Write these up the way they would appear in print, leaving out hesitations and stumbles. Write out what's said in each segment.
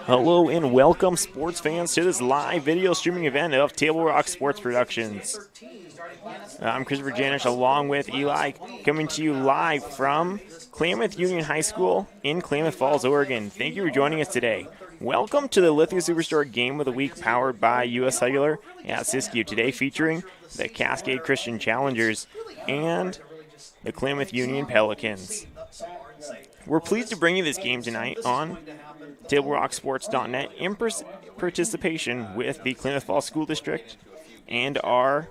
Hello and welcome, sports fans, to this live video streaming event of Table Rock Sports Productions. I'm Christopher Janish along with Eli, coming to you live from Klamath Union High School in Klamath Falls, Oregon. Thank you for joining us today. Welcome to the Lithia Superstore Game of the Week powered by US Cellular at Siskiyou. Today featuring the Cascade Christian Challengers and the Klamath Union Pelicans. We're pleased to bring you this game tonight on TableRockSports.net in participation with the Klamath Falls School District and our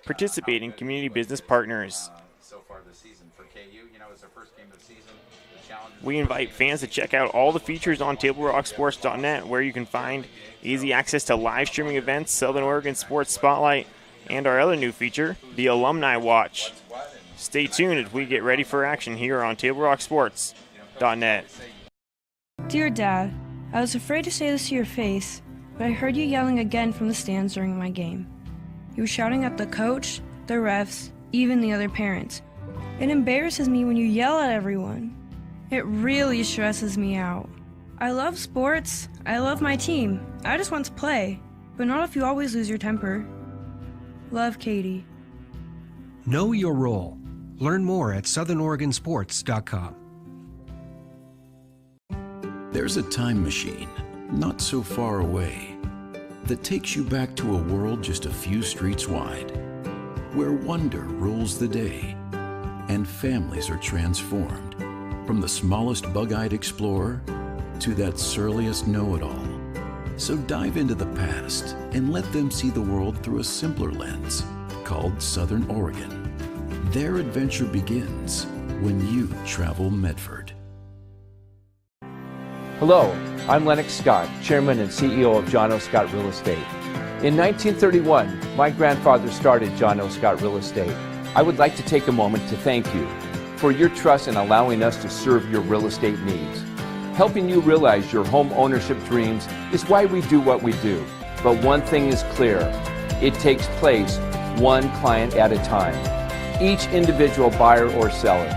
participating community business partners. We invite fans to check out all the features on TableRockSports.net, where you can find easy access to live streaming events, Southern Oregon Sports Spotlight, and our other new feature, the Alumni Watch. Stay tuned as we get ready for action here on TableRockSports.net. Dear Dad, I was afraid to say this to your face, but I heard you yelling again from the stands during my game. You were shouting at the coach, the refs, even the other parents. It embarrasses me when you yell at everyone. It really stresses me out. I love sports, I love my team, I just want to play, but not if you always lose your temper. Love, Katie. Know your role. Learn more at southernoregonsports.com. There's a time machine, not so far away, that takes you back to a world just a few streets wide, where wonder rules the day and families are transformed, from the smallest bug-eyed explorer to that surliest know-it-all. So dive into the past and let them see the world through a simpler lens called Southern Oregon. Their adventure begins when you travel Medford. Hello, I'm Lennox Scott, Chairman and CEO of John O. Scott Real Estate. In 1931, my grandfather started John O. Scott Real Estate. I would like to take a moment to thank you for your trust in allowing us to serve your real estate needs. Helping you realize your home ownership dreams is why we do what we do. But one thing is clear, it takes place one client at a time, each individual buyer or seller,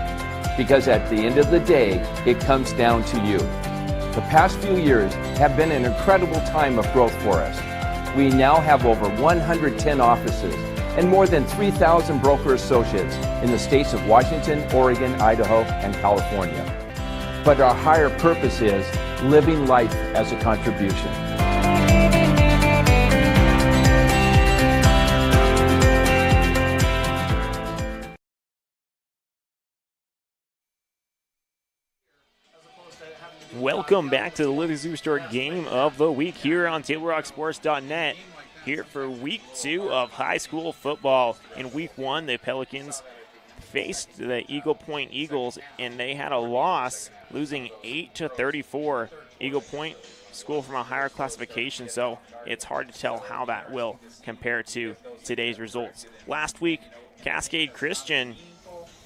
because at the end of the day, it comes down to you. The past few years have been an incredible time of growth for us. We now have over 110 offices and more than 3,000 broker associates in the states of Washington, Oregon, Idaho, and California. But our higher purpose is living life as a contribution. Welcome back to the Lithia Superstore Game of the Week here on TableRockSports.net. Here for week 2 of high school football. In week 1, the Pelicans faced the Eagle Point Eagles, and they had a loss, losing 8-34. Eagle Point, school from a higher classification, so it's hard to tell how that will compare to today's results. Last week, Cascade Christian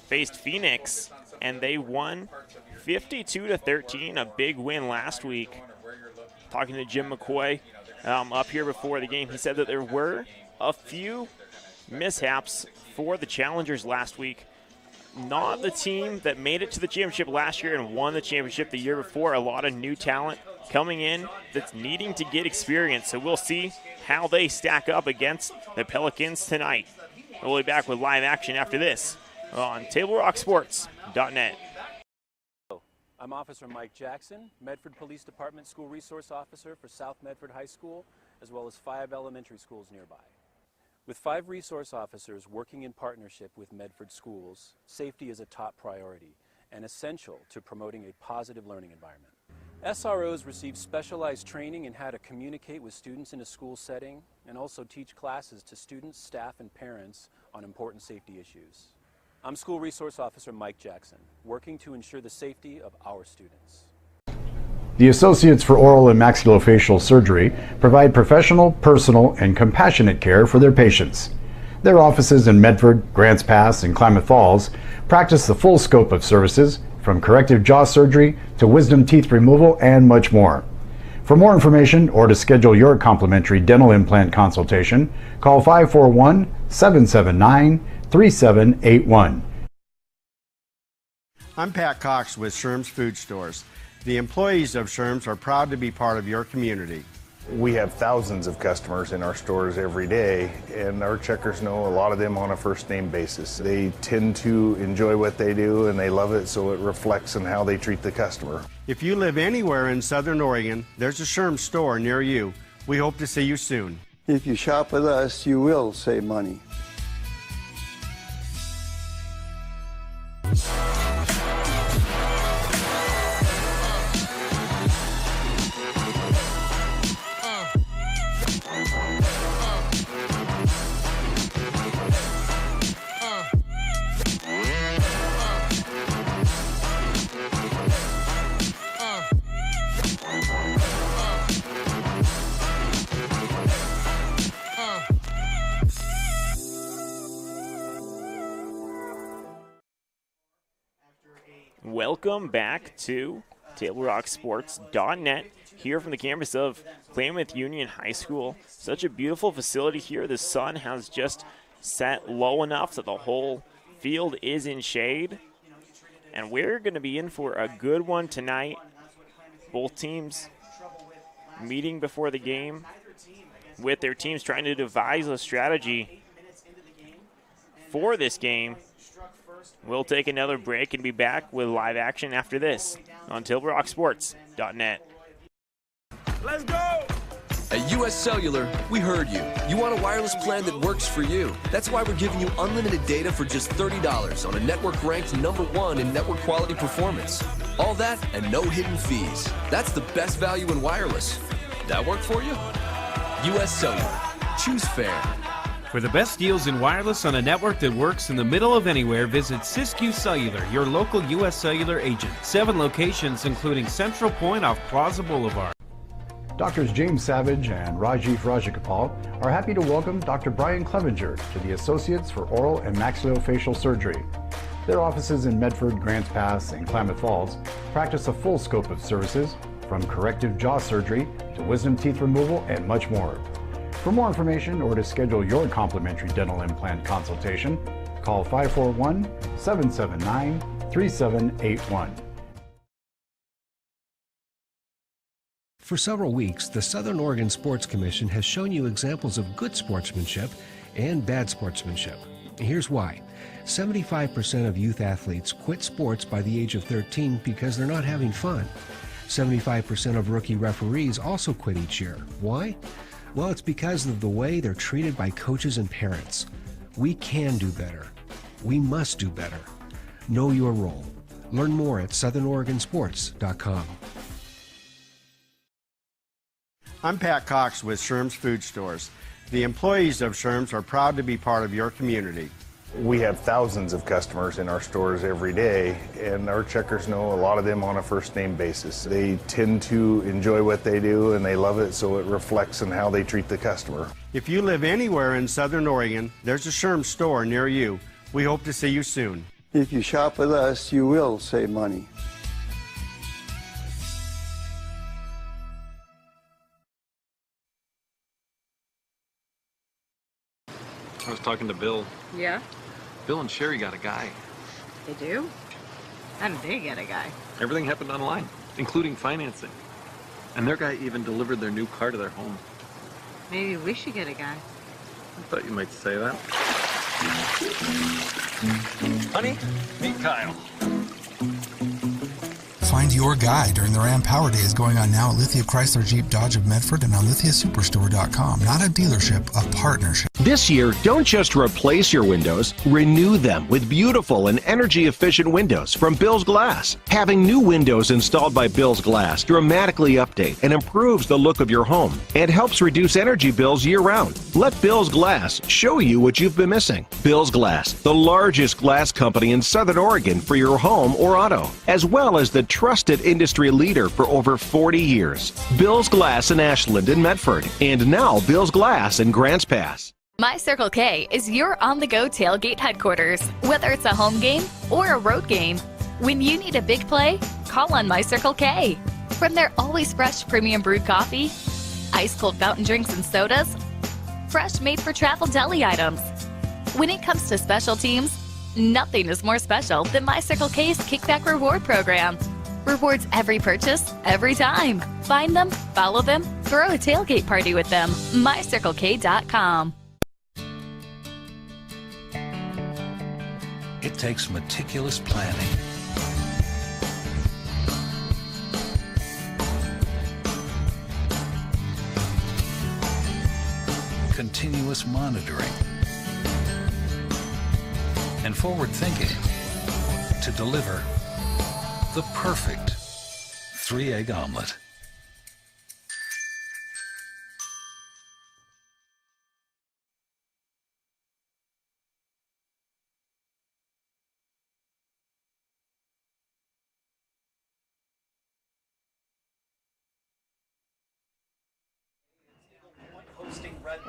faced Phoenix, and they won 52-13, a big win last week. Talking to Jim McCoy up here before the game, he said that there were a few mishaps for the Challengers last week. Not the team that made it to the championship last year and won the championship the year before. A lot of new talent coming in that's needing to get experience. So we'll see how they stack up against the Pelicans tonight. We'll be back with live action after this on TableRockSports.net. I'm Officer Mike Jackson, Medford Police Department School Resource Officer for South Medford High School, as well as 5 elementary schools nearby. With 5 resource officers working in partnership with Medford schools, safety is a top priority and essential to promoting a positive learning environment. SROs receive specialized training in how to communicate with students in a school setting and also teach classes to students, staff, and parents on important safety issues. I'm School Resource Officer Mike Jackson, working to ensure the safety of our students. The Associates for Oral and Maxillofacial Surgery provide professional, personal, and compassionate care for their patients. Their offices in Medford, Grants Pass, and Klamath Falls practice the full scope of services, from corrective jaw surgery to wisdom teeth removal and much more. For more information or to schedule your complimentary dental implant consultation, call 541-779-3781. I'm Pat Cox with Sherm's Food Stores. The employees of Sherm's are proud to be part of your community. We have thousands of customers in our stores every day, and our checkers know a lot of them on a first-name basis. They tend to enjoy what they do, and they love it, so it reflects on how they treat the customer. If you live anywhere in Southern Oregon, there's a Sherm's store near you. We hope to see you soon. If you shop with us, you will save money. Welcome back to TableRockSports.net, here from the campus of Klamath Union High School. Such a beautiful facility here. The sun has just set low enough that the whole field is in shade. And we're going to be in for a good one tonight. Both teams meeting before the game with their teams trying to devise a strategy for this game. We'll take another break and be back with live action after this on TableRockSports.net. Let's go! At US Cellular, we heard you. You want a wireless plan that works for you. That's why we're giving you unlimited data for just $30 on a network ranked #1 in network quality performance. All that and no hidden fees. That's the best value in wireless. That work for you? US Cellular. Choose fair. For the best deals in wireless on a network that works in the middle of anywhere, visit Siskiyou Cellular, your local US Cellular agent. 7 locations, including Central Point off Plaza Boulevard. Doctors James Savage and Rajiv Rajagopal are happy to welcome Dr. Brian Clevenger to the Associates for Oral and Maxillofacial Surgery. Their offices in Medford, Grants Pass, and Klamath Falls practice a full scope of services, from corrective jaw surgery to wisdom teeth removal and much more. For more information or to schedule your complimentary dental implant consultation, call 541-779-3781. For several weeks, the Southern Oregon Sports Commission has shown you examples of good sportsmanship and bad sportsmanship. Here's why. 75% of youth athletes quit sports by the age of 13 because they're not having fun. 75% of rookie referees also quit each year. Why? Well, it's because of the way they're treated by coaches and parents. We can do better. We must do better. Know your role. Learn more at southernoregonsports.com. I'm Pat Cox with Sherm's Food Stores. The employees of Sherm's are proud to be part of your community. We have thousands of customers in our stores every day, and our checkers know a lot of them on a first-name basis. They tend to enjoy what they do, and they love it, so it reflects on how they treat the customer. If you live anywhere in Southern Oregon, there's a Sherm's store near you. We hope to see you soon. If you shop with us, you will save money. I was talking to Bill. Yeah? Bill and Sherry got a guy. They do? How did they get a guy? Everything happened online, including financing. And their guy even delivered their new car to their home. Maybe we should get a guy. I thought you might say that. Honey, meet Kyle. Find your guy during the Ram Power Days going on now at Lithia Chrysler Jeep Dodge of Medford and on lithiasuperstore.com. Not a dealership, a partnership. This year, don't just replace your windows, renew them with beautiful and energy-efficient windows from Bill's Glass. Having new windows installed by Bill's Glass dramatically update and improves the look of your home and helps reduce energy bills year-round. Let Bill's Glass show you what you've been missing. Bill's Glass, the largest glass company in Southern Oregon for your home or auto, as well as the trusted industry leader for over 40 years. Bill's Glass in Ashland and Medford, and now Bill's Glass in Grants Pass. My Circle K is your on-the-go tailgate headquarters. Whether it's a home game or a road game, when you need a big play, call on My Circle K. From their always fresh premium brewed coffee, ice-cold fountain drinks and sodas, fresh made-for-travel deli items. When it comes to special teams, nothing is more special than My Circle K's Kickback Reward Program. Rewards every purchase, every time. Find them, follow them, throw a tailgate party with them. MyCircleK.com. It takes meticulous planning, continuous monitoring, and forward thinking to deliver the perfect 3-egg omelet.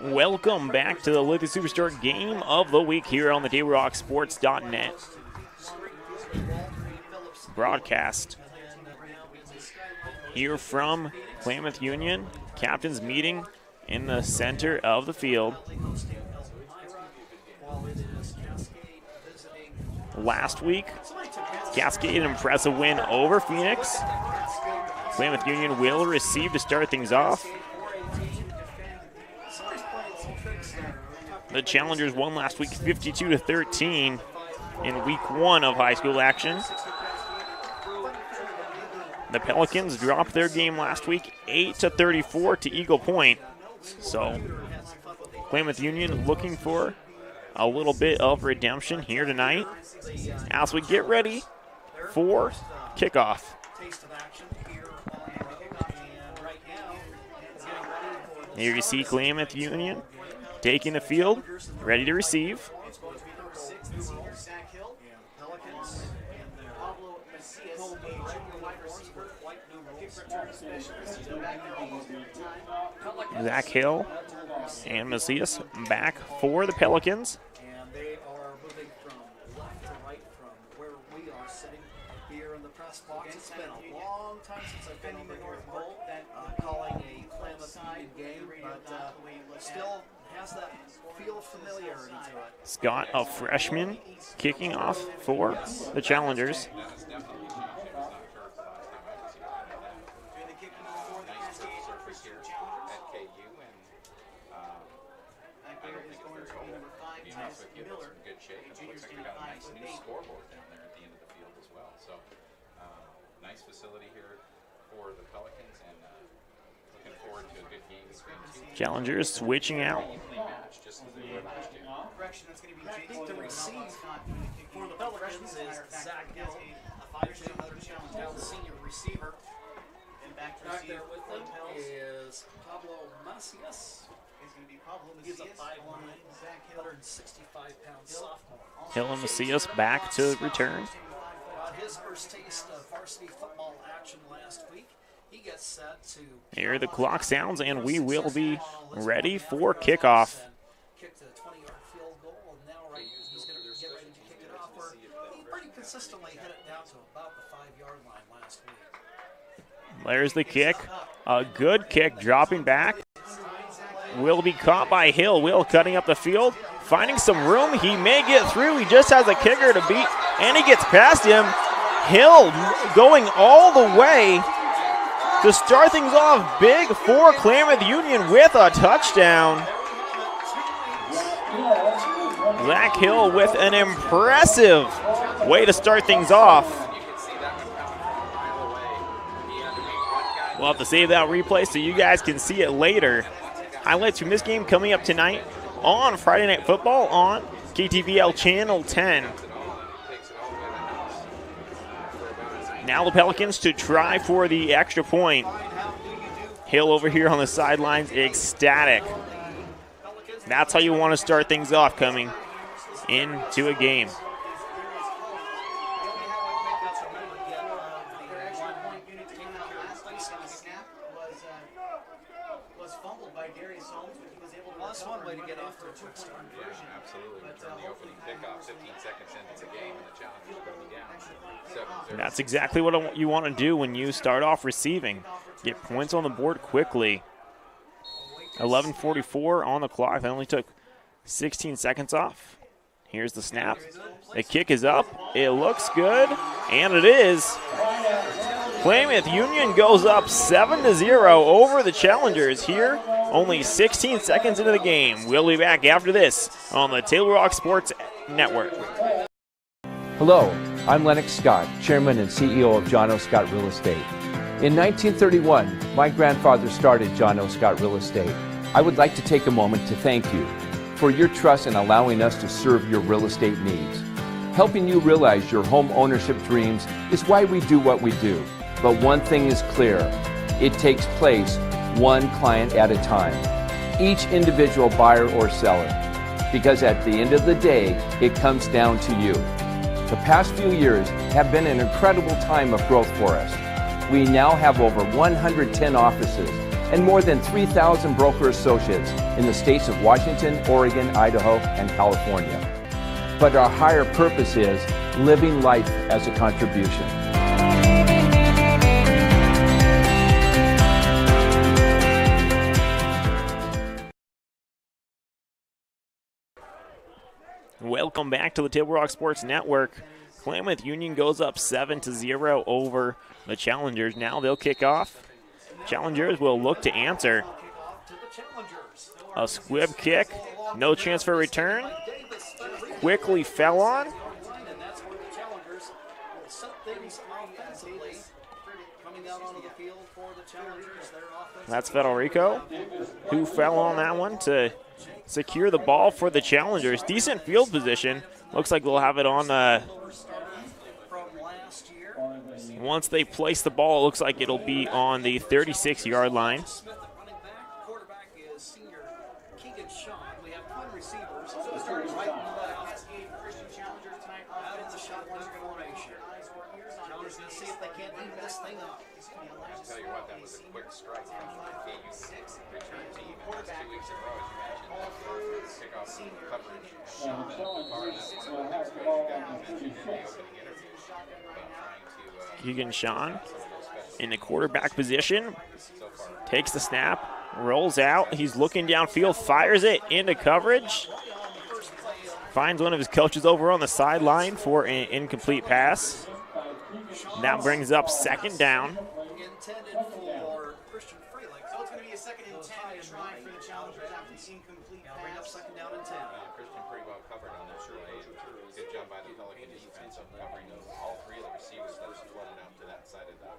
Welcome back to the Lithia Superstore Game of the Week here on the TableRockSports.net broadcast. Here from Klamath Union, captains meeting in the center of the field. Last week, Cascade, an impressive win over Phoenix. Klamath Union will receive to start things off. The Challengers won last week 52-13 in week 1 of high school action. The Pelicans dropped their game last week 8-34 to Eagle Point. So Klamath Union looking for a little bit of redemption here tonight as we get ready for kickoff. Here you see Klamath Union taking the field, ready to receive. Zach Hill and Macias back for the Pelicans. And they are moving from left to right from where we are sitting here in the press box. It's been a long time since I've been over here at Bolt calling a Klamath game, but still has that feel of familiarity to it. Scott, a freshman, kicking off for the Challengers. Nice facility here for the Pelicans, and looking forward to a good game. Challengers switching out. To receive for the Pelicans is Zach Hill, another challenge, senior receiver. And back there with them is Pablo Macias. He's a 5'9", 165-pound sophomore. Hill and Macias back to return. His first taste of varsity football action last week. He gets set to Here the clock sounds, and we will be ready for kickoff. kick the 20-yard field goal, and now he's going to get ready to kick it off. Where he pretty consistently hit it down to about the 5-yard line last week. There's the kick. A good kick, dropping back. Will be caught by Hill. Will cutting up the field, finding some room. He may get through. He just has a kicker to beat, and he gets past him. Hill going all the way to start things off big for Klamath Union with a touchdown. Zach Hill with an impressive way to start things off. We'll have to save that replay so you guys can see it later. Highlights from this game coming up tonight on Friday Night Football on KTVL Channel 10. Now the Pelicans to try for the extra point. Hill over here on the sidelines, ecstatic. That's how you want to start things off coming into a game. That's one way to get off to a quick start. Yeah, absolutely. Return the opening kickoff 15 seconds into the game, and the Challengers are going to be down 7-0. That's exactly what you want to do when you start off receiving. Get points on the board quickly. 11:44 on the clock. That only took 16 seconds off. Here's the snap. The kick is up. It looks good, and it is. Klamath Union goes up 7-0 over the Challengers here. Only 16 seconds into the game. We'll be back after this on the Table Rock Sports Network. Hello, I'm Lennox Scott, Chairman and CEO of John O. Scott Real Estate. In 1931, my grandfather started John O. Scott Real Estate. I would like to take a moment to thank you for your trust in allowing us to serve your real estate needs. Helping you realize your home ownership dreams is why we do what we do. But one thing is clear, it takes place one client at a time, each individual buyer or seller, because at the end of the day, it comes down to you. The past few years have been an incredible time of growth for us. We now have over 110 offices and more than 3,000 broker associates in the states of Washington, Oregon, Idaho, and California. But our higher purpose is living life as a contribution. Welcome back to the Table Rock Sports Network. Klamath Union goes up 7-0 over the Challengers. Now they'll kick off. Challengers will look to answer. A squib kick, no chance for return. Quickly fell on. That's Federico, who fell on that one to secure the ball for the Challengers. Decent field position. Looks like they'll have it on. Once they place the ball, it looks like it'll be on the 36-yard line. Tell you what, that was a quick strike from KU return team. 2 weeks in a row, as you mentioned. Kickoff coverage. Sean Barr, that's one of the next coaches you got mentioned in the opening interview. Trying to Keegan Sean in the quarterback position. Takes the snap, rolls out. He's looking downfield, fires it into coverage. Finds one of his coaches over on the sideline for an incomplete pass. That brings up second down. Intended for Christian Freelick. So it's going to be a 2nd and 10 try for the Challengers after the incomplete pass. 2nd down and 10. Christian pretty well covered on that play. Good job by the Pelican defense on covering all 3 of the receivers that was floated out to that side of the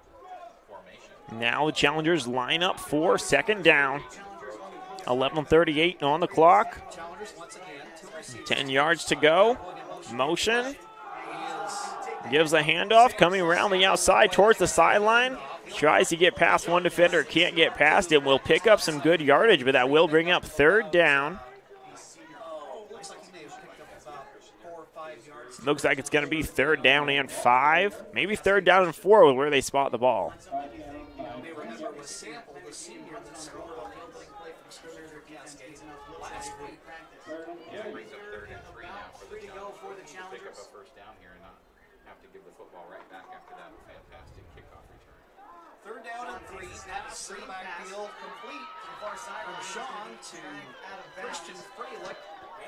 formation. Now the Challengers line up for second down. 11:38 on the clock. 10 yards to go. Motion. Gives a handoff, coming around the outside towards the sideline. Tries to get past one defender, can't get past it. Will pick up some good yardage, but that will bring up third down. Looks like it's going to be 3rd down and 5. Maybe 3rd down and 4 with where they spot the ball. Yeah, it brings up 3rd and 3 now for the Challengers. Pick up a first down here and not have to give the football right back after that fantastic kickoff return. 3rd down and 3. That's the backfield complete from Sean to Christian Freelick.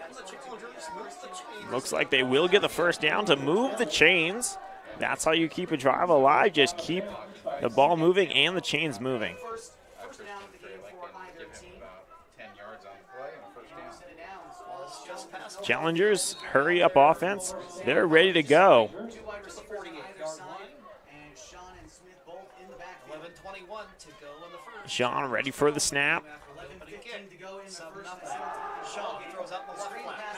And the Challengers move the chains. Looks like they will get the first down to move the chains. That's how you keep a drive alive. Just keep the ball moving and the chains moving. Challengers, hurry up offense. They're ready to go. Sean ready for the snap.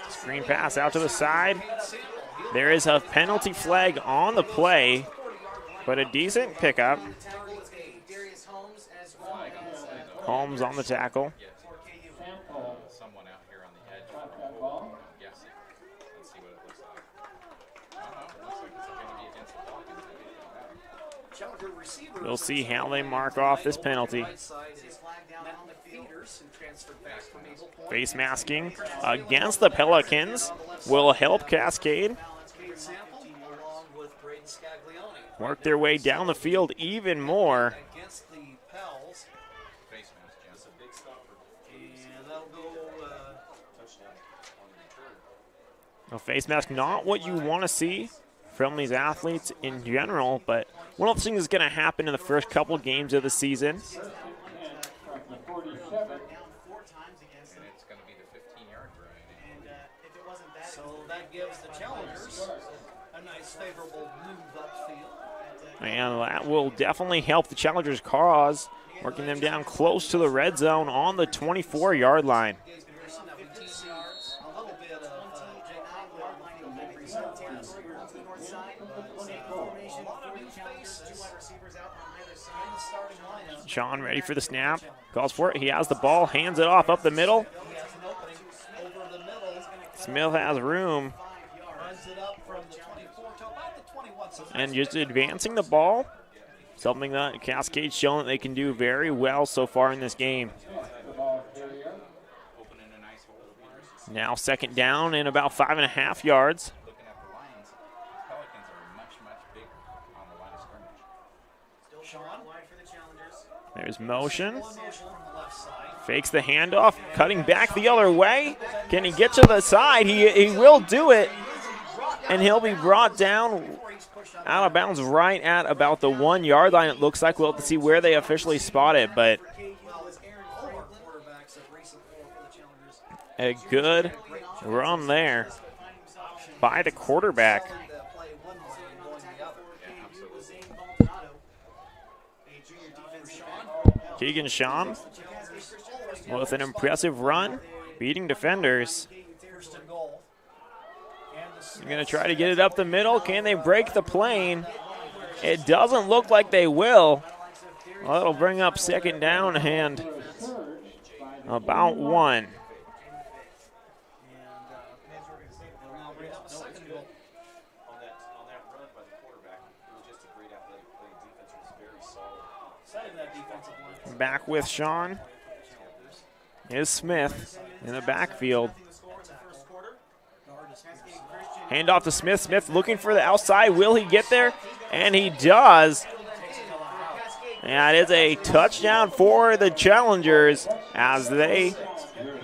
Screen pass out to the side. There is a penalty flag on the play, but a decent pickup. Holmes on the tackle. We'll see how they mark off this penalty. Face masking against the Pelicans will help Cascade work their way down the field even more. A face mask, not what you want to see from these athletes in general, but one of the things that's going to happen in the first couple games of the season. So that gives the challengers a nice favorable move upfield. And that will definitely help the Challengers' cause, working them down close to the red zone on the 24-yard line. Sean ready for the snap, calls for it. He has the ball, hands it off up the middle. Smith has room. And just advancing the ball, something that Cascade's shown that they can do very well so far in this game. Now second down and about 5.5 yards. There's motion. Fakes the handoff, cutting back the other way. Can he get to the side? He will do it. And he'll be brought down out of bounds right at about the 1-yard line. It looks like we'll have to see where they officially spot it, but a good run there by the quarterback. Keegan Sean with an impressive run, beating defenders. They're going to try to get it up the middle. Can they break the plane? It doesn't look like they will. Well, that'll bring up second down and about 1. Back with Sean is Smith in the backfield. Hand off to Smith. Smith looking for the outside. Will he get there? And he does. And it is a touchdown for the Challengers as they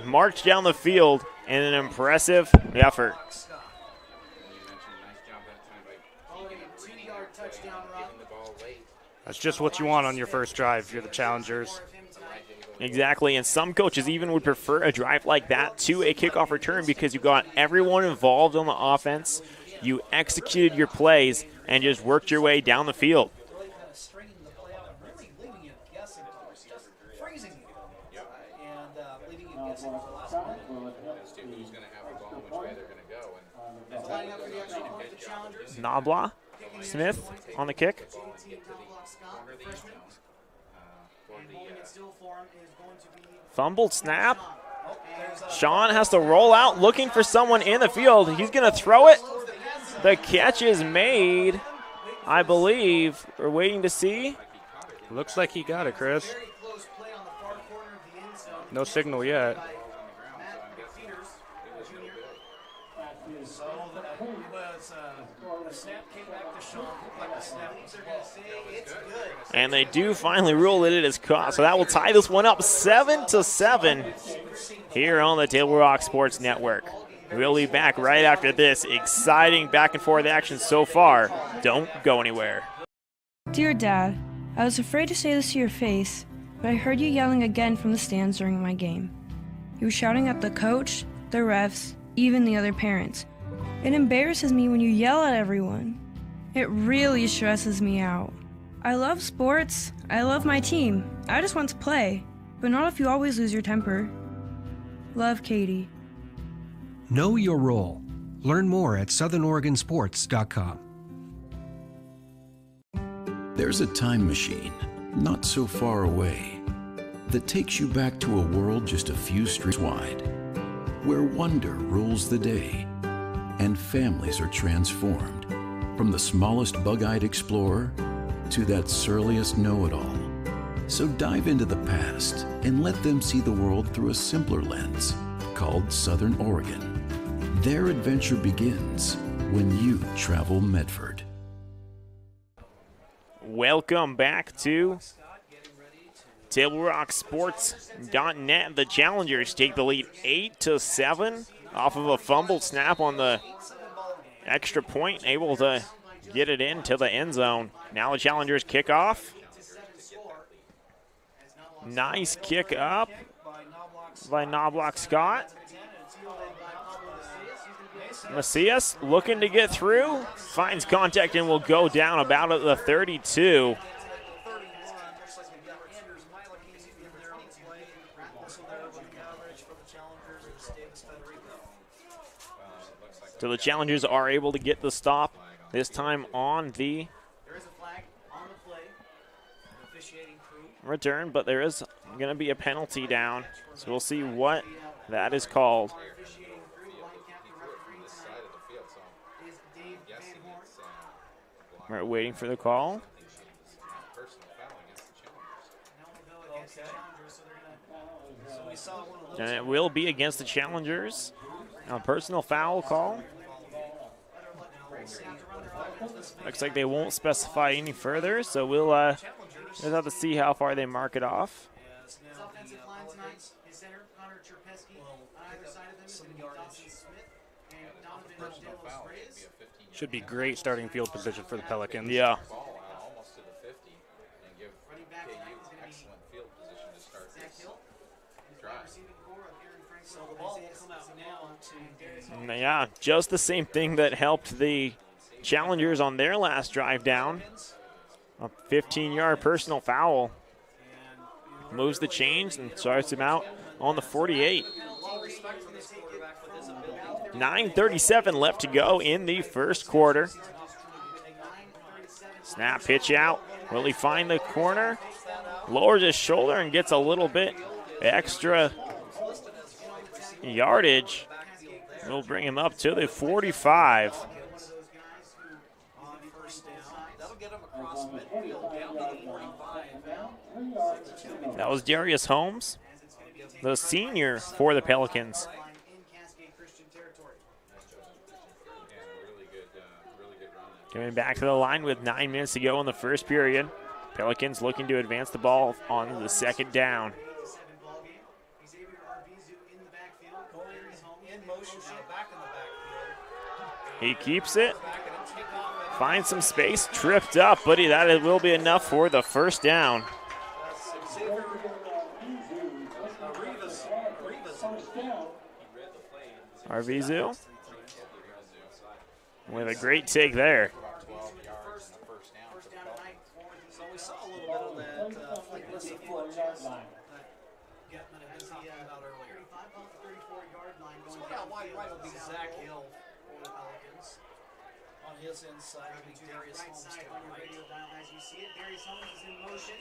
march down the field in an impressive effort. That's just what you want on your first drive if you're the Challengers. Exactly, and some coaches even would prefer a drive like that to a kickoff return because you got everyone involved on the offense, you executed your plays, and just worked your way down the field. Nabla, Smith on the kick. Fumbled snap. Sean has to roll out looking for someone in the field. He's going to throw it. The catch is made, I believe. We're waiting to see. Looks like he got it, Chris. No signal yet. And they do finally rule that it is caught. So that will tie this one up 7-7 here on the Table Rock Sports Network. We'll be back right after this exciting back and forth action so far. Don't go anywhere. Dear Dad, I was afraid to say this to your face, but I heard you yelling again from the stands during my game. You were shouting at the coach, the refs, even the other parents. It embarrasses me when you yell at everyone. It really stresses me out. I love sports. I love my team. I just want to play, but not if you always lose your temper. Love, Katie. Know your role. Learn more at southernoregonsports.com. There's a time machine, not so far away, that takes you back to a world just a few streets wide, where wonder rules the day and families are transformed, from the smallest bug-eyed explorer to that surliest know-it-all. So dive into the past and let them see the world through a simpler lens called Southern Oregon. Their adventure begins when you travel Medford. Welcome back to TableRockSports.net. The Challengers take the lead 8-7 off of a fumbled snap on the extra point, able to get it into the end zone. Now the Challengers kick off. Nice kick up by Knobloch Scott. Macias looking to get through, finds contact and will go down about at the 32. So the Challengers are able to get the stop, this time on the return, but there is going to be a penalty down. So we'll see what that is called. We're waiting for the call. And it will be against the Challengers. A personal foul call. Looks like they won't specify any further, so we'll just have to see how far they mark it off. Should be great starting field position for the Pelicans. Yeah. Yeah, just the same thing that helped the Challengers on their last drive down. A 15-yard personal foul. Moves the chains and starts him out on the 48. 9:37 left to go in the first quarter. Snap, pitch out. Will he find the corner? Lowers his shoulder and gets a little bit extra yardage. We'll bring him up to the 45. That was Darius Holmes, the senior for the Pelicans. Coming back to the line with 9 minutes to go in the first period. Pelicans looking to advance the ball on the second down. He keeps it, finds some space, tripped up, but that will be enough for the first down. Arvizu with a great take there. His inside will be Darius Holmes to the right. As you see it, Darius Holmes is in motion.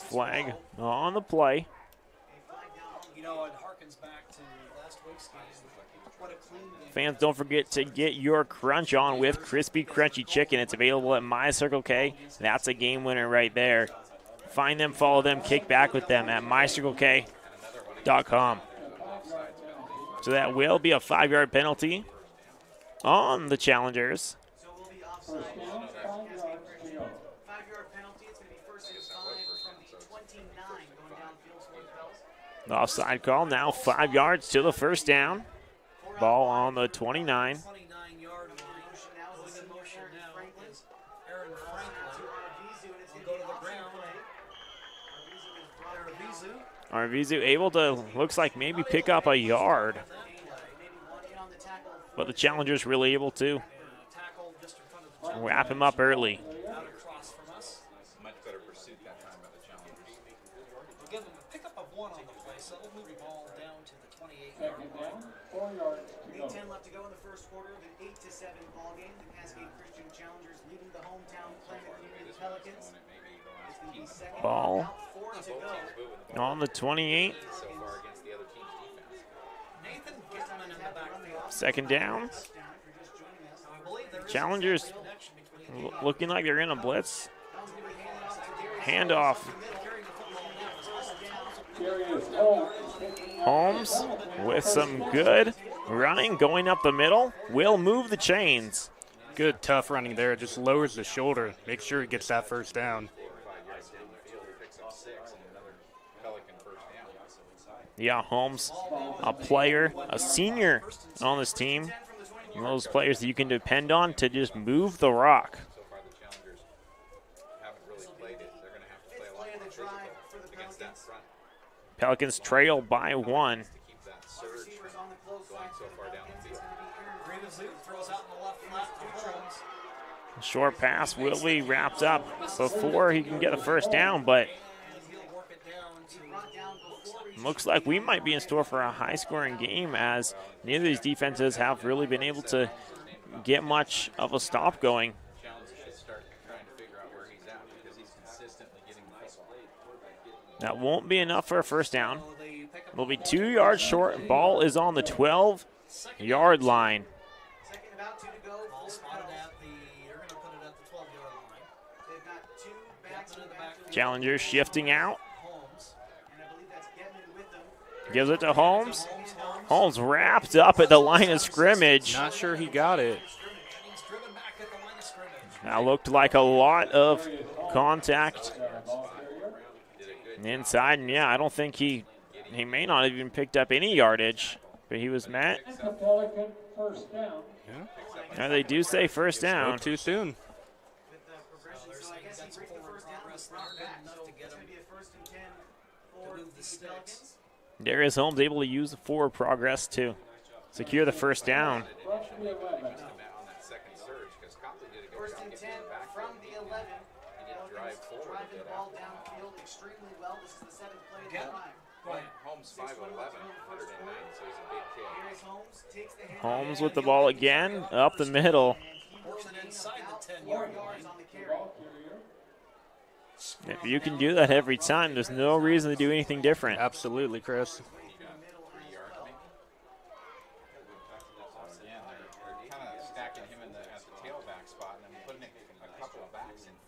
Flag on the play. You know, it harkens back to last week's game. What a clean game. Fans, don't forget to get your crunch on with Crispy Crunchy Chicken. It's available at My Circle K. That's a game winner right there. Find them, follow them, kick back with them at mycirclek.com. So that will be a 5-yard penalty on the Challengers. So we'll be offside. 5-yard penalty. It's going to be first and 5 from the 29 going downfield for the Pels. The offside call, now 5 yards to the first down. Ball on the 29. 29-yard line. Now is in motion now is Aaron Franklin to Arvizu, and it's going to go to the ground. Arvizu able to, looks like maybe pick up a yard. But the Challengers really able to wrap him up early. Much better pursuit that time by the Challengers. We'll give them a pickup of 1 on the play, so they'll move the ball down to the 28-yard line. 8:10 left to go in the first quarter of an 8-7 ball game. The Cascade Christian Challengers leading the hometown Klamath Union Pelicans. Ball on the 28. Second down. Challengers looking like they're in a blitz. Handoff. Holmes with some good running going up the middle. Will move the chains. Good tough running there. Just lowers the shoulder. Make sure he gets that first down. Yeah, Holmes, a player, a senior on this team. One of those players that you can depend on to just move the rock. Pelicans trail by 1. Short pass will be wrapped up before he can get the first down, but looks like we might be in store for a high-scoring game, as neither of these defenses have really been able to get much of a stop going. That won't be enough for a first down. They'll be 2 yards short. Ball is on the 12-yard line. Challenger shifting out. Gives it to Holmes. Holmes wrapped up at the line of scrimmage. Not sure he got it. That looked like a lot of contact inside, and yeah, I don't think he may not have even picked up any yardage, but he was met. Yeah, they do say first down. Too soon. Darius Holmes able to use the forward progress to secure the first down. First and 10 from the 11. Driving the ball downfield extremely well. This is the 7th play of the drive. Holmes 5'11", 109, so he's a big kid. Holmes with the ball again, up the middle. If you can do that every time, there's no reason to do anything different. Absolutely, Chris.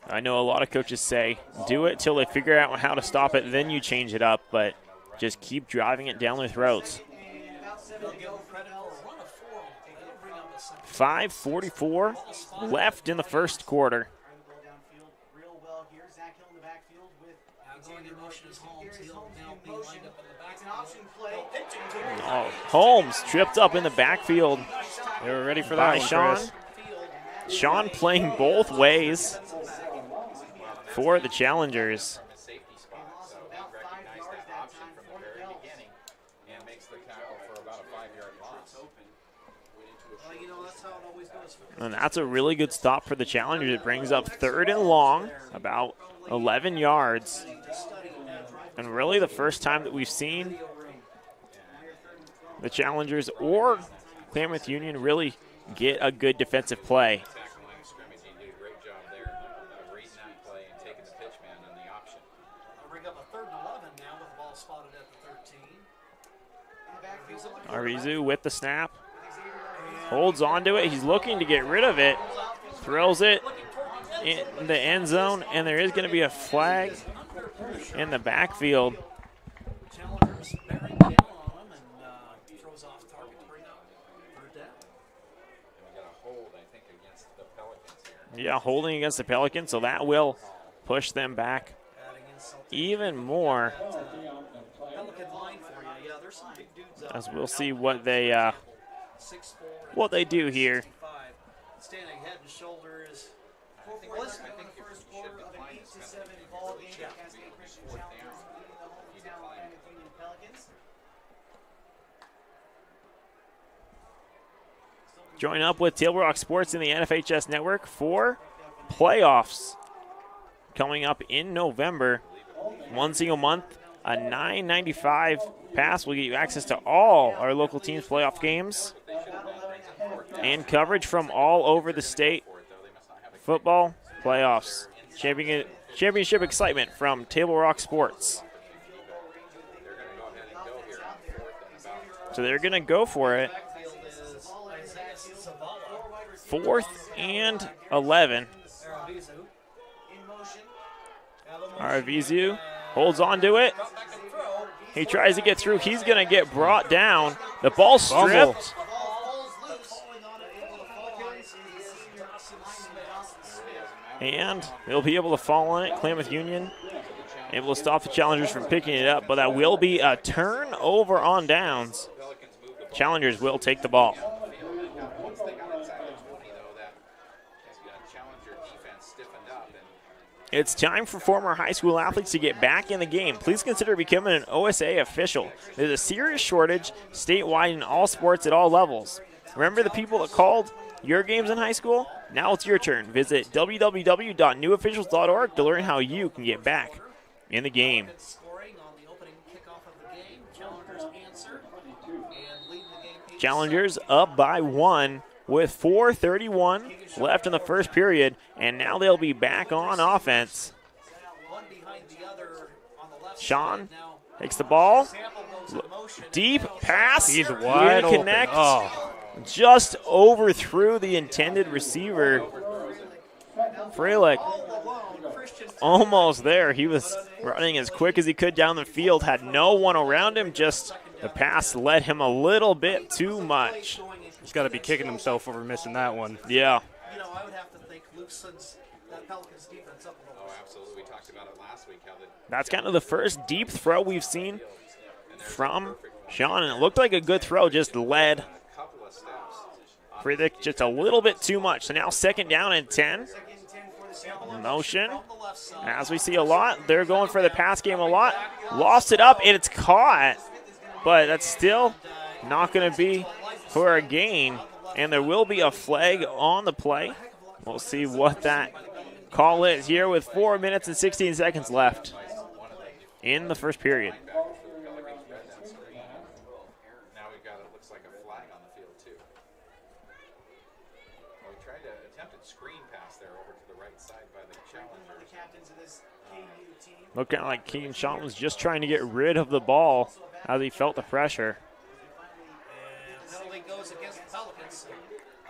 I know a lot of coaches say, do it till they figure out how to stop it, then you change it up, but just keep driving it down their throats. 5:44 left in the first quarter. Oh, Holmes tripped up in the backfield. They were ready for that one, Sean. Chris. Sean playing both ways for the Challengers. And that's a really good stop for the Challengers. It brings up 3rd and long, about 11 yards. And really the first time that we've seen the Challengers or Klamath Union really get a good defensive play. Arvizu with the snap. Holds onto it. He's looking to get rid of it. Throws it in the end zone, and there is going to be a flag in the backfield. Yeah, holding against the Pelicans, so that will push them back even more. As we'll see what they do here. Standing head and shoulders. I think the first quarter of an 8-7 ball game. Cascade Christian Challengers leading the hometown Klamath Union Pelicans. Join up with Table Rock Sports in the NFHS Network for playoffs coming up in November. One single month, a $9.95 pass will get you access to all our local teams' playoff games and coverage from all over the state. Football playoffs. Championship excitement from Table Rock Sports. So they're going to go for it. 4th and 11. Arvizu holds on to it. He tries to get through. He's going to get brought down. The ball stripped. And they'll be able to fall on it. Klamath Union able to stop the Challengers from picking it up, but that will be a turnover on downs. Challengers will take the ball. It's time for former high school athletes to get back in the game. Please consider becoming an OSA official. There's a serious shortage statewide in all sports at all levels. Remember the people that called your games in high school? Now it's your turn. Visit www.newofficials.org to learn how you can get back in the game. Challengers up by 1 with 4:31 left in the first period, and now they'll be back on offense. Sean takes the ball. Deep pass. He's wide open. Connect. Just overthrew the intended receiver. Freilich almost there. He was running as quick as he could down the field, had no one around him, just the pass led him a little bit too much. He's got to be kicking himself over missing that one. Yeah. You know, I would have to think loosens that Pelicans defense up a little. Oh, absolutely. We talked about it last week. That's kind of the first deep throw we've seen from Sean, and it looked like a good throw, just led Freilich just a little bit too much. So now 2nd down and 10. Motion, as we see a lot. They're going for the pass game a lot. Lost it up, and it's caught, but that's still not going to be for a gain, and there will be a flag on the play. We'll see what that call is here with 4 minutes and 16 seconds left in the first period. Now we've got, it looks like a flag on the field too. Well, we tried to attempted screen pass there over to the right side by the challengers. Looking like Keaton Sean was just trying to get rid of the ball as he felt the pressure. Penalty goes against the Pelicans.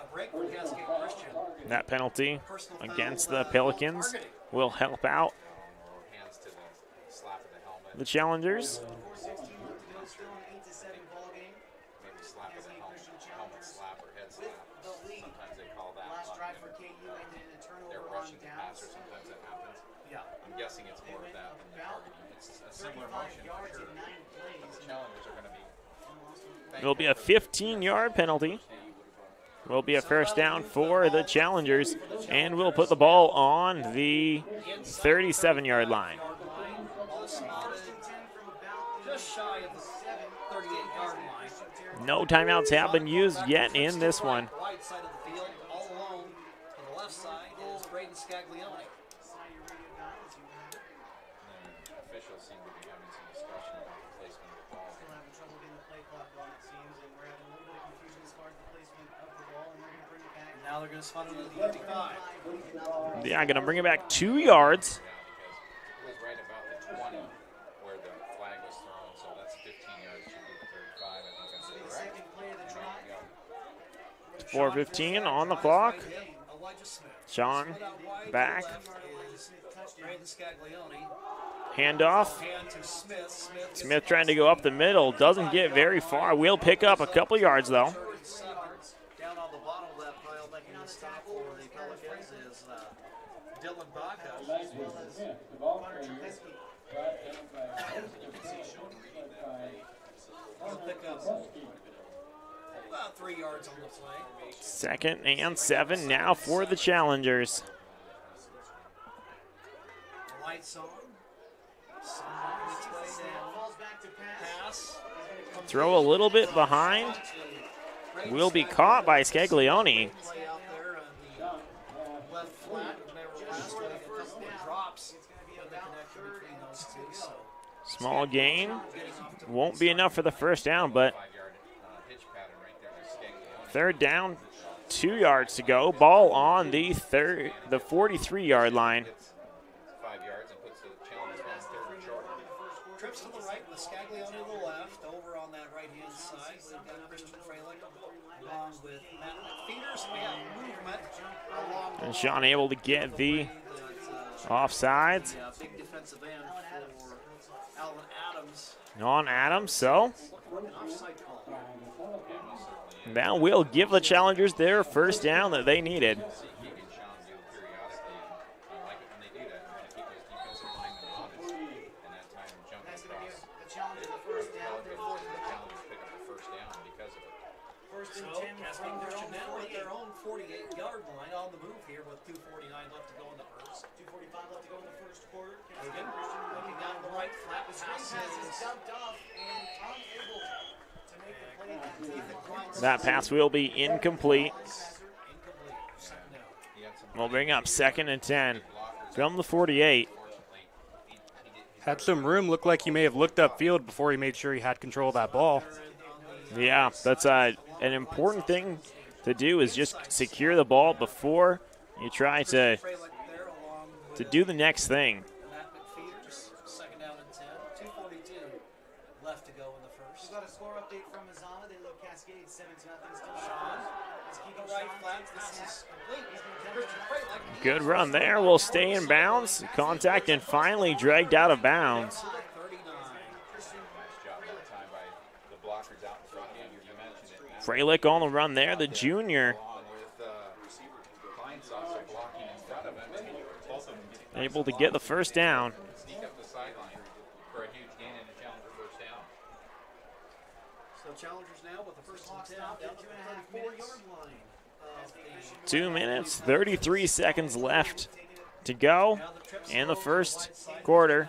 A break for Cascade Christian. That penalty against the Pelicans will help out the challengers. I'm guessing it's more of that than targeting. It's a similar motion for sure. But the challengers are going to be. It'll be a 15-yard penalty. Will be a first down for the challengers, and we'll put the ball on the 37-yard line. Just shy of the 38-yard line. No timeouts have been used yet in this one. Right side of the field, all alone. On the left side is Braden Scaglione. Officials seem to be having some discussion about the placement of the ball. Still having trouble getting the play clock on, it seems, and we're having a little bit of confusion as far as the placement of the ball, and we're going to bring it back. Now they're going to spot it at the 55. Yeah, going to bring it back 2 yards. It was right about the 20 where the flag was thrown, so that's 15 yards. Should be the 35. I think that's correct. 4:15 on the clock. Sean back. Handoff. Smith trying to go up the middle. Doesn't get very far. Will pick up a couple yards, though. Down on the bottom of that pile, making the stop for the Pelicans is Dylan Baca, as well as Connor Trubisky. He'll pick up about 3 yards on the play. 2nd and 7 now for the challengers. Lights on. Throw a little bit behind. Will be caught by Scaglione. Small gain. Won't be enough for the first down, but 3rd down, 2 yards to go. Ball on the 43-yard line. 5 yards and puts the challenge on 3rd and short. Trips to the right with Scaglione to the left. Over on that right-hand side, we've got Christian Freilich along with Matt McFeeters. We have movement along And Sean able to get the offsides. big defensive end for Alvin Adams. On Adams, so that will give the challengers their first down that they needed. First and 10 from their own 48-yard line on the move here with 2:49 left to go in the first. That pass will be incomplete. We'll bring up 2nd and 10 from the 48. Had some room, looked like he may have looked upfield before he made sure he had control of that ball. Yeah, that's an important thing to do, is just secure the ball before you try to do the next thing. Second down and 10, 2:42 left to go in the first. We got a score update from Mazama. They lead Cascade 7-0 still. Sean is keeping right flat. This is complete. He's going to catch Good run there. Will stay in bounds. Contact and finally dragged out of bounds. Freilich on the run there, the junior. Able to get the first down. So Challengers now with the first and 10 down to the 34-yard line. 2 minutes, 33 seconds left to go in the first quarter.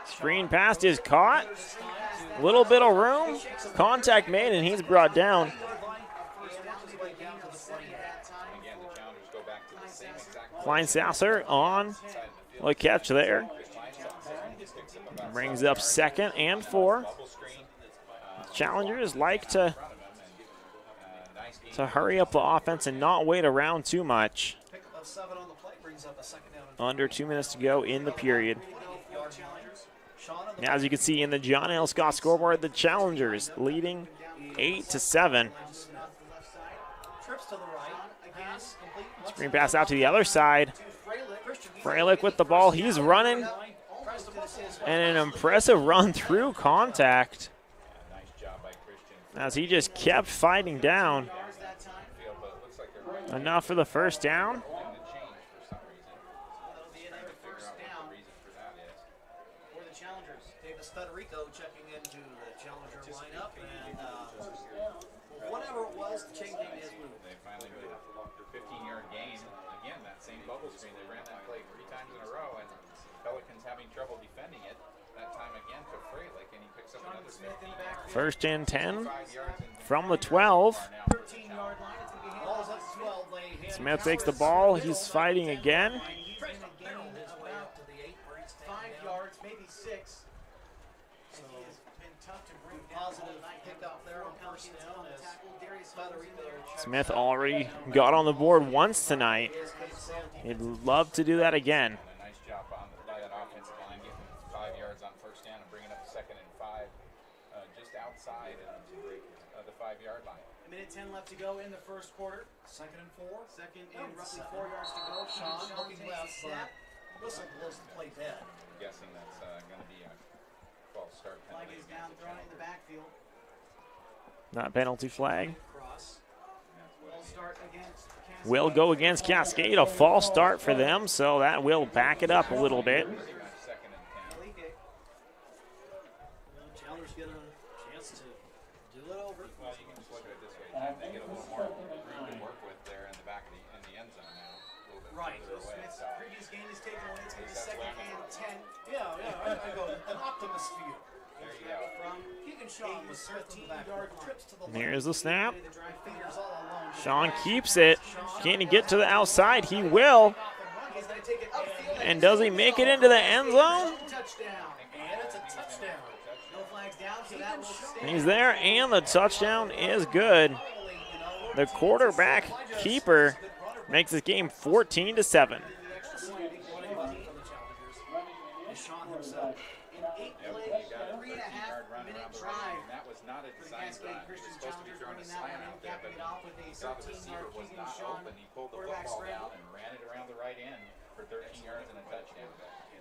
Screen pass is caught. Little bit of room. Contact made, and he's brought down. Kleinsasser on the catch there. Brings up 2nd and 4. Challengers like to hurry up the offense and not wait around too much. Under 2 minutes to go in the period. Now, as you can see in the John L. Scott scoreboard, the Challengers leading 8-7. Screen pass out to the other side. Freilich with the ball. He's running. And an impressive run through contact, as he just kept fighting down. Enough for the first down. Checking into the Challenger lineup, and whatever it was, changing his move. They finally made a 15-yard gain. Again, that same bubble screen. They ran that play 3 times in a row, and Pelicans having trouble defending it. That time again to Freilich, and he picks up another 15. First and 10 from the 12. Smith takes the ball. He's fighting again. 5 yards, maybe 6. Smith already got on the board once tonight. He'd love to do that again. Nice job by that offensive line, getting 5 yards on first down and bringing up 2nd and 5, just outside of the 5-yard line. A minute 10 left to go in the first quarter. 2nd and 4. 2nd and roughly 4 yards to go. Sean looking left, but whistle blows the play dead. I'm guessing that's going to be a false start penalty. Flag is down, thrown in the backfield. Not penalty flag. Will go against Cascade. A false start for them, so that will back it up a little bit. Challengers get a chance to do it over. Well, you can just look at it this way. They get a little more room to work with there in the back of the end zone now. A little bit right. further away. Smith's previous game is taken away. It's going to be 2nd and 10. Yeah. I go an optimist view. There you go. From Keegan Shaw with 13-yard trips to the line. Here's the snap. Sean keeps it. Can he get to the outside? He will. And does he make it into the end zone? He's there, and the touchdown is good. The quarterback keeper makes this game 14-7. Saw the receiver was not open. He pulled the football down and ran it around the right end for 13 yards and a touchdown.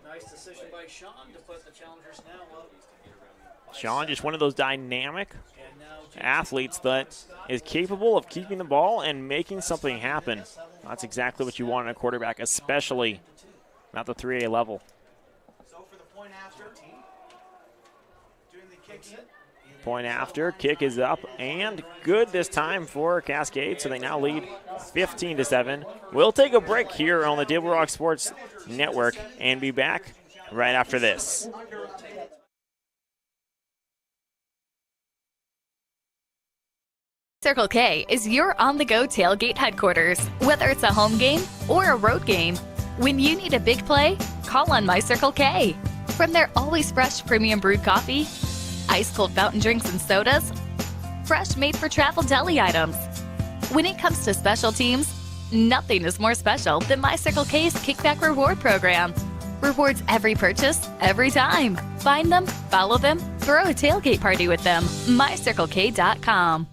Nice decision by Sean to put the Challengers now up. Sean, just one of those dynamic athletes that is capable of keeping the ball and making something happen. That's exactly what you want in a quarterback, especially at the 3A level. So for the point after, doing the kick in, Point after, kick is up and good this time for Cascade, so they now lead 15-7. We'll take a break here on the Table Rock Sports Network and be back right after this. Circle K is your on-the-go tailgate headquarters. Whether it's a home game or a road game, when you need a big play, call on My Circle K. From their always fresh premium brewed coffee, ice-cold fountain drinks and sodas, fresh made-for-travel deli items. When it comes to special teams, nothing is more special than My Circle K's Kickback Reward program. Rewards every purchase, every time. Find them, follow them, throw a tailgate party with them. MyCircleK.com.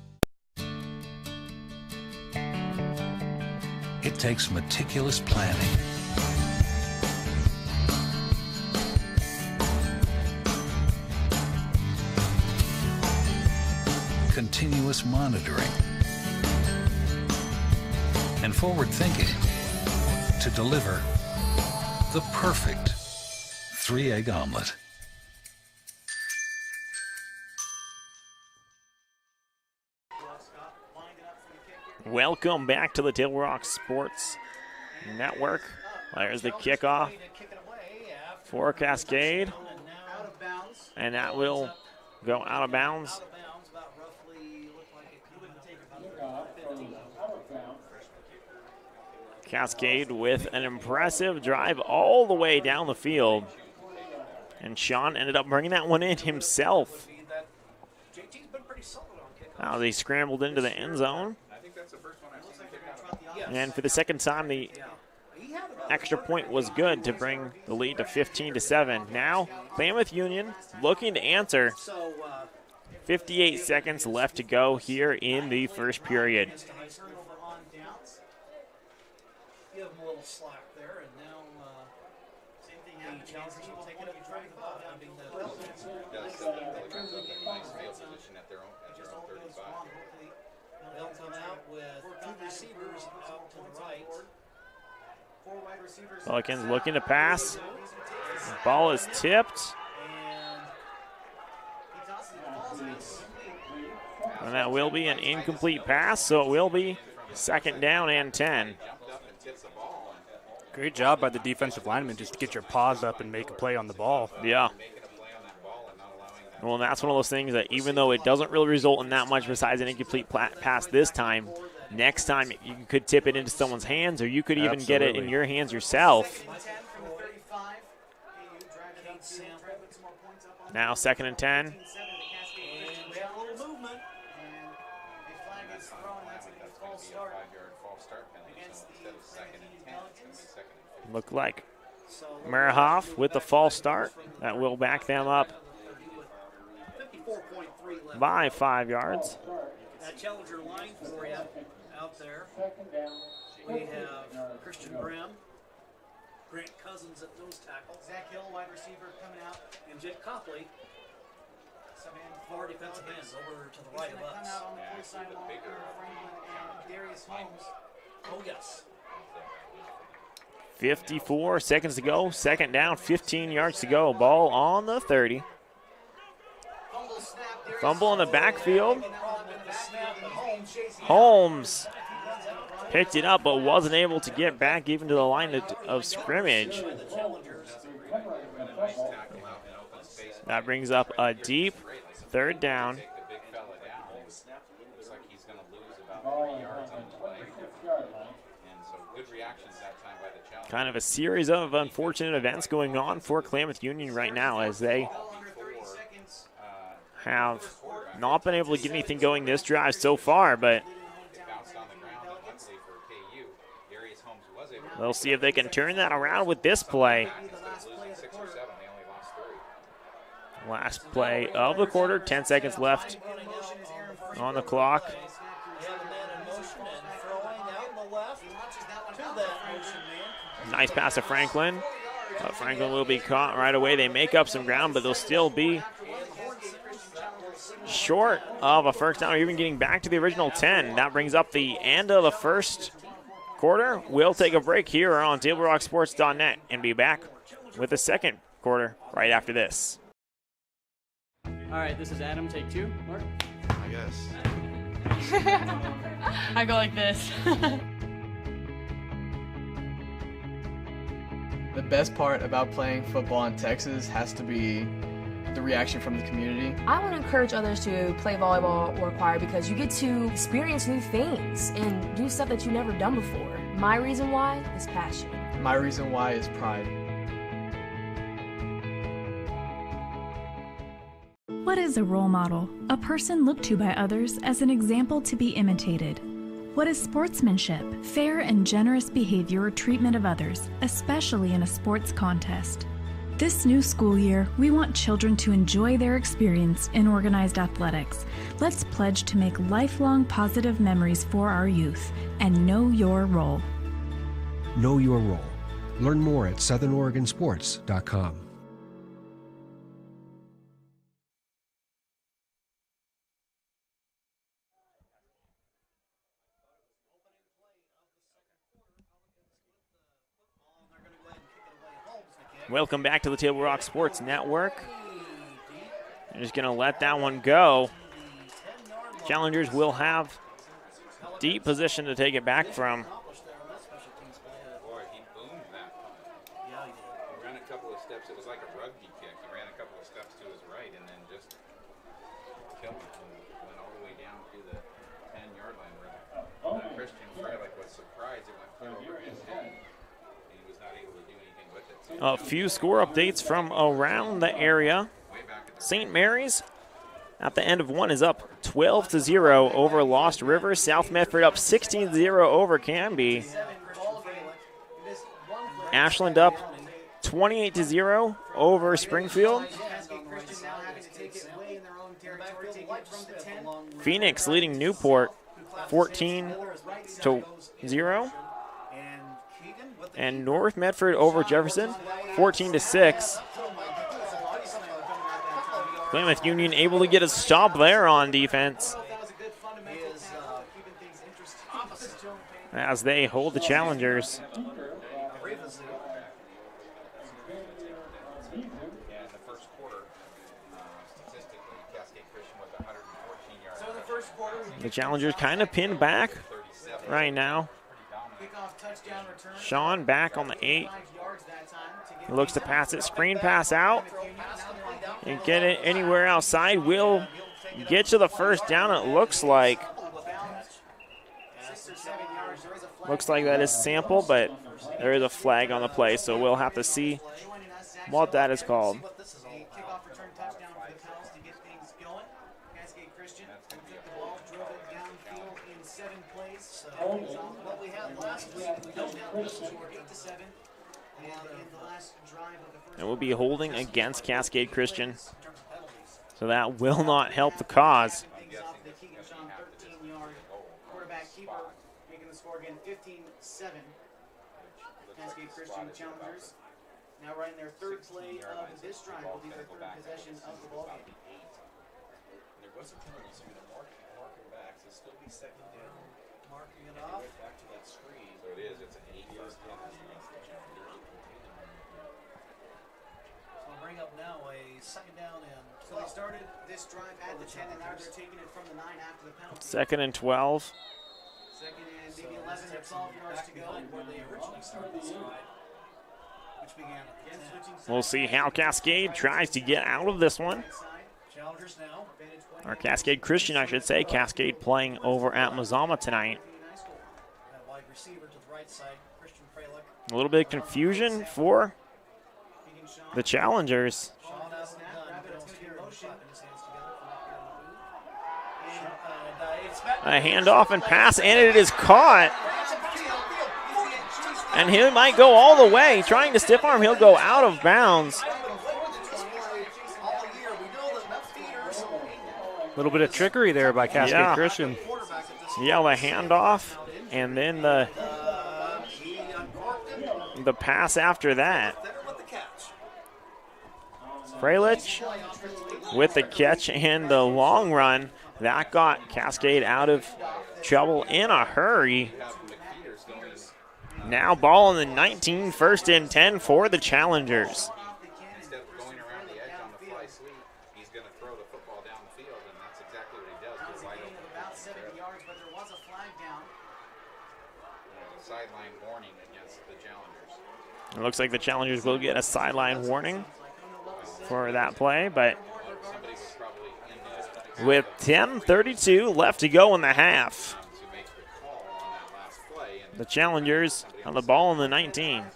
It takes meticulous planning, continuous monitoring, and forward thinking to deliver the perfect 3-egg omelet. Welcome back to the Table Rock Sports Network. There's the kickoff for Cascade. And that will go out of bounds. Cascade with an impressive drive all the way down the field. And Sean ended up bringing that one in himself. Now they scrambled into the end zone. And for the second time, the extra point was good to bring the lead to 15-7. Now, Klamath Union looking to answer. 58 seconds left to go here in the first period. Give them a little slack there, and now same thing happened. Challengers will take it up and try to ball. I mean, they'll come out with two receivers out to the right. Four wide receivers. Pelicans looking to pass. The ball is tipped. And that will be an incomplete pass, so it will be second down and 10. Great job by the defensive lineman just to get your paws up and make a play on the ball. Yeah. Well, and that's one of those things that even though it doesn't really result in that much besides an incomplete pass this time, next time you could tip it into someone's hands or you could even get it in your hands yourself. Now 2nd and 10. Look like Marahoff with the false start. That will back them up by 5 yards. That Challenger line for you out there. We have Christian Graham, Grant Cousins at nose tackle, Zach Hill, wide receiver, coming out, and Jake Copley, four defensive ends over to the right of us. Darius Holmes. Oh, yes. 54 seconds to go. Second down, 15 yards to go. Ball on the 30. Fumble in the backfield. Holmes picked it up but wasn't able to get back even to the line of scrimmage. That brings up a deep third down. Kind of a series of unfortunate events going on for Klamath Union right now as they have not been able to get anything going this drive so far, but they'll see if they can turn that around with this play. Last play of the quarter, 10 seconds left on the clock. Nice pass to Franklin. Franklin will be caught right away. They make up some ground, but they'll still be short of a first down or even getting back to the original 10. That brings up the end of the first quarter. We'll take a break here on TableRockSports.net and be back with the second quarter right after this. All right, this is Adam. Take 2. Mark? I guess. I go like this. The best part about playing football in Texas has to be the reaction from the community. I want to encourage others to play volleyball or choir because you get to experience new things and do stuff that you've never done before. My reason why is passion. My reason why is pride. What is a role model? A person looked to by others as an example to be imitated. What is sportsmanship? Fair and generous behavior or treatment of others, especially in a sports contest. This new school year, we want children to enjoy their experience in organized athletics. Let's pledge to make lifelong positive memories for our youth and know your role. Know your role. Learn more at southernoregonsports.com. Welcome back to the Table Rock Sports Network. They're just going to let that one go. Challengers will have deep position to take it back from. Boy, he boomed that punt. Yeah, he did. He ran a couple of steps. It was like a rugby kick. He ran a couple of steps to his right and then just killed it and went all the way down to the 10-yard line where Christian Freilich was surprised it went clear over his head. And he was not able to do anything with it. A few score updates from around the area. St. Mary's at the end of one is up 12-0 over Lost River. South Medford up 16-0 over Canby. Ashland up 28-0 over Springfield. Phoenix leading Newport 14-0. And North Medford over Jefferson 14-6. Klamath Union able to get a stop there on defense as they hold the challengers. The challengers kind of pinned back right now. Sean back on the 8. He looks to pass it, screen pass out. And get it anywhere outside. Will get to the first down, it looks like. Looks like that is Sample, but there is a flag on the play, so we'll have to see what that is called. And we'll be holding against Cascade Christian. So that will not help the cause. Quarterback keeper making the score again 15-7. Cascade Christian challengers now running their third play of this drive will be their third possession of the ball game. There was a penalty, so we're going to mark him back. So still be second down. Marking it off. Back to that screen. So it is. It's an 8-yard penalty. Bring up now a second down and 12. So they started this drive at the 10 and now they're taking it from the 9 after the penalty. Second and 12. Second and maybe 11 or 12 yards to go. Where they originally started this drive, which began at the 10. We'll see how Cascade tries to get out of this one. Challengers now. Or Cascade Christian, I should say. Cascade playing over at Mazama tonight. Wide receiver to the right side, Christian Freilich. A little bit of confusion for the challengers. A handoff and pass, and it is caught. And he might go all the way. Trying to stiff arm, he'll go out of bounds. A little bit of trickery there by Cascade Christian. Yeah, the handoff, and then the pass after that. Freilich with the catch and the long run. That got Cascade out of trouble in a hurry. Now ball on the 19, first and 10 for the challengers. Instead of going around the edge on the fly sweep, he's going to throw the football sideline warning against the Challengers. It looks like the Challengers will get a sideline warning for that play, but with 10:32 left to go in the half, the Challengers have the ball in the 19.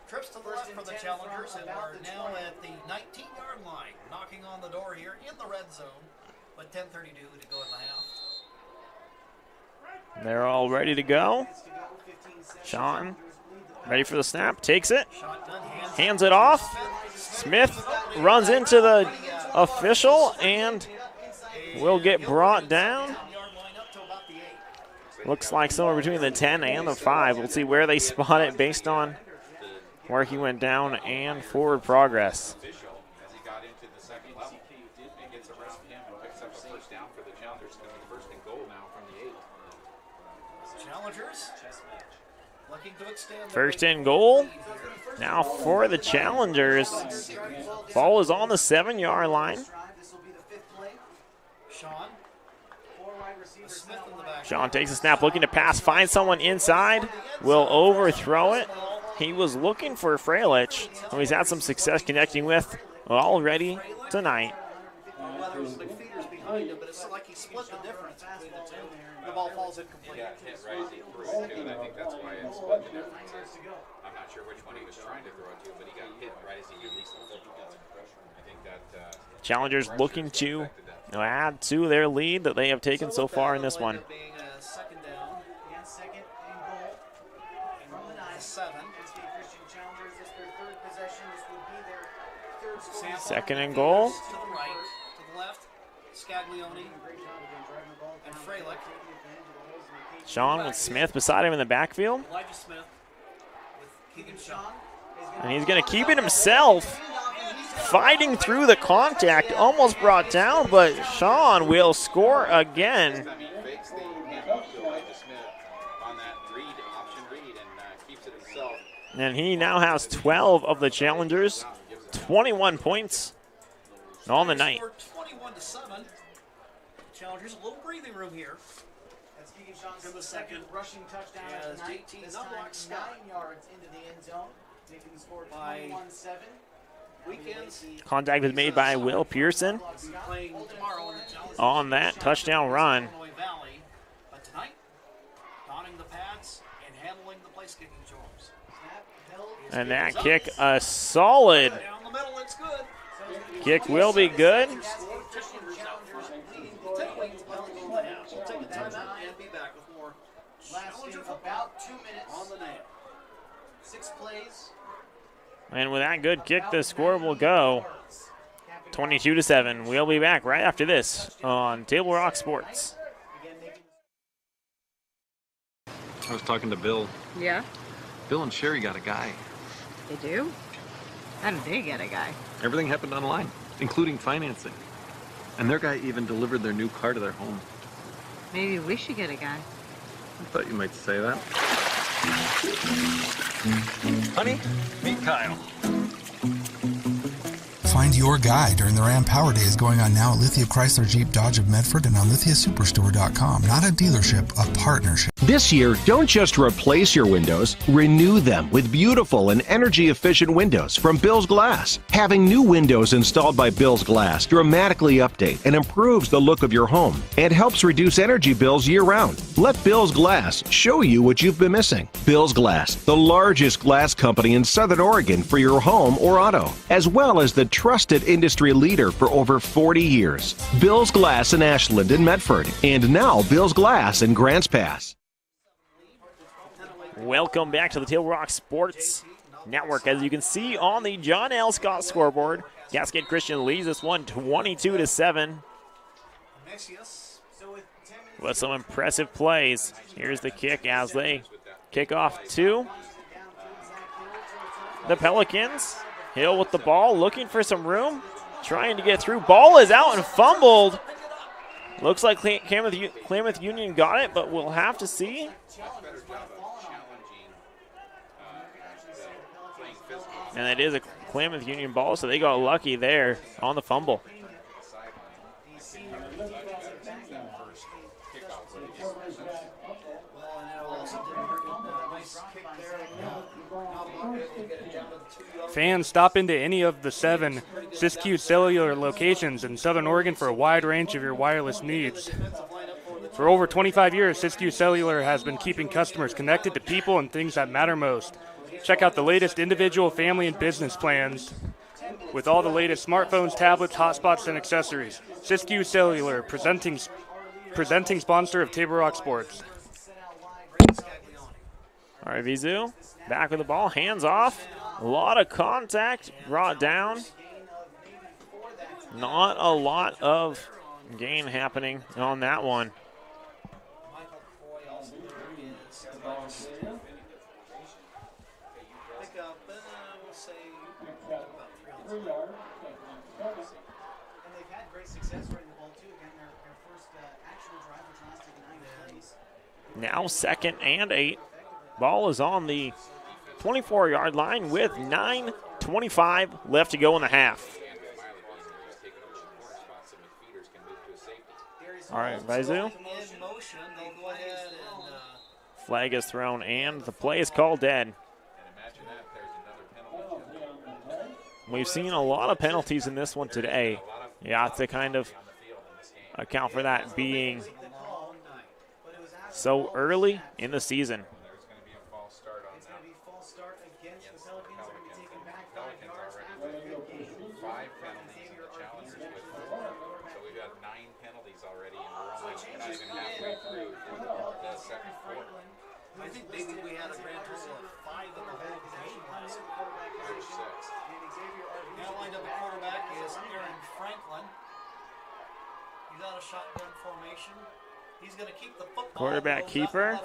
Trips to the left for the Challengers, and are now at the 19-yard line, knocking on the door here in the red zone with 10:32 to go in the half. They're all ready to go. Sean, ready for the snap, takes it, hands it off. Smith runs into the official and will get brought down. Looks like somewhere between the 10 and the 5. We'll see where they spot it based on where he went down and forward progress. First and goal. Now for the Challengers. Ball is on the 7-yard line. Sean takes a snap, looking to pass, finds someone inside, will overthrow it. He was looking for Freilich, who he's had some success connecting with already tonight. Behind him, but it's like he split the difference between the two. The ball falls incomplete. He got hit right as he threw it, too, and I think that's why it split the difference. I'm not sure which one he was trying to throw it to, but he got hit right as he released the football. I think that Challengers looking to add to their lead that they have taken so far in this one. Second down. Again, second and goal. From the 9-7. Challengers, this their third possession. This would be their third score. Second and goal. To the right, to the left. Scaglione and Freilich. Sean with Smith beside him in the backfield. Elijah Smith with Keegan Sean. And he's going to keep it himself. Fighting through the contact, almost brought down, but Sean will score again. And he now has 12 of the Challengers, 21 points on the night. 21-7. Challengers a little breathing room here. That's Keegan Sean's the second rushing touchdown of the night. This time 9 yards into the end zone, making the score 21-7. Contact was made by Will Pearson on that touchdown run. But tonight, donning the pads and handling the place kicking chores. And that kick, a solid kick, will be good. We'll take a timeout and be back with more. Lasting about 2 minutes on the nail. 6 plays. And with that good kick, the score will go 22-7. We'll be back right after this on Table Rock Sports. I was talking to Bill. Yeah? Bill and Sherry got a guy. They do? How did they get a guy? Everything happened online, including financing. And their guy even delivered their new car to their home. Maybe we should get a guy. I thought you might say that. Honey, meet Kyle. Find your guy during the Ram Power Days going on now at Lithia Chrysler Jeep Dodge of Medford and on lithiasuperstore.com. Not a dealership, a partnership. This year, don't just replace your windows, renew them with beautiful and energy-efficient windows from Bill's Glass. Having new windows installed by Bill's Glass dramatically update and improves the look of your home and helps reduce energy bills year-round. Let Bill's Glass show you what you've been missing. Bill's Glass, the largest glass company in Southern Oregon for your home or auto, as well as the trusted industry leader for over 40 years. Bill's Glass in Ashland and Medford, and now Bill's Glass in Grants Pass. Welcome back to the Table Rock Sports Network. As you can see on the John L. Scott scoreboard, Cascade Christian leads this one 22-7. With some impressive plays. Here's the kick as they kick off to the Pelicans. Hill with the ball, looking for some room, trying to get through. Ball is out and fumbled. Looks like Klamath Union got it, but we'll have to see. And it is a Klamath Union ball, so they got lucky there on the fumble. Fans stop into any of the 7 Siskiyou Cellular locations in Southern Oregon for a wide range of your wireless needs. For over 25 years, Siskiyou Cellular has been keeping customers connected to people and things that matter most. Check out the latest individual, family, and business plans with all the latest smartphones, tablets, hotspots, and accessories. Siskiyou Cellular, presenting sponsor of Table Rock Sports. All right, Vizu back with the ball, hands off. A lot of contact brought down. Not a lot of gain happening on that one. Now 2nd and 8. Ball is on the 24-yard line with 9:25 left to go in the half. All right, Vizu. Flag is thrown and the play is called dead. We've seen a lot of penalties in this one today. You have to kind of account for that being so early in the season. I think maybe we had a grand total of 5 in the whole game last week. Now lined up at quarterback is Aaron Franklin. He's out of shotgun formation. He's going to keep the football. Quarterback keeper.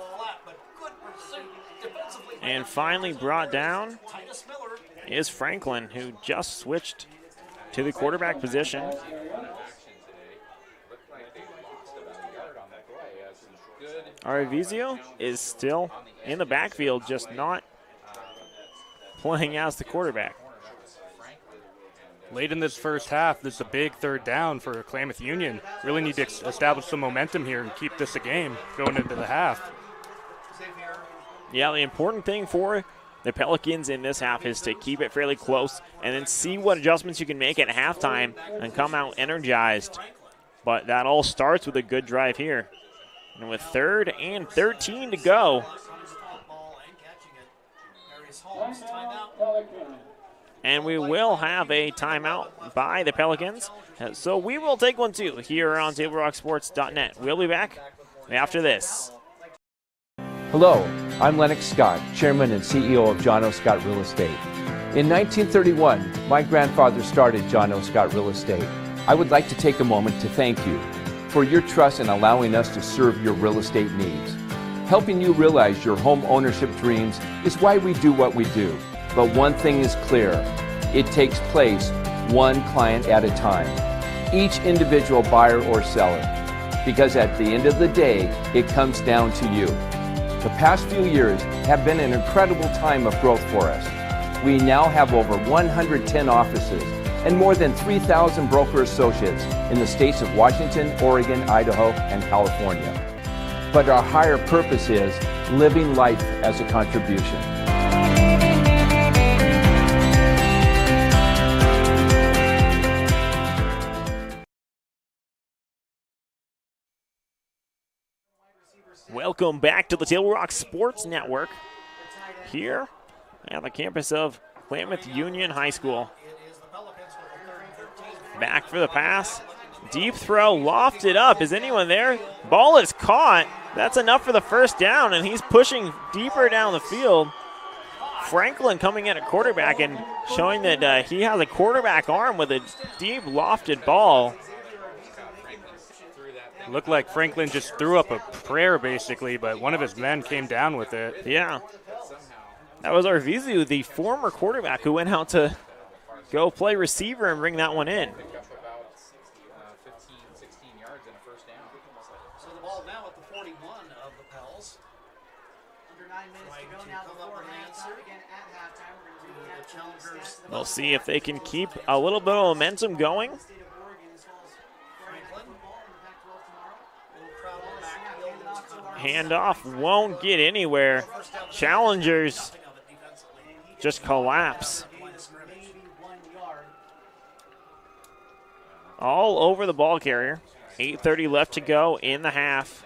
And finally brought down is Franklin, who just switched to the quarterback position. Arvizio is still in the backfield, just not playing as the quarterback. Late in this first half, this is a big 3rd down for Klamath Union. Really need to establish some momentum here and keep this a game going into the half. Yeah, the important thing for the Pelicans in this half is to keep it fairly close and then see what adjustments you can make at halftime and come out energized. But that all starts with a good drive here. And with 3rd and 13 to go. And we will have a timeout by the Pelicans. So we will take one too here on TableRockSports.net. We'll be back after this. Hello, I'm Lennox Scott, Chairman and CEO of John O. Scott Real Estate. In 1931, my grandfather started John O. Scott Real Estate. I would like to take a moment to thank you for your trust in allowing us to serve your real estate needs. Helping you realize your home ownership dreams is why we do what we do. But one thing is clear, it takes place one client at a time, each individual buyer or seller, because at the end of the day, it comes down to you. The past few years have been an incredible time of growth for us. We now have over 110 offices and more than 3,000 broker associates in the states of Washington, Oregon, Idaho, and California. But our higher purpose is living life as a contribution. Welcome back to the Table Rock Sports Network here at the campus of Klamath Union High School. Back for the pass. Deep throw, lofted up. Is anyone there? Ball is caught. That's enough for the first down, and he's pushing deeper down the field. Franklin coming in at quarterback and showing that he has a quarterback arm with a deep lofted ball. Looked like Franklin just threw up a prayer, basically, but one of his men came down with it. Yeah. That was Arvizu, the former quarterback, who went out to go play receiver and bring that one in. So the ball now at the 41 of the Pels. Under 9 minutes to go now before halftime. Again at halftime, we're going to recap. We'll see if they can keep a little bit of momentum going. Handoff won't get anywhere. Challengers just collapse all over the ball carrier. 8:30 left to go in the half.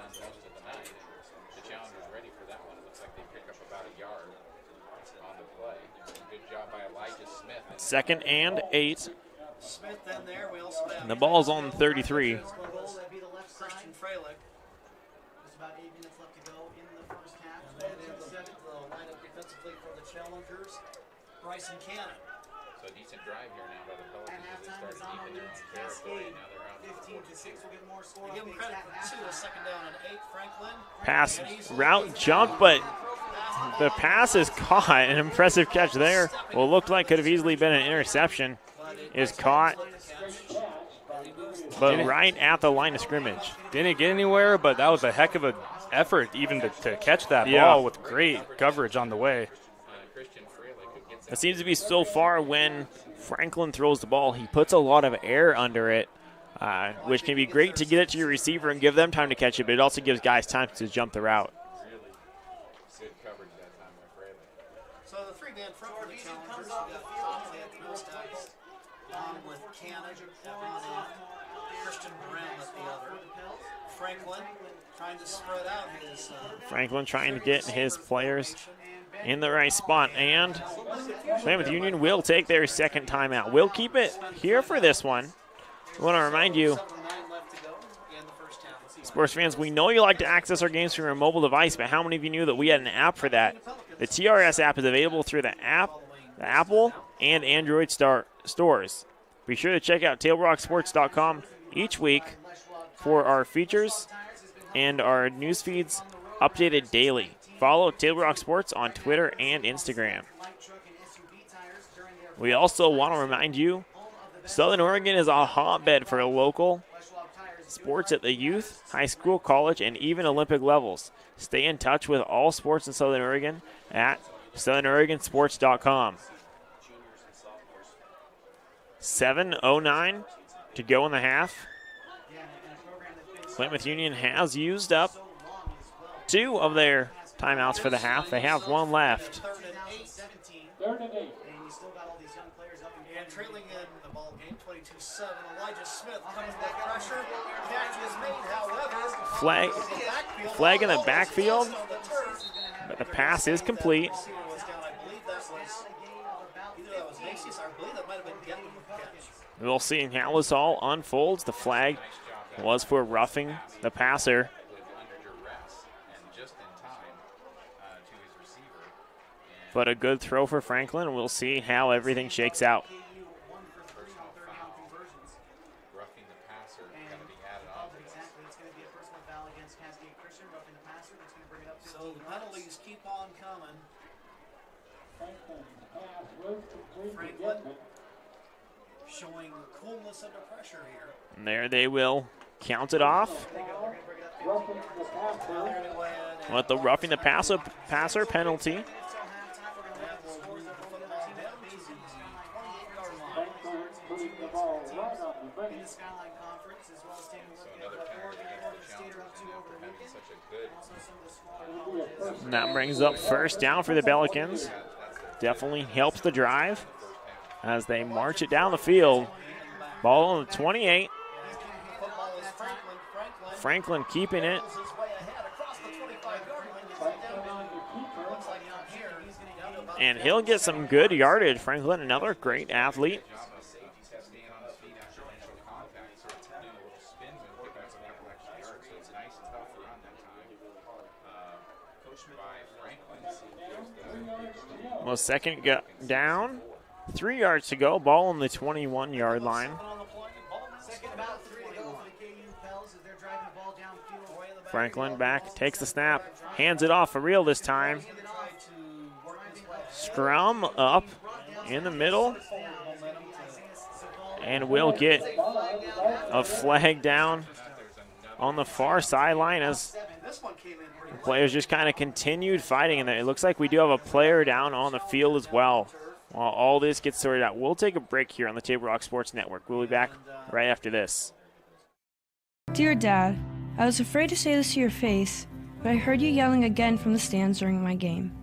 The challengers ready for that one. It looks like they pick up about a yard on the play. Good job by Elijah Smith. 2nd and 8. Smith then there. We also have And the ball's on 33. Christian Freilich. There's about 8 minutes left to go in the first half. And then in the seventh, the lineup defensively for the challengers, Bryson Cannon. So a decent drive here now by the Pelicans. They started deep in their own territory. Now they're out 15-6. We'll get more score. Give them credit for 2. A 2nd down and 8. Franklin. Pass, route, jump, but the pass is caught. An impressive catch there. What looked like could have easily been an interception is caught, but right at the line of scrimmage. Didn't get anywhere, but that was a heck of an effort even to catch that ball with great coverage on the way. It seems to be so far when Franklin throws the ball, he puts a lot of air under it, which can be great to get it to your receiver and give them time to catch it, but it also gives guys time to jump the route. good coverage that time by Fraley. So the 3-man front for the challengers. We got Conley at the nose tackle, along with Cannon at one end, Christian Brown at the other. Franklin trying to spread out his. Franklin trying to get his players in the right spot, and Klamath Union will take their 2nd timeout. We'll keep it here for this one. I want to remind you, sports fans, we know you like to access our games from your mobile device, but how many of you knew that we had an app for that? The TRS app is available through the Apple and Android stores. Be sure to check out TableRockSports.com each week for our features and our news feeds updated daily. Follow Table Rock Sports on Twitter and Instagram. We also want to remind you, Southern Oregon is a hotbed for local sports at the youth, high school, college, and even Olympic levels. Stay in touch with all sports in Southern Oregon at SouthernOregonSports.com. 7:09 to go in the half. Klamath Union has used up 2 of their timeouts for the half. They have 1 left. 3rd and 8. 3rd and 8. And you still got all these young players up and trailing in the ball game, 22-7. Elijah Smith coming back pressure. Catch is made, however. Flag in the backfield, but the pass is complete. We'll see how this all unfolds. The flag was for roughing the passer. But a good throw for Franklin. We'll see how everything shakes out. Roughing the passer going to be added on. Exactly. It's going to be a personal foul against Cascade Christian. Roughing the passer. That's going to bring it up 15 So the penalties keep on coming. Franklin showing coolness under pressure here. And there they will count it off. With the roughing the passer penalty. And that brings up 1st down for the Pelicans. Definitely helps the drive as they march it down the field. Ball on the 28. Franklin keeping it. And he'll get some good yardage. Franklin, another great athlete. Well, 2nd down, 3 yards to go. Ball on the 21-yard line. Franklin back, takes the snap, hands it off for real this time. Scrum up in the middle. And we'll get a flag down on the far sideline as the players just kind of continued fighting. And it looks like we do have a player down on the field as well. While all this gets sorted out, we'll take a break here on the Table Rock Sports Network. We'll be back right after this. Dear Dad, I was afraid to say this to your face, but I heard you yelling again from the stands during my game.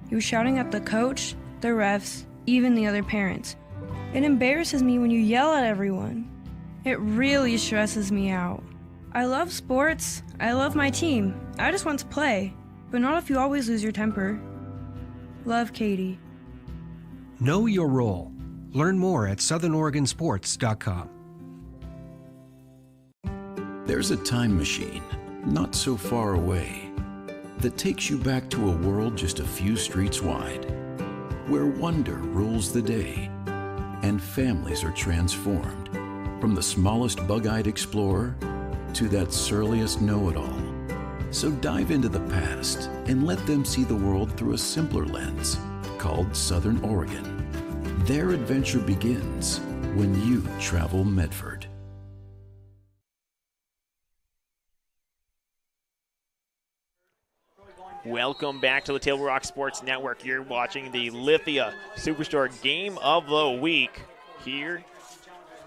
You were shouting at the coach, the refs, even the other parents. It embarrasses me when you yell at everyone. It really stresses me out. I love sports. I love my team. I just want to play, but not if you always lose your temper. Love, Katie. Know your role. Learn more at southernoregonsports.com. There's a time machine, not so far away, that takes you back to a world just a few streets wide, where wonder rules the day and families are transformed, from the smallest bug-eyed explorer to that surliest know-it-all. So dive into the past and let them see the world through a simpler lens called Southern Oregon. Their adventure begins when you travel Medford. Welcome back to the Table Rock Sports Network. You're watching the Lithia Superstore Game of the Week here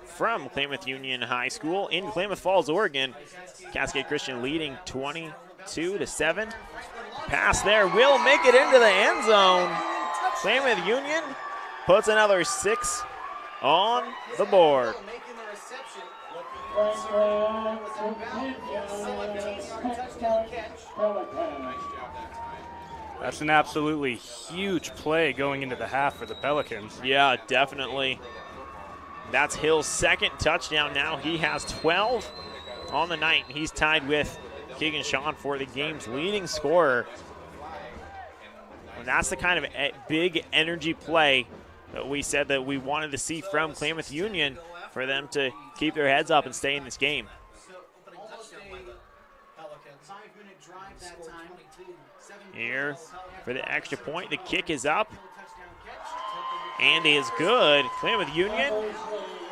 from Klamath Union High School in Klamath Falls, Oregon. Cascade Christian leading 22-7. Pass there will make it into the end zone. Klamath Union puts another 6 on the board. That's an absolutely huge play going into the half for the Pelicans. Yeah, definitely. That's Hill's second touchdown now. He has 12 on the night. He's tied with Keegan Sean for the game's leading scorer. And that's the kind of big energy play that we said that we wanted to see from Klamath Union for them to keep their heads up and stay in this game. Here for the extra point. The kick is up and is good. Klamath Union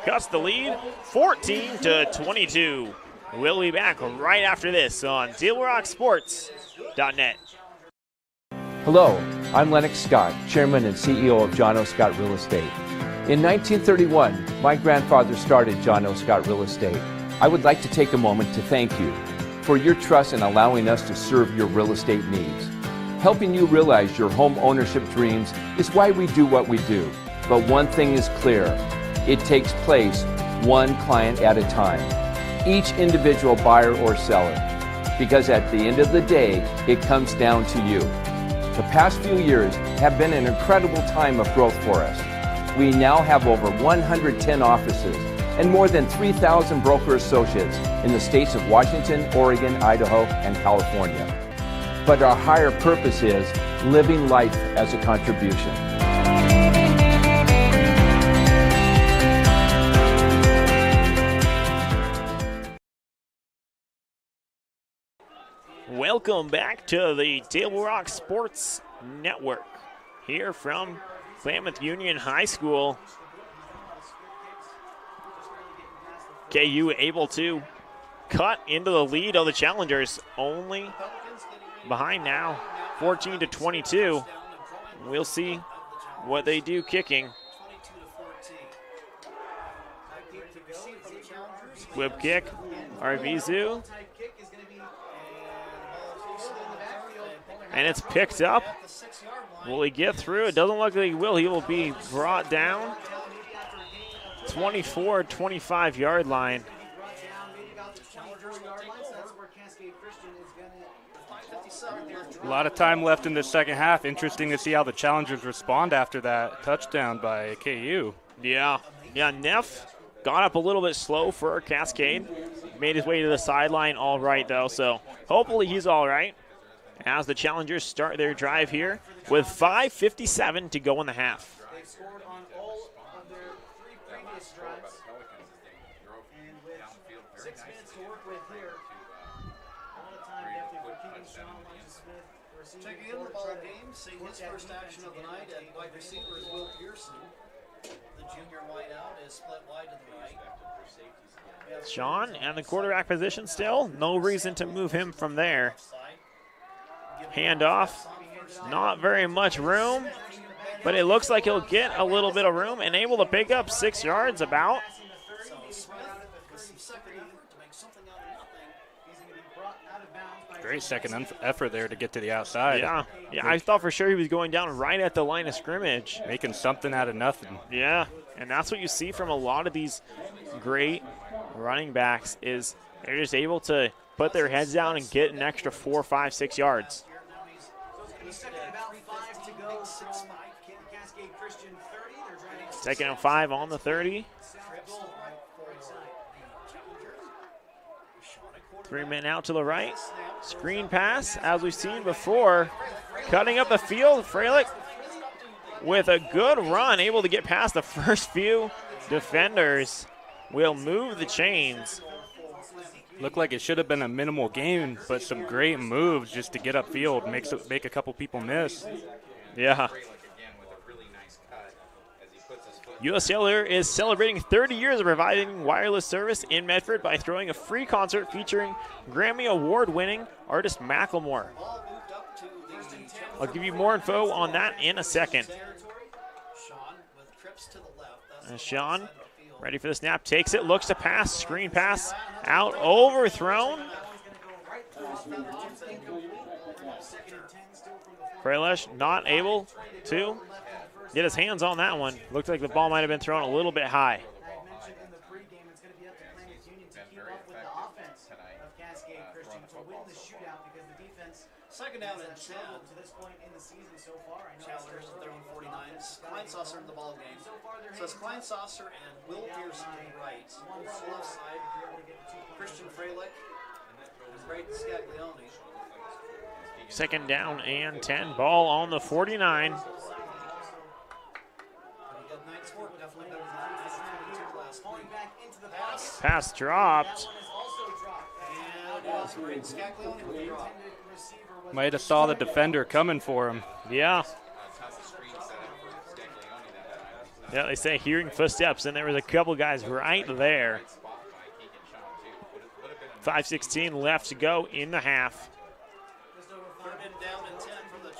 cuts the lead 14-22. We'll be back right after this on TableRockSports.net. Hello, I'm Lennox Scott, Chairman and CEO of John O. Scott Real Estate. In 1931, my grandfather started John O. Scott Real Estate. I would like to take a moment to thank you for your trust in allowing us to serve your real estate needs. Helping you realize your home ownership dreams is why we do what we do. But one thing is clear, it takes place one client at a time, each individual buyer or seller, because at the end of the day, it comes down to you. The past few years have been an incredible time of growth for us. We now have over 110 offices and more than 3,000 broker associates in the states of Washington, Oregon, Idaho, and California. But our higher purpose is living life as a contribution. Welcome back to the Table Rock Sports Network here from Klamath Union High School. KU able to cut into the lead of the challengers, only behind now 14-22. We'll see what they do kicking. Whip kick, Arvizu. And it's picked up. Will he get through? It doesn't look like he will. He will be brought down. 24-25 yard line. A lot of time left in the second half. Interesting to see how the challengers respond after that touchdown by KU. Yeah, Neff got up a little bit slow for Cascade. Made his way to the sideline all right, though, so hopefully he's all right as the challengers start their drive here with 5:57 to go in the half. They've scored on all of their 3 previous drives. And with 6 minutes to work with here, a lot of time definitely for Keegan Sean, Elijah Smith. Checking in the ball game, seeing his first action of the night at wide receiver is Will Pearson. The junior wide out is split wide to the right. Sean and the quarterback position still. No reason to move him from there. Handoff, not very much room, but it looks like he'll get a little bit of room and able to pick up 6 yards about. Great second effort there to get to the outside. Yeah, I thought for sure he was going down right at the line of scrimmage. Making something out of nothing. Yeah, and that's what you see from a lot of these great running backs is they're just able to put their heads down and get an extra 4, 5, 6 yards. Second and 5 on the 30. 3 men out to the right. Screen pass, as we've seen before. Cutting up the field, Freilich with a good run, able to get past the first few defenders. Will move the chains. Looked like it should have been a minimal gain, but some great moves just to get upfield, make a couple people miss. Yeah. U.S. Cellular is celebrating 30 years of providing wireless service in Medford by throwing a free concert featuring Grammy Award-winning artist Macklemore. I'll give you more info on that in a second. And Sean, ready for the snap, takes it, looks to pass, screen pass, out, overthrown. Freilich not able to get his hands on that one. Looked like the ball might have been thrown a little bit high. Second down and 10 to this point in the season so far. I know Challengers at their own 49s. Kleinsasser in the ball game. So it's Kleinsasser and Will Pearson to the right. On the left side, Christian Freilich and Braden Scaglione. Second down and 10. Ball on the 49. Pass dropped. Might have saw the defender coming for him. Yeah. Yeah, they say hearing footsteps, and there was a couple guys right there. 5:16 left to go in the half.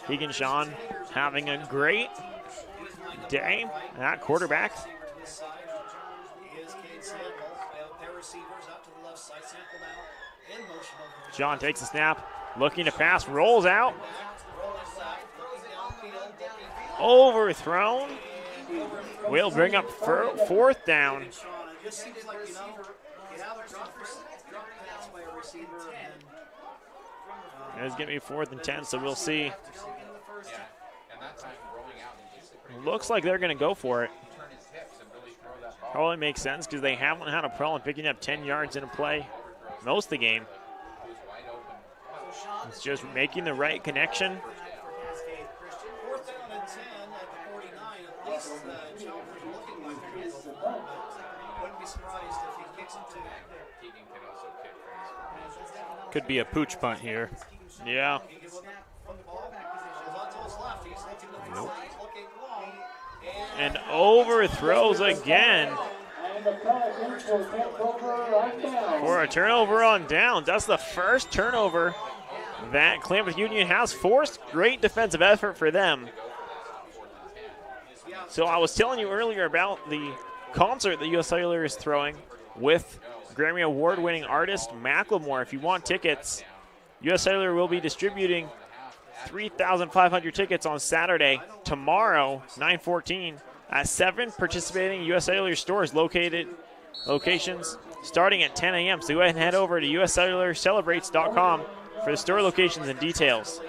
Keegan-Sean having a great day at quarterback. John takes the snap, looking to pass, rolls out. Overthrown. Will bring up fourth down. It's going to be 4th and 10, so we'll see. Looks like they're going to go for it. Probably makes sense because they haven't had a problem picking up 10 yards in a play most of the game. It's just making the right connection. Could be a pooch punt here. Yeah. Nope. And overthrows again. For a turnover on downs. That's the first turnover that Klamath Union has forced. Great defensive effort for them. So I was telling you earlier about the concert that U.S. Cellular is throwing with Grammy Award-winning artist Macklemore. If you want tickets, U.S. Cellular will be distributing 3,500 tickets on Saturday. Tomorrow, 9/14, at 7 participating U.S. Cellular stores locations starting at 10 a.m. So go ahead and head over to uscellularcelebrates.com for the store locations and details.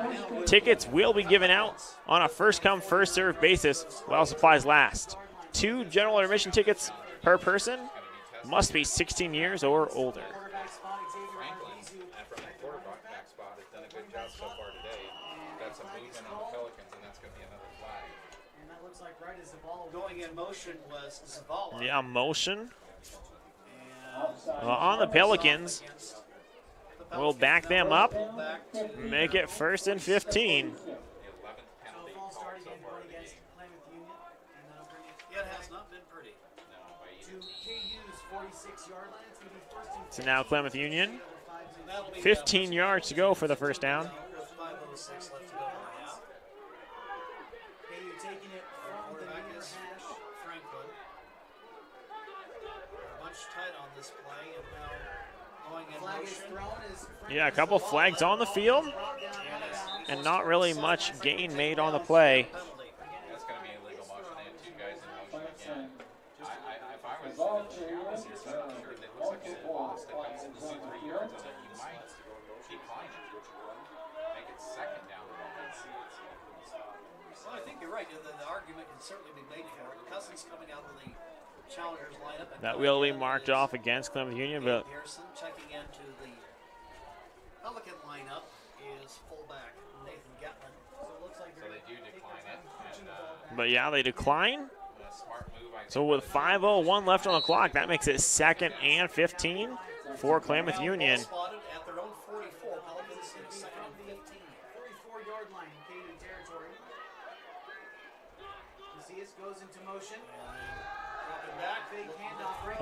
Tickets will be given out on a first-come, first-served basis while supplies last. 2 general admission tickets per person. Must be 16 years or older. Franklin, from the quarterback spot, has done a good job so far today. Got some movement on the Pelicans, and that's going to be another flag. And that looks like right as the ball going in motion was Zavala. Yeah, motion. On the Pelicans. We'll back them up. Make it 1st and 15. So now Klamath Union, 15 yards to go for the first down. Yeah, a couple flags on the field, and not really much gain made on the play. That's going to be illegal motion. They have two guys in motion again. If I was the chairman here, so I'm sure that looks like it's a loss that comes in the 3 yards, and then you might decline it. Make it second down. Well, I think you're right. The argument can certainly be made for it. Cousins coming out of the Challengers lineup. That will be marked off against Klamath Union, but Pearson checking into the Pelican lineup is fullback Nathan Getman. So it looks like they do decline it. And, but yeah, they decline. smart move, So with 5:01 left on the clock, that makes it 2nd and 15 for Klamath Union. Spotted at their own 44. Pelicans in 2nd and 15. 44-yard line, Katy territory. Macias goes into motion.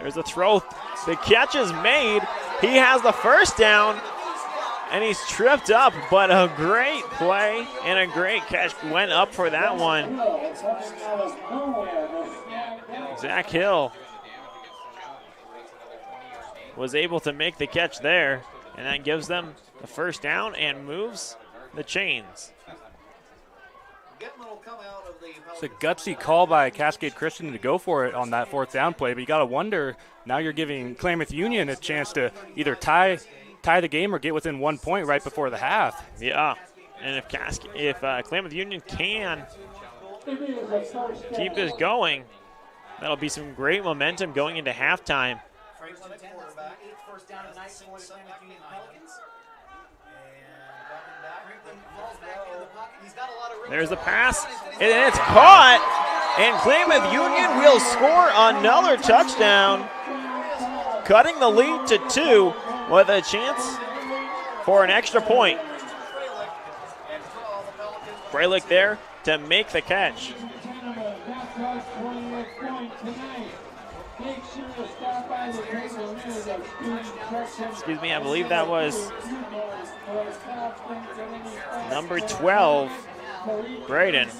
There's a throw. The catch is made. He has the first down, and he's tripped up, but a great play and a great catch went up for that one. Zach Hill was able to make the catch there, and that gives them the first down and moves the chains. It's a gutsy call by Cascade Christian to go for it on that 4th down play, but you got to wonder, now you're giving Klamath Union a chance to either tie the game or get within 1 point right before the half. Yeah, and if Klamath Union can keep this going, that'll be some great momentum going into halftime. First down of the night for the Klamath Union Pelicans. There's the pass, and it's caught, and Klamath Union will score another touchdown, cutting the lead to 2 with a chance for an extra point. Freilich there to make the catch. Excuse me, I believe that was number 12, Braden.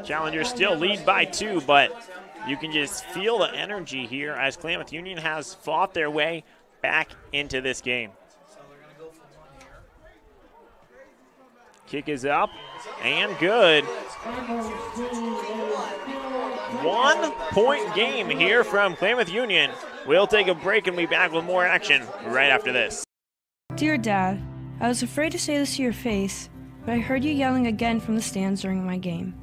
Challengers still lead by 2, but you can just feel the energy here as Klamath Union has fought their way back into this game. Kick is up and good. 1 point game here from Klamath Union. We'll take a break and be back with more action right after this. Dear Dad, I was afraid to say this to your face, but I heard you yelling again from the stands during my game.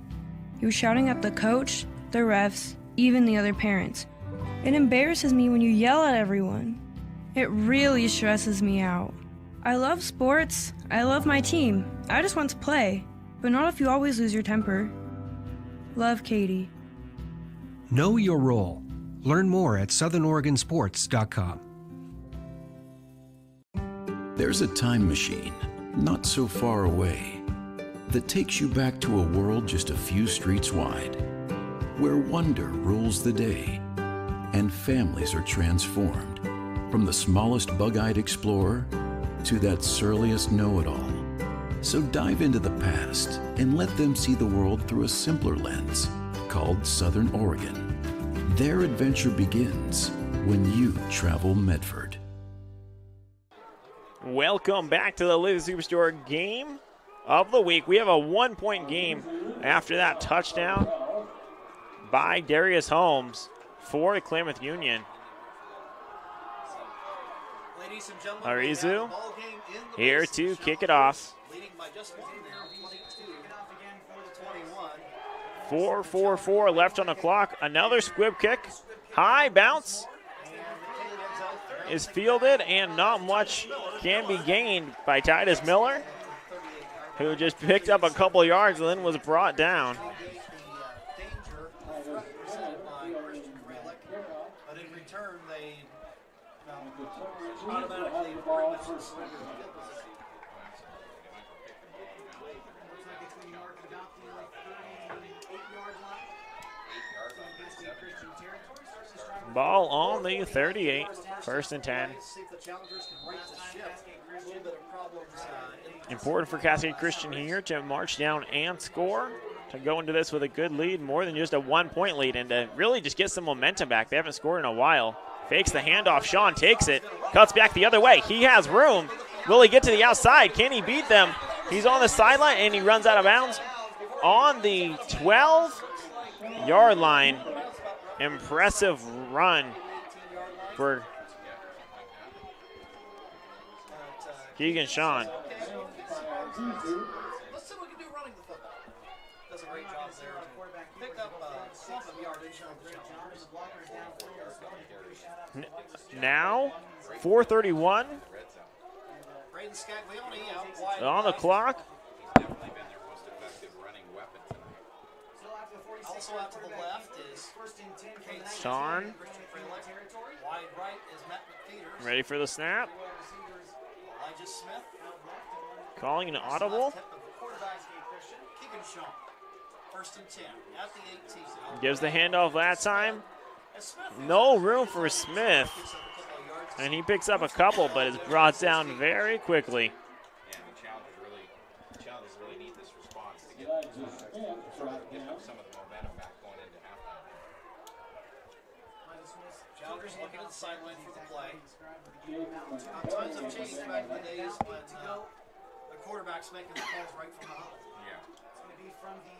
You were shouting at the coach, the refs, even the other parents. It embarrasses me when you yell at everyone. It really stresses me out. I love sports. I love my team. I just want to play, but not if you always lose your temper. Love, Katie. Know your role. Learn more at southernoregonsports.com. There's a time machine, not so far away, that takes you back to a world just a few streets wide, where wonder rules the day and families are transformed, from the smallest bug-eyed explorer to that surliest know-it-all. So dive into the past and let them see the world through a simpler lens called Southern Oregon. Their adventure begins when you travel Medford. Welcome back to the Lithia Superstore game of the week. We have a 1 point game after that touchdown by Darius Holmes for the Klamath Union. Arizu here to kick it off. 4:44 left on the clock. Another squib kick. High bounce is fielded, and not much can be gained by Titus Miller, who just picked up a couple yards and then was brought down. But in return, they automatically pretty much surrender field position. Ball on the 38, 1st and 10. Important for Cascade Christian here to march down and score. to go into this with a good lead, more than just a 1-point lead, and to really just get some momentum back. They haven't scored in a while. Fakes the handoff. Sean takes it, cuts back the other way. He has room. Will he get to the outside? Can he beat them? He's on the sideline, and he runs out of bounds on the 12-yard line. Impressive run for Keegan Sean. Let's see what we can do running the football. Does a great job there. Pick up some yardage. Now, 4:31 on the clock. Also out to the left is Sean. Wide right is Matt McPeters. Ready for the snap. Elijah Smith. Calling an audible. Keegan Sean. 1st and 10 at the 18. Gives the handoff that time. No room for Smith. And he picks up a couple, but is brought down very quickly. Yeah, the Challengers really need this response to get up some of the momentum back going into halftime. Challengers looking at the sideline for the play. Times have changed back in the days when the quarterback's making the calls right from the huddle. Yeah. It's going to be from the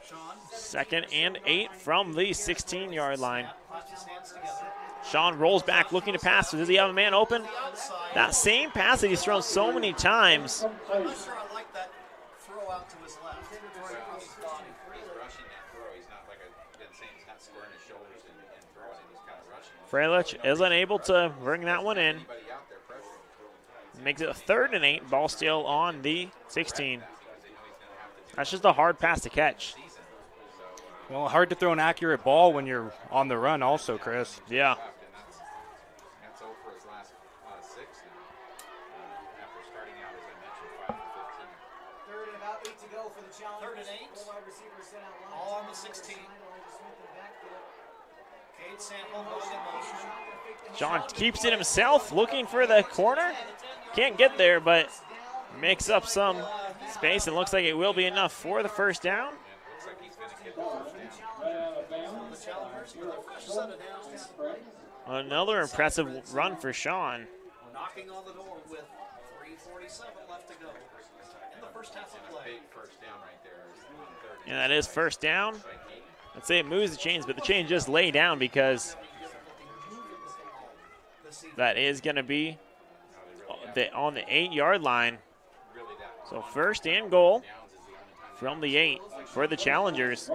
Sean. 2nd and 8 from the 16-yard line. Sean rolls back looking to pass. Does he have a man open? That same pass that he's thrown so many times. I'm not sure I like that throw out to his left. Across his body. He's rushing that throw. He's not like I've been saying, he's not squaring his shoulders and throwing it. He's kind of rushing. Freilich is unable to bring that one in. Makes it a 3rd and 8. Ball still on the 16. That's just a hard pass to catch. Well, hard to throw an accurate ball when you're on the run also, Chris. Yeah. That's over his last 6 now. After starting out, as I mentioned, 5 and 15. 3rd and about 8 to go for the Challengers. 3rd and 8. Wide receivers sent out line. All on the 16. Cade Sample going in motion. Sean keeps it himself, looking for the corner. Can't get there, but makes up some space. It looks like it will be enough for the 1st down. Looks like he's going to get the 1st down. Another impressive run for Sean. Knocking on the door with 3:47 left to go in the first half of play. Big 1st down right there. And that is 1st down. I'd say it moves the chains, but the chains just lay down because that is going to be on the 8-yard line. So 1st and goal from the 8 for the Challengers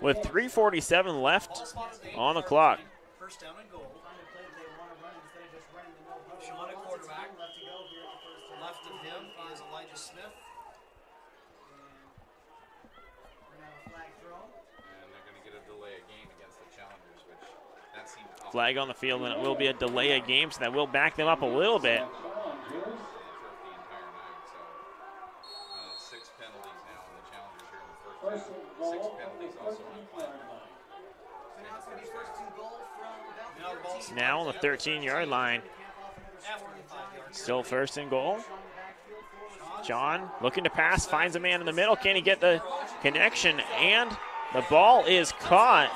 with 3:47 left on the clock. 1st down and goal. Sean at quarterback. Left of him is Elijah Smith. And they're going to get a delay of game against the Challengers, which that seemed off. Flag on the field, and it will be a delay of game, so that will back them up a little bit. 6 penalties now on the Challengers here in the 1st half. 6 penalties also on Klamath. Now on the 13-yard line. Still 1st and goal. John looking to pass, finds a man in the middle. Can he get the connection? And the ball is caught.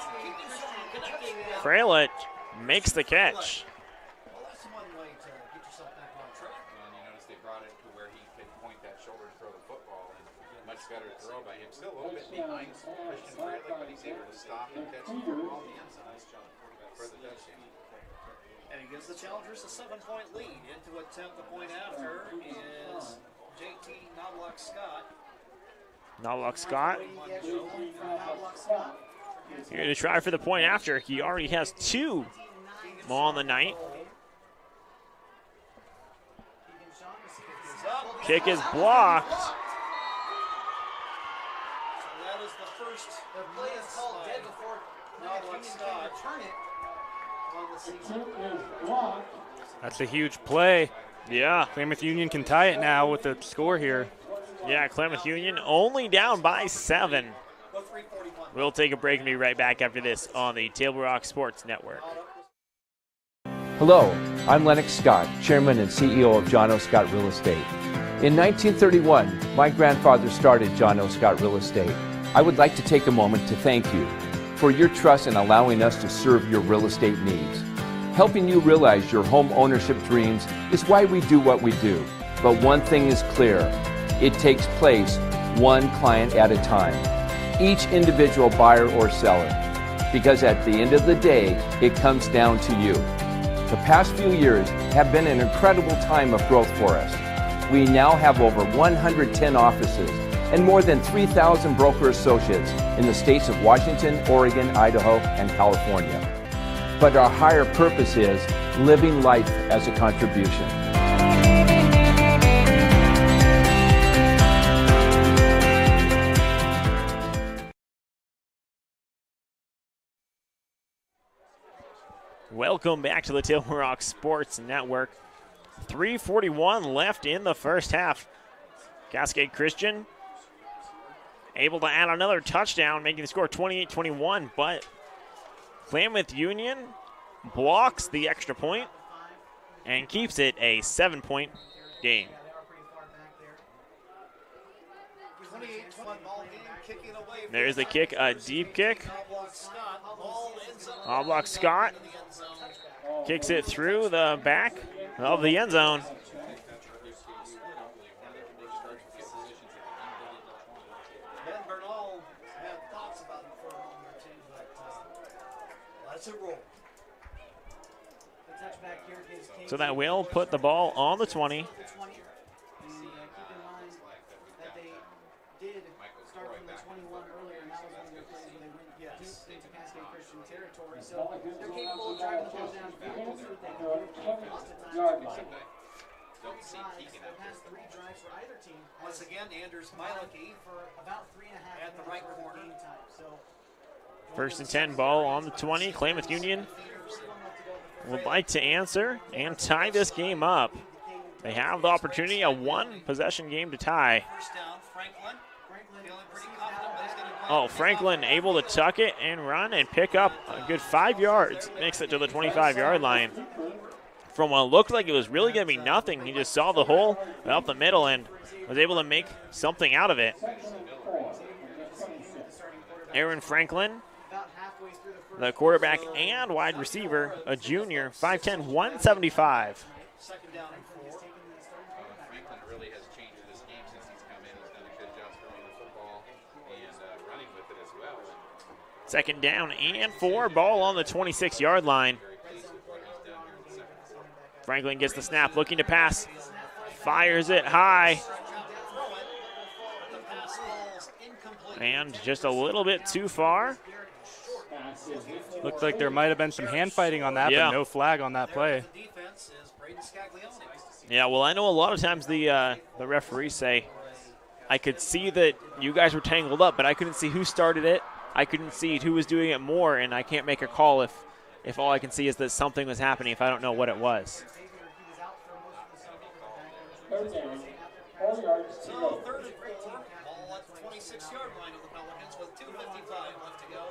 Freilich makes the catch. Well, that's one way to get yourself back on track. And you notice they brought it to where he could point that shoulder to throw the football, and much better throw by him. Still a little bit behind Christian Freilich, but he's able to stop and catch the ball in the end zone for the touchdown. And he gives the Challengers a 7-point lead. In to attempt the point after is JT Knobloch Scott. Knobloch Scott here to try for the point after. He already has 2 on the night. Kick is blocked. So that is the first. The play is called dead before Knobloch Scott return it. on the season. That's a huge play. Yeah. Klamath Union can tie it now with the score here. Yeah, Klamath Union only down by 7. We'll take a break and be right back after this on the Table Rock Sports Network. Hello, I'm Lennox Scott, Chairman and CEO of John O. Scott Real Estate. In 1931, my grandfather started John O. Scott Real Estate. I would like to take a moment to thank you for your trust in allowing us to serve your real estate needs. Helping you realize your home ownership dreams is why we do what we do. But one thing is clear, it takes place one client at a time, each individual buyer or seller, because at the end of the day, it comes down to you. The past few years have been an incredible time of growth for us. We now have over 110 offices and more than 3,000 broker associates in the states of Washington, Oregon, Idaho, and California. But our higher purpose is living life as a contribution. Welcome back to the Table Rock Sports Network. 3:41 left in the first half. Cascade Christian able to add another touchdown, making the score 28-21, but Klamath Union blocks the extra point and keeps it a 7-point game. There's the kick, a deep kick. Oblock Scott kicks it through the back of the end zone. So that will put the ball on the 20. Once again, Anders Mielke at the right corner. First and 10, ball on the 20. Klamath Union would like to answer and tie this game up. They have the opportunity, a one-possession game to tie. Oh, Franklin able to tuck it and run and pick up a good 5 yards. Makes it to the 25-yard line. From what looked like it was really going to be nothing, he just saw the hole up the middle and was able to make something out of it. Aaron Franklin, the quarterback and wide receiver, a junior, 5'10", 175. Second down and 4. Franklin really has changed this game since he's come in. He's done a good job throwing the football and running with it as well. Second down and 4, ball on the 26-yard line. Franklin gets the snap, looking to pass, fires it high. And just a little bit too far. Looked like there might have been some hand fighting on that, but no flag on that play. Yeah, well, I know a lot of times the referees say, I could see that you guys were tangled up, but I couldn't see who started it. I couldn't see who was doing it more, and I can't make a call if all I can see is that something was happening if I don't know what it was. So third and 4, ball at the 26-yard line of the Pelicans with 2:55 left to go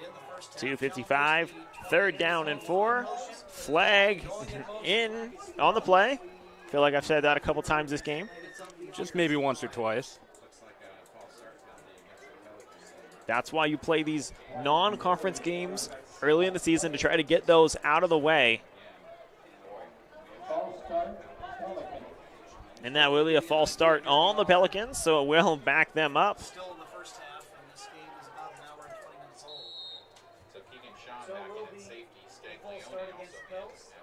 in the first half. 2:55, third down and 4. Flag in on the play. Feel like I've said that a couple times this game. Just maybe once or twice. That's why you play these non-conference games early in the season, to try to get those out of the way. And that will be a false start on the Pelicans, so it will back them up. Still in the first half, and this game is about an hour and 20 minutes old. So Keegan Shaw back in at safety. Stag Leone also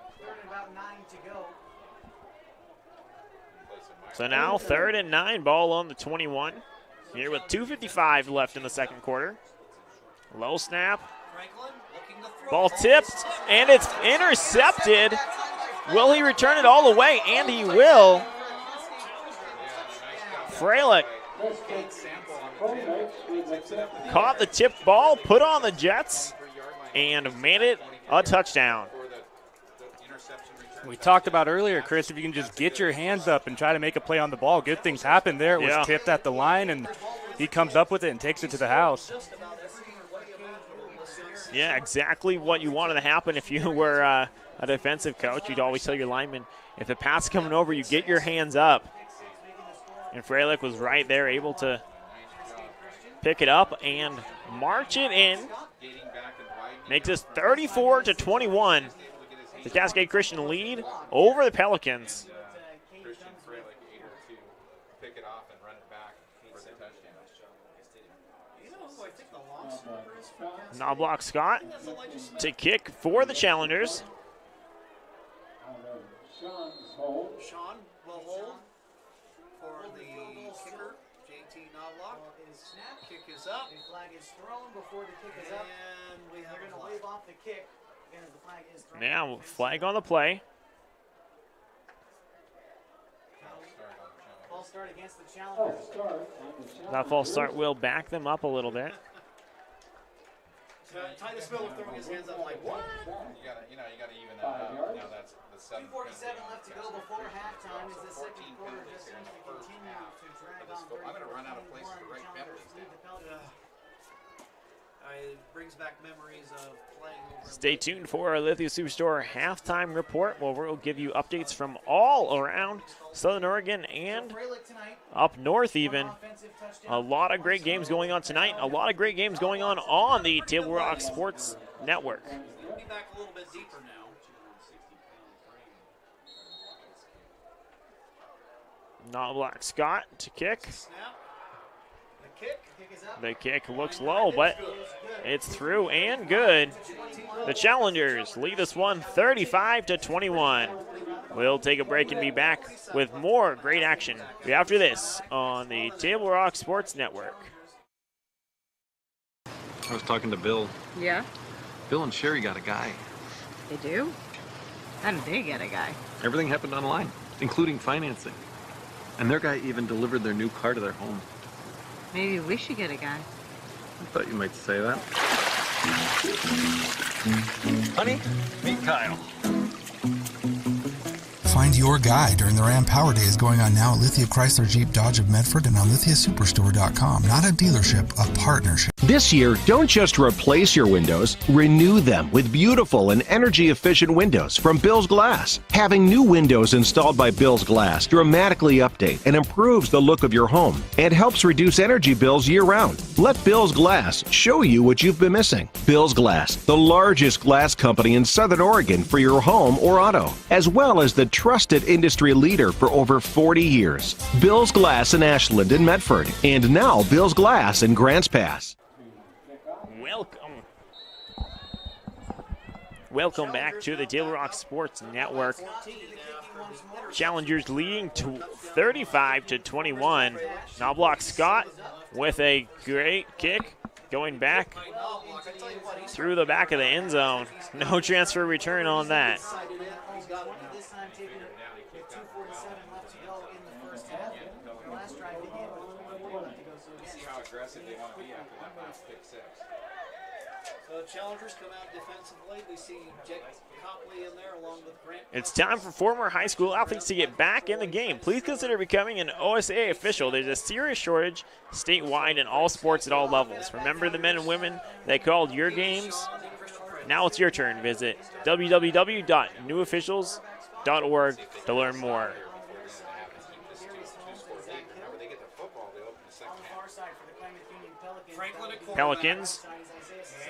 about 9 to go. So now third and 9, ball on the 21. Here with 2:55 left in the second quarter. Low snap. Ball tipped, and it's intercepted. Will he return it all the way? And he will. Freilich caught the tipped ball, put on the Jets, and made it a touchdown. We talked about earlier, Chris, if you can just get your hands up and try to make a play on the ball, good things happen there. It was tipped at the line, and he comes up with it and takes it to the house. Yeah, exactly what you wanted to happen if you were a defensive coach. You'd always tell your linemen, if the pass is coming over, you get your hands up. And Freilich was right there, able to pick it up and march it in. Makes this 34-21. The Cascade Christian lead over the Pelicans. Christian Frey like 8 or 2. Pick it off and run it back for the touchdown. You know who I think the long snapper is for Cascade? Knobloch Scott to kick for the Challengers. Sean will hold for the kicker, JT Knobloch. Kick is up. The flag is thrown before the kick is up. And we have They're going to wave off the kick. Again, as the flag is thrown. Now, flag on the play. False start against the Challengers. That false start will back them up a little bit. Titus Miller throwing his hands up like, what? You gotta even that out. Now that's the 2:47 left to go before halftime as the second quarter just seems to continue to drag on. I'm gonna run out of places to write penalties down. It brings back memories of playing over. Stay tuned for our Lithia Superstore halftime report, where we'll give you updates from all around Southern Oregon and up north even. A lot of great games going on tonight. A lot of great games going on the Table Rock Sports Network. We'll be back a little bit deeper now. Knobloch Scott to kick. Snap. The kick. The kick looks low, but it's through and good. The Challengers lead this one 35-21. We'll take a break and be back with more great action after this on the Table Rock Sports Network. I was talking to Bill. Yeah, Bill and Sherry got a guy. they do. How did they get a guy? Everything happened online, including financing. And their guy even delivered their new car to their home. Maybe we should get a guy. I thought you might say that. Honey, meet Kyle. Find your guy during the Ram Power Days going on now at Lithia Chrysler Jeep Dodge of Medford and on lithiasuperstore.com. Not a dealership, a partnership. This year, don't just replace your windows, renew them with beautiful and energy-efficient windows from Bill's Glass. Having new windows installed by Bill's Glass dramatically update and improves the look of your home and helps reduce energy bills year-round. Let Bill's Glass show you what you've been missing. Bill's Glass, the largest glass company in Southern Oregon for your home or auto, as well as the trusted industry leader for over 40 years. Bill's Glass in Ashland and Medford, and now Bill's Glass in Grants Pass. Welcome back to the Table Rock Sports Network. Challengers leading to 35-21. Knobloch Scott with a great kick going back through the back of the end zone. No transfer return on that. See how aggressive they want to be after that last pick six. So Challengers come out defensively. We see Jake Copley in there along with Grant. It's time for former high school athletes to get back in the game. Please consider becoming an OSA official. There's a serious shortage statewide in all sports at all levels. Remember the men and women that called your games? Now it's your turn. Visit www.newofficials.org to learn more. Pelicans.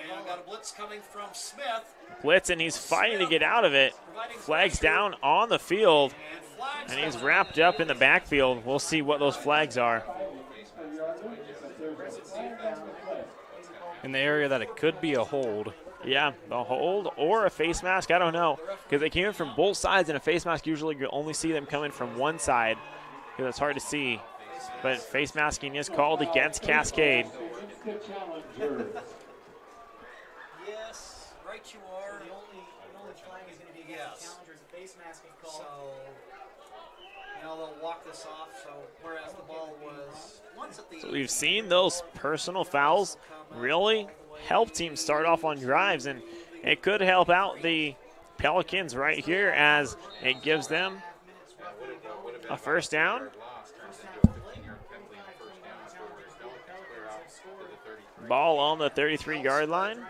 And got a blitz coming from Smith. Blitz, and he's fighting to get out of it. Flags down on the field, and he's wrapped up in the backfield. We'll see what those flags are. In the area that it could be a hold. Yeah, a hold or a face mask. I don't know, because they came in from both sides, and a face mask usually you only see them coming from one side because it's hard to see. But face masking is called against Cascade. Yes, right you are. The only flag is going to be against the Challengers. Face masking call. So, they'll walk this off. So, whereas the ball was once at the. So we've seen those personal fouls really help teams start off on drives, and it could help out the Pelicans right here as it gives them a first down. Ball on the 33-yard line.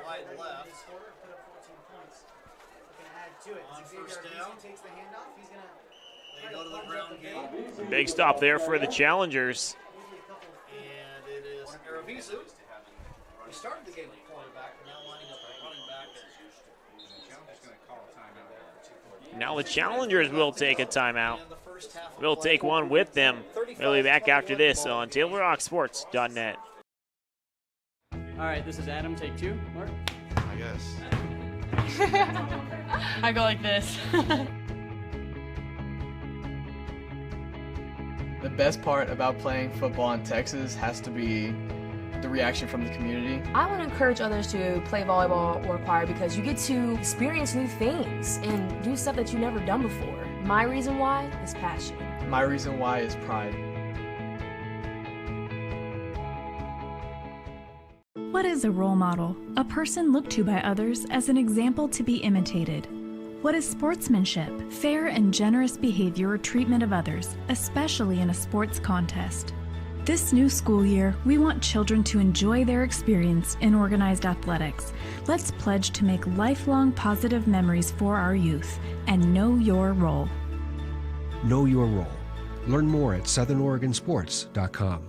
Big stop there for the Challengers. And it is Aravizu. We started the game with quarterback, but now lining up at running back. Now the Challengers will take a timeout. We'll take one with them. We'll be back after this on TableRockSports.net. All right, this is Adam. Take two. Mark? I guess. I go like this. The best part about playing football in Texas has to be the reaction from the community. I want to encourage others to play volleyball or choir because you get to experience new things and do stuff that you've never done before. My reason why is passion. My reason why is pride. What is a role model? A person looked to by others as an example to be imitated. What is sportsmanship? Fair and generous behavior or treatment of others, especially in a sports contest. This new school year, we want children to enjoy their experience in organized athletics. Let's pledge to make lifelong positive memories for our youth and know your role. Know your role. Learn more at southernoregonsports.com.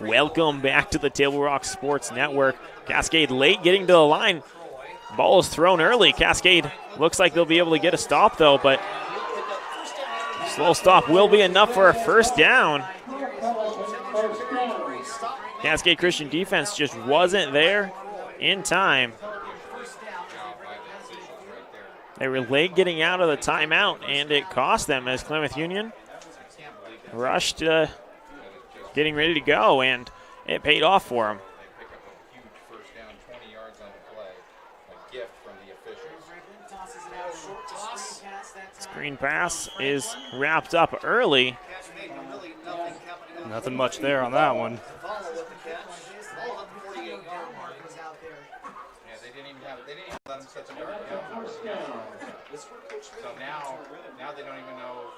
Welcome back to the Table Rock Sports Network. Cascade late getting to the line. Ball is thrown early. Cascade looks like they'll be able to get a stop though, but slow stop will be enough for a first down. Cascade Christian defense just wasn't there in time. They were late getting out of the timeout, and it cost them as Klamath Union rushed getting ready to go, and it paid off for them. Screen pass is wrapped up early. Nothing much there on that one. So now they don't even know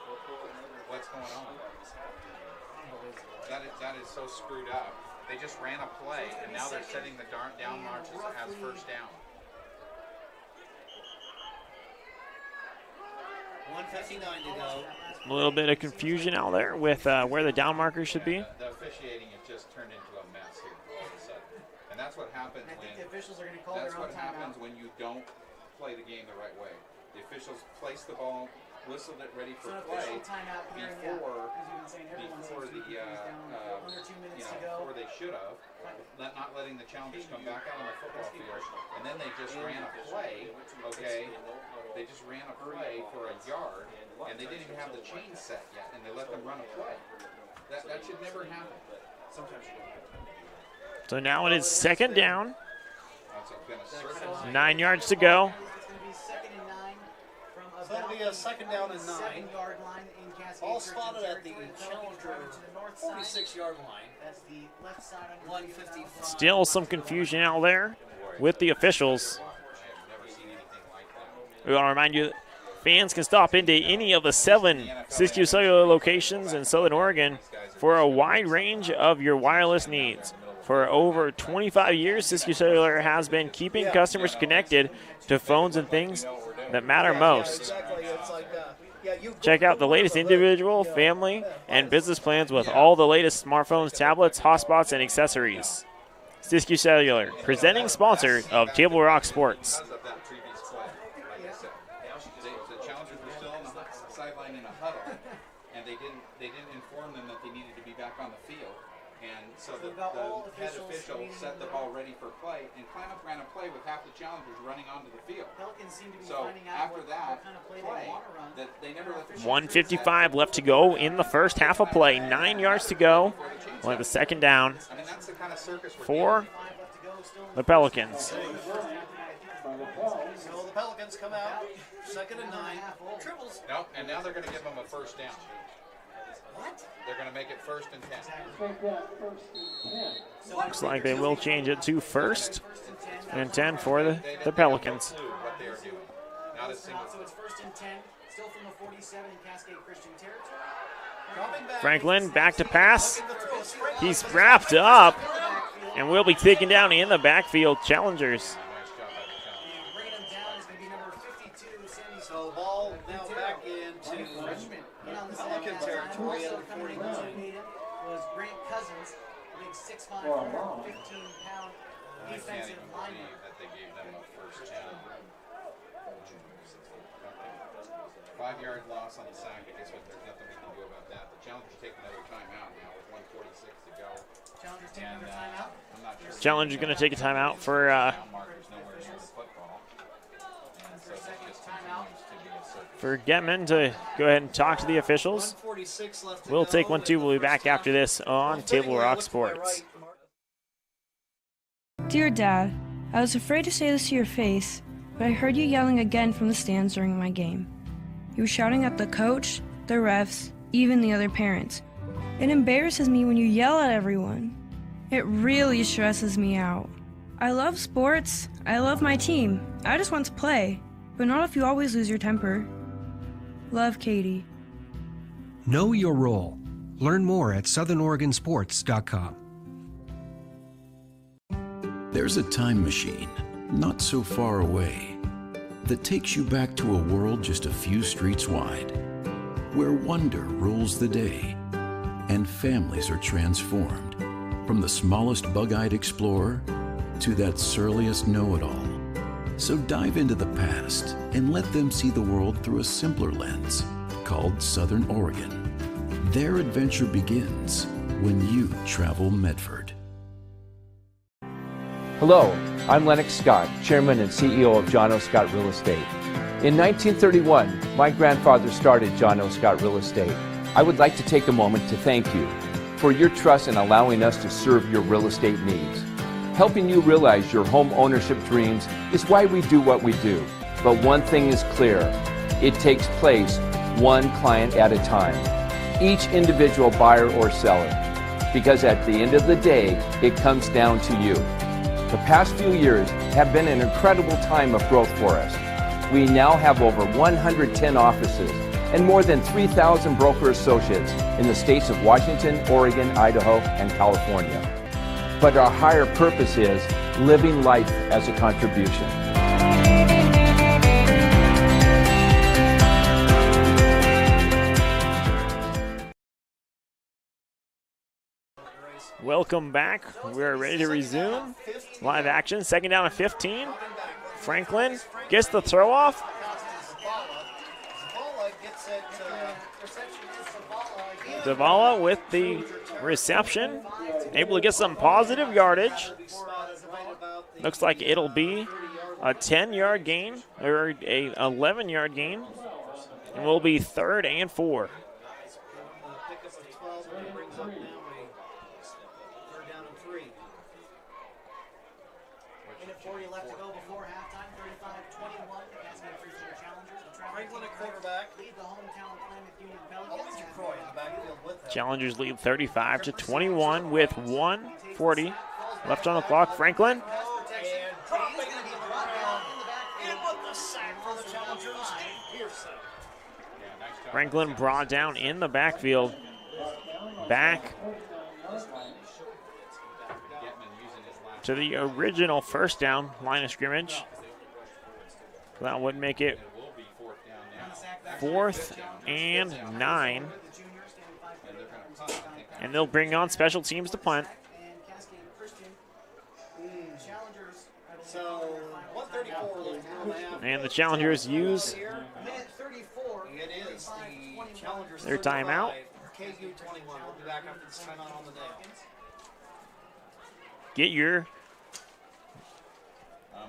what's going on. That is so screwed up. They just ran a play, and now they're setting the down marches as first down. 1:59 to go. A little bit of confusion out there with where the down markers should be. The officiating has just turned into a mess here all of a sudden, and that's what happens when you don't play the game the right way. The officials place the ball, whistled it ready for play before they should have, not letting the challengers come back out on the football field, and then they just ran a play. Okay, they just ran a play for a yard, and they didn't even have the chain set yet, and they let them run a play. That should never happen. So now it is second down. 9 yards to go. So that'll be a second down and 9. All spotted at the Challenger 46-yard line. That's the left side. 155. Still some confusion out there with the officials. We want to remind you that fans can stop into any of the 7 Siskiyou Cellular locations in Southern Oregon for a wide range of your wireless needs. For over 25 years, Siskiyou Cellular has been keeping customers connected to phones and things that matter most. Check out the latest individual, family, and business plans with all the latest smartphones, tablets, hotspots, and accessories. Siskiyou Cellular, presenting sponsor of Table Rock Sports. The challengers were still on the sideline in a huddle, and they didn't inform them that they needed to be back on the field. And so the head official set the ball ready for play, and Klamath ran a play with half the challengers running onto the field. So after that play, they never let the 1:55 left to go in the first half of play. 9 yards to go. We'll have the second down for the Pelicans. So the Pelicans come out, second and 9. Triples. Nope, and now they're going to give them a first down. What? They're going to make it first and 10. Looks like they will change it to first and 10 for the Pelicans. So it's first and 10, still from the 47 in Cascade Christian territory. Franklin back to pass. He's wrapped up and will be taken down in the backfield. Challengers. So the ball now back into Pelicans coming in to meet him was Grant Cousins, a big 6'5", 115-pound defensive lineman. That they gave them a first down. 5-yard loss on the sack. I guess there's nothing we can do about that. The Challengers take another timeout now with 1:46 to go. Challengers take another timeout. I'm not sure. Challenge is going to take a timeout for Getman to go ahead and talk to the officials. We'll take one too. We'll be back after this on Table Rock Sports. Dear Dad, I was afraid to say this to your face, but I heard you yelling again from the stands during my game. You were shouting at the coach, the refs, even the other parents. It embarrasses me when you yell at everyone. It really stresses me out. I love sports. I love my team. I just want to play, but not if you always lose your temper. Love, Katie. Know your role. Learn more at southernoregonsports.com. There's a time machine, not so far away, that takes you back to a world just a few streets wide, where wonder rules the day and families are transformed, from the smallest bug-eyed explorer to that surliest know-it-all. So dive into the past and let them see the world through a simpler lens called Southern Oregon. Their adventure begins when you travel Medford. Hello, I'm Lennox Scott, Chairman and CEO of John O. Scott Real Estate. In 1931, my grandfather started John O. Scott Real Estate. I would like to take a moment to thank you for your trust in allowing us to serve your real estate needs. Helping you realize your home ownership dreams is why we do what we do. But one thing is clear, it takes place one client at a time, each individual buyer or seller, because at the end of the day, it comes down to you. The past few years have been an incredible time of growth for us. We now have over 110 offices and more than 3,000 broker associates in the states of Washington, Oregon, Idaho, and California. But our higher purpose is living life as a contribution. Welcome back. We're ready to resume live action. Second down and 15. Franklin gets the throw off. Zavala with the reception. Able to get some positive yardage. Looks like it'll be a 10-yard gain or a 11-yard gain. And will be 3rd and 4. Left to go before halftime, 35-21. Cascade free for the Challengers. Franklin at quarterback. Lead the hometown Klamath Union Pelicans. Croy in the backfield with them. Challengers lead 35-21 with 1:40 left on the clock. Franklin. Franklin brought down in the backfield. Back to the original first down line of scrimmage. That would make it 4th and 9. And they'll bring on special teams to punt. And the Challengers use their timeout. Get your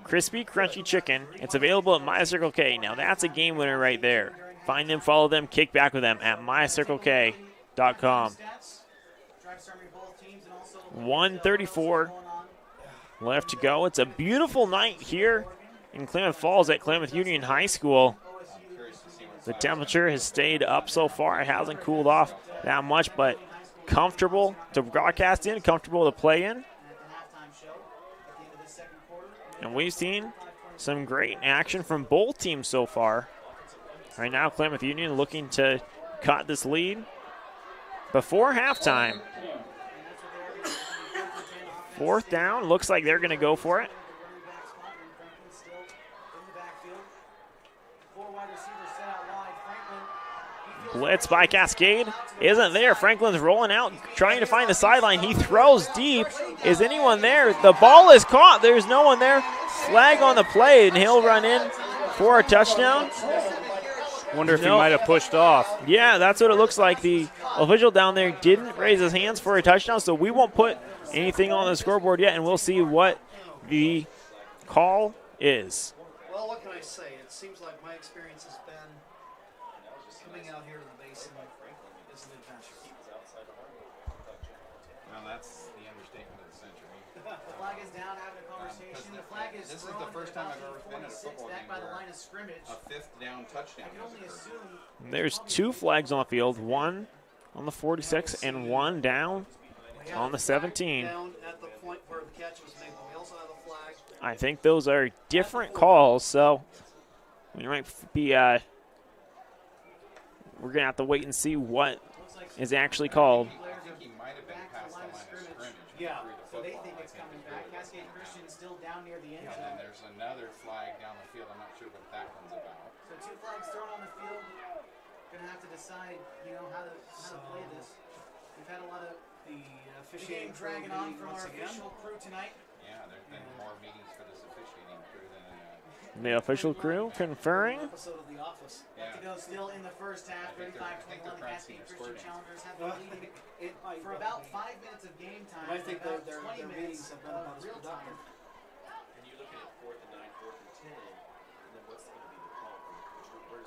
crispy, crunchy chicken. It's available at My Circle K. Now that's a game winner right there. Find them, follow them, kick back with them at mycirclek.com. 1:34 left to go. It's a beautiful night here in Klamath Falls at Klamath Union High School. The temperature has stayed up so far. It hasn't cooled off that much, but comfortable to broadcast in, comfortable to play in. And we've seen some great action from both teams so far. Right now, Klamath Union looking to cut this lead before halftime. 4th down, looks like they're going to go for it. Blitz by Cascade isn't there. Franklin's rolling out, trying to find the sideline. He throws deep. Is anyone there? The ball is caught. There's no one there. Flag on the play, and he'll run in for a touchdown. Wonder if he might have pushed off. Yeah, that's what it looks like. The official down there didn't raise his hands for a touchdown, so we won't put anything on the scoreboard yet, and we'll see what the call is. Well, what can I say? It seems like my experience has been coming out here to the Basin is an adventure. Well, that's the understatement of the century. The flag is down, having a conversation. The flag is This is the first time I've ever been at a football game by the where line of scrimmage. a fifth down touchdown has occurred. There's 2 flags on the field, one on the 46 and one down on the 17. Down at the point where the catch was made, but we also have a flag. I think those are different calls, so we might be we're going to have to wait and see what is actually called. I think he might have been past the line of scrimmage. Yeah, so they think it's coming back. Cascade Christian still down near the end And zone. then there's another flag down the field. I'm not sure what that one's about. So 2 flags thrown on the field. Gonna have to decide, how to play this. We've had a lot of the officiating dragging on from our official crew tonight. Yeah, there's been more meetings for this officiating crew than The official crew conferring. Episode of The Office. To go still in the first half, 35-21. The Cascade Christian Challengers have been leading for about 5 minutes of game time. I think about their 20 meetings minutes have been about of as real time. productive. And you're looking at 4th and 9, 4th and 10, and then what's going to be the call?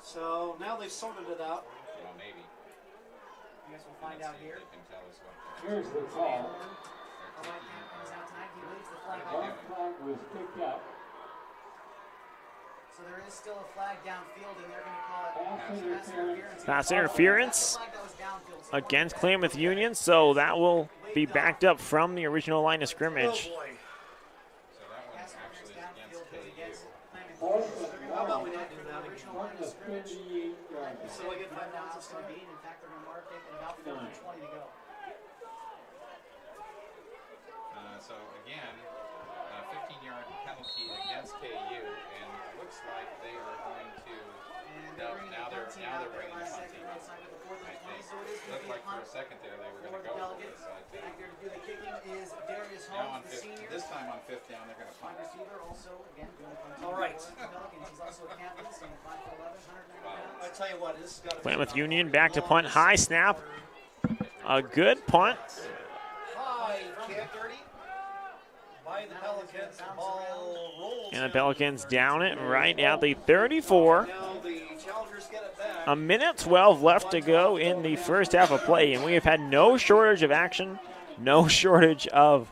So now they've sorted it out. Well, maybe. I guess we'll find out here. They can tell us what Here's the call. The white cap comes out tonight. He leaves the flag One off. flag was picked up. So there is still a flag downfield, and they're going to call it pass interference. Pass interference against Klamath Union, so that will be backed up from the original line of scrimmage. How about we not do that again? So we get 5 minutes of start being. In fact, they're going to mark it at about 4:20 to go. So again, 15-yard penalty against KU, and it looks like they are going to. Now they're bringing the punting. It looked like for a second there they were going to go for this. Now on this time on 5th down, they're going to punt. All right. I tell you what, this has got to be Klamath Union back to punt. High snap. A good punt. high kick by the Pelicans. The ball rolls. And the Pelicans down it right at the 34. Now the Challengers get it back. A minute 12 left to go in the first half of play, and we have had no shortage of action, no shortage of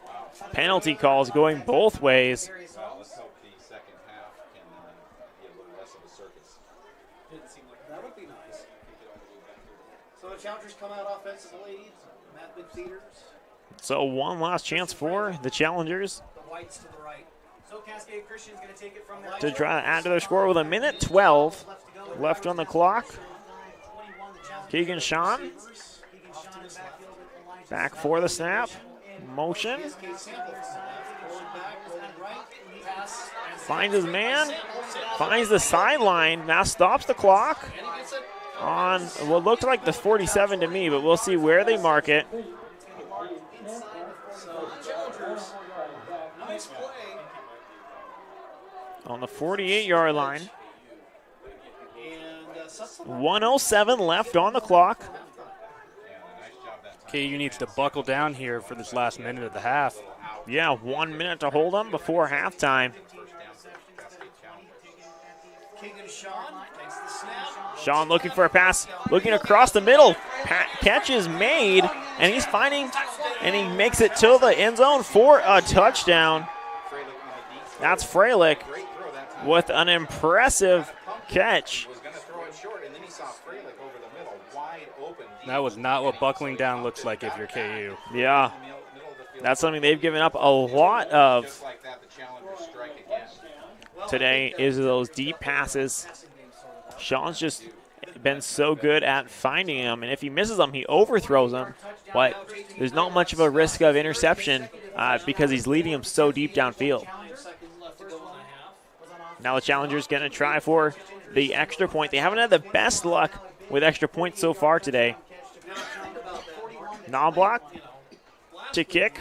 penalty calls going both ways. Well, let's hope the second half can be a little less of a circus. That would be nice. So the Challengers come out offensively. Matt McFeeters. So one last chance for the Challengers The Whites to the right. So Cascade Christian's going to take it from their to try to add to their score with a minute 12 left on the clock. Keegan Sean back for the snap. Motion. Finds his man. Finds the sideline. Now stops the clock on what looked like the 47 to me, but we'll see where they mark it. Nice play. On the 48-yard line. And 1:07 left on the clock. KU needs to buckle down here for this last minute of the half. Yeah, 1 minute to hold them before halftime. Keegan Sean takes the snap. Sean looking for a pass, looking across the middle. Catch is made, and he's finding, and he makes it to the end zone for a touchdown. That's Freilich with an impressive catch. That was not what buckling down looks like if you're KU. Yeah, that's something they've given up a lot of today, is those deep passes. Sean's just been so good at finding them, and if he misses them, he overthrows them. But there's not much of a risk of interception because he's leading them so deep downfield. Now the Challengers going to try for the extra point. They haven't had the best luck with extra points so far today. Non-block to kick.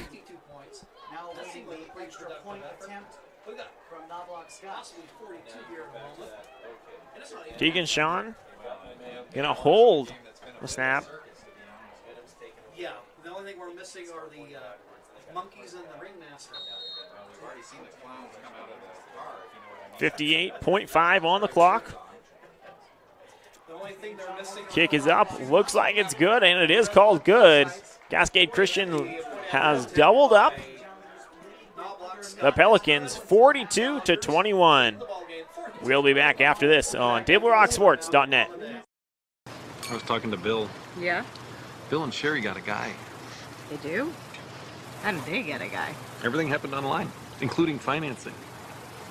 Now awaiting the extra point attempt from Knobloch Scott. Keegan Sean gonna hold the snap. Yeah, the only thing we're missing are the monkeys and the ringmaster. We've already seen the clowns come out of the car, if you know what I mean. 58.5 on the clock. The only thing they're missing. Kick is up. Looks like it's good, and it is called good. Cascade Christian has doubled up the Pelicans 42-21. We'll be back after this on TableRockSports.net. I was talking to Bill. Yeah? Bill and Sherry got a guy. They do? How did they get a guy? Everything happened online, including financing.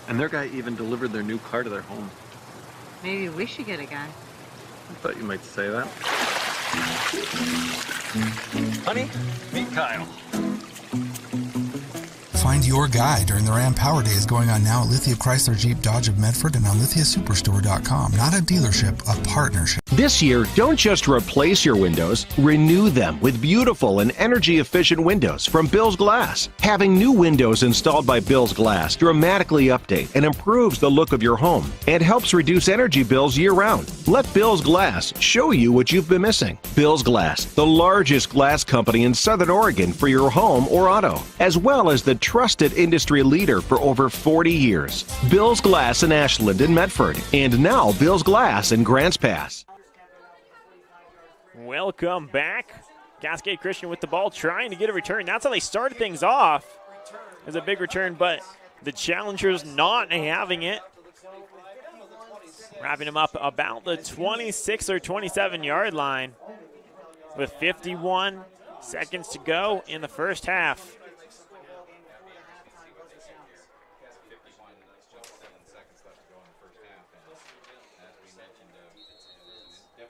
And their guy even delivered their new car to their home. Maybe we should get a guy. I thought you might say that. Honey, meet Kyle. Find your guy during the Ram Power Days going on now at Lithia Chrysler Jeep Dodge of Medford and on lithiasuperstore.com. Not a dealership, a partnership. This year, don't just replace your windows, renew them with beautiful and energy-efficient windows from Bill's Glass. Having new windows installed by Bill's Glass dramatically update and improves the look of your home and helps reduce energy bills year-round. Let Bill's Glass show you what you've been missing. Bill's Glass, the largest glass company in Southern Oregon for your home or auto, as well as the trusted industry leader for over 40 years. Bill's Glass in Ashland and Medford, and now Bill's Glass in Grants Pass. Welcome back. Cascade Christian with the ball, trying to get a return. That's how they started things off, as a big return, but the challengers not having it. Wrapping them up about the 26 or 27 yard line with 51 seconds to go in the first half.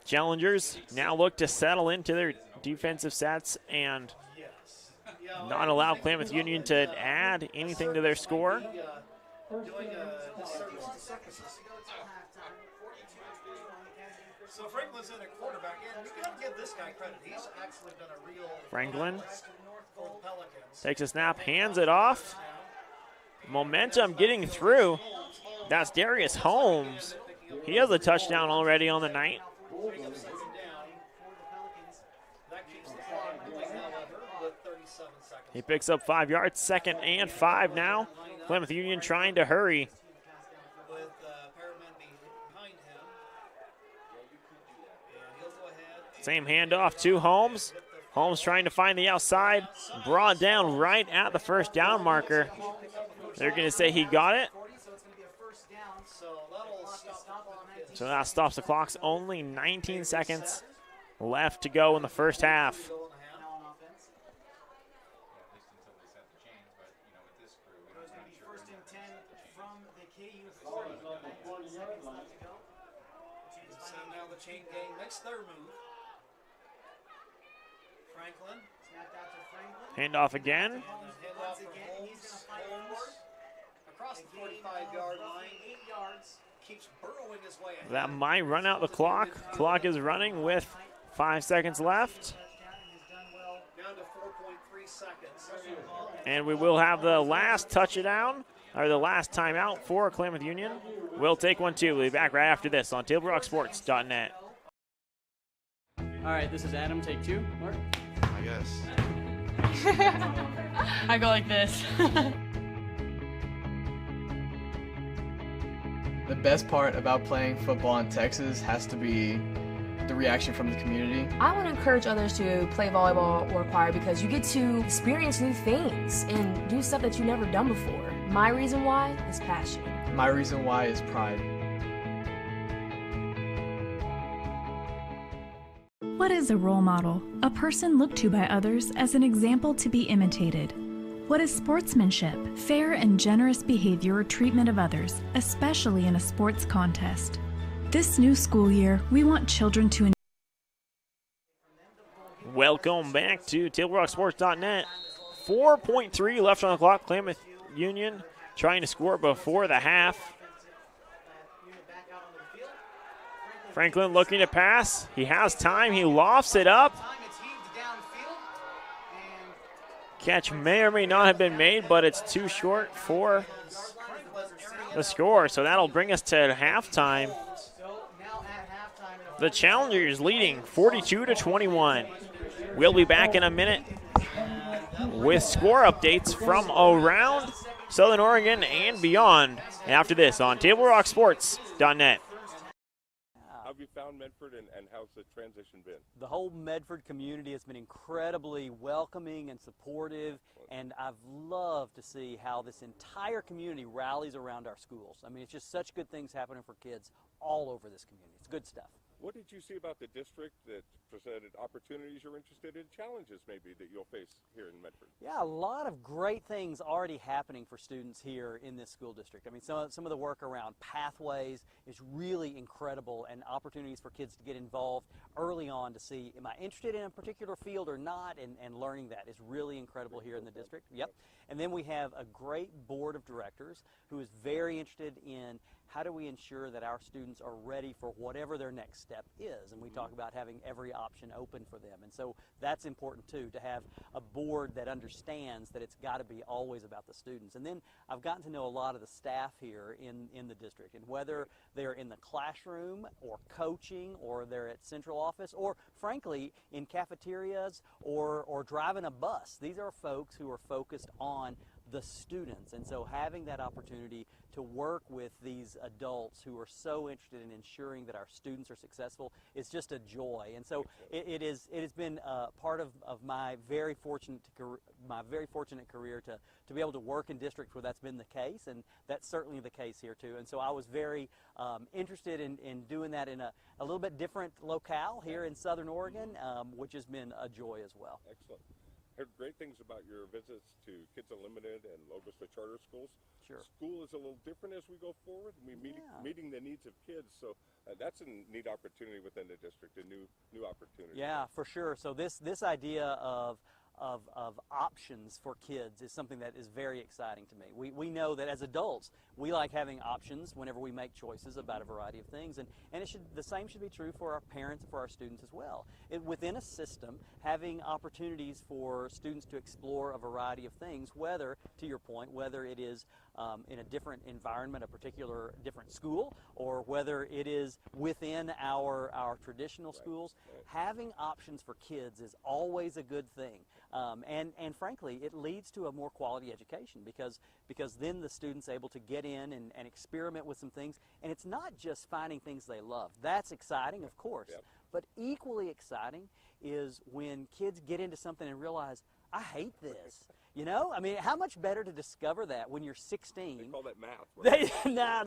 Challengers now look to settle into their defensive sets and not allow Klamath Union to add anything to their score. So Franklin's in a quarterback, and you got to give this guy credit. He's actually been a real Franklin for the Pelicans. takes a snap, hands it off. Momentum getting through. That's Darius Holmes. He has a touchdown already on the night. He picks up 5 yards, 2nd and 5 now. Klamath Union trying to hurry. Same handoff to Holmes. Holmes trying to find the outside. Brought down right at the first down marker. They're going to say he got it. So that stops the clock. Only 19 seconds left to go in the first half. So now the chain gang makes their move. Franklin. Handoff again. Handoff for Holmes. Across the 45-yard line. 8 yards. Keeps burrowing his way ahead. That might run out the clock. Clock is running with 5 seconds left. Down to 4.3 seconds. And we will have the last touchdown, or the last timeout for Klamath Union. We'll take one too. We'll be back right after this on TableRockSports.net. All right, this is Adam, take 2. Mark? I guess. I go like this. The best part about playing football in Texas has to be the reaction from the community. I want to encourage others to play volleyball or choir because you get to experience new things and do stuff that you've never done before. My reason why is passion. My reason why is pride. What is a role model? A person looked to by others as an example to be imitated. What is sportsmanship? Fair and generous behavior or treatment of others, especially in a sports contest. This new school year, we want children to Welcome back to TableRockSports.net. 4.3 left on the clock. Klamath Union trying to score before the half. Franklin looking to pass. He has time. He lofts it up. Catch may or may not have been made, but it's too short for the score. So that'll bring us to halftime. The Challengers leading 42-21. We'll be back in a minute with score updates from around Southern Oregon and beyond after this on TableRockSports.net. How have you found Medford and how's the transition been? The whole Medford community has been incredibly welcoming and supportive, and I've loved to see how this entire community rallies around our schools. I mean, it's just such good things happening for kids all over this community. It's good stuff. What did you see about the district that presented opportunities you're interested in, challenges maybe that you'll face here in Medford? Yeah, a lot of great things already happening for students here in this school district. I mean, some of the work around pathways is really incredible, and opportunities for kids to get involved early on to see, am I interested in a particular field or not, and learning that is really incredible here in the district. Yep. And then we have a great board of directors who is very interested in how do we ensure that our students are ready for whatever their next step is? And we talk about having every option open for them. And so that's important too, to have a board that understands that it's got to be always about the students. And then I've gotten to know a lot of the staff here in the district, and whether they're in the classroom or coaching, or they're at central office, or frankly in cafeterias or driving a bus. These are folks who are focused on the students, and so having that opportunity to work with these adults who are so interested in ensuring that our students are successful is just a joy. And so it has been part of my very fortunate career to be able to work in districts where that's been the case, and that's certainly the case here too. And so I was very interested in doing that in a little bit different locale here in Southern Oregon, which has been a joy as well. Excellent. Heard great things about your visits to Kids Unlimited and Logos for Charter Schools. Sure. School is a little different as we go forward. Meeting the needs of kids, so that's a neat opportunity within the district, a new opportunity. Yeah, for sure. So this idea of options for kids is something that is very exciting to me. We know that as adults, we like having options whenever we make choices about a variety of things, and the same should be true for our parents and for our students as well. Within a system, having opportunities for students to explore a variety of things, whether, to your point, whether it is in a different environment, a particular different school, or whether it is within our traditional schools, having options for kids is always a good thing. And frankly, it leads to a more quality education, because then the student's able to get in and experiment with some things, and it's not just finding things they love. That's exciting, of course, but equally exciting is when kids get into something and realize, I hate this. You know, I mean, how much better to discover that when you're 16? They call that math. Right? No.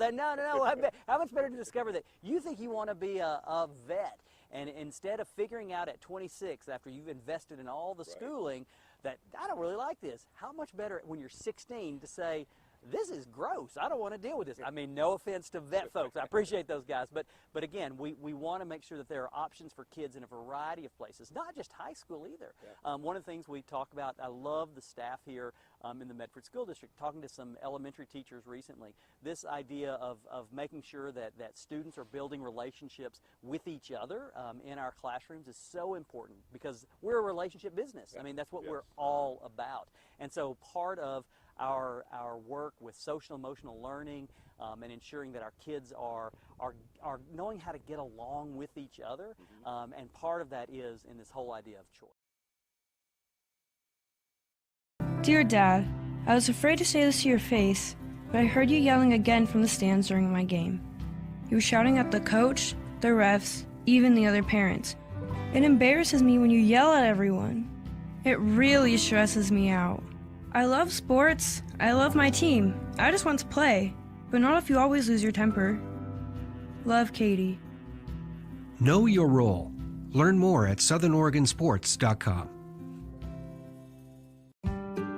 How much better to discover that you think you want to be a vet, and instead of figuring out at 26, after you've invested in all the schooling, that I don't really like this, how much better when you're 16 to say, this is gross, I don't want to deal with this. I mean, no offense to vet folks, I appreciate those guys, but again, we want to make sure that there are options for kids in a variety of places, not just high school either. One of the things we talk about, I love the staff here in the Medford School District, talking to some elementary teachers recently, this idea of making sure that students are building relationships with each other in our classrooms is so important, because we're a relationship business. I mean, that's what we're all about. And so part of our work with social emotional learning and ensuring that our kids are knowing how to get along with each other, and part of that is in this whole idea of choice. Dear Dad, I was afraid to say this to your face, but I heard you yelling again from the stands during my game. You were shouting at the coach, the refs, even the other parents. It embarrasses me when you yell at everyone. It really stresses me out. I love sports, I love my team, I just want to play, but not if you always lose your temper. Love, Katie. Know your role. Learn more at southernoregonsports.com.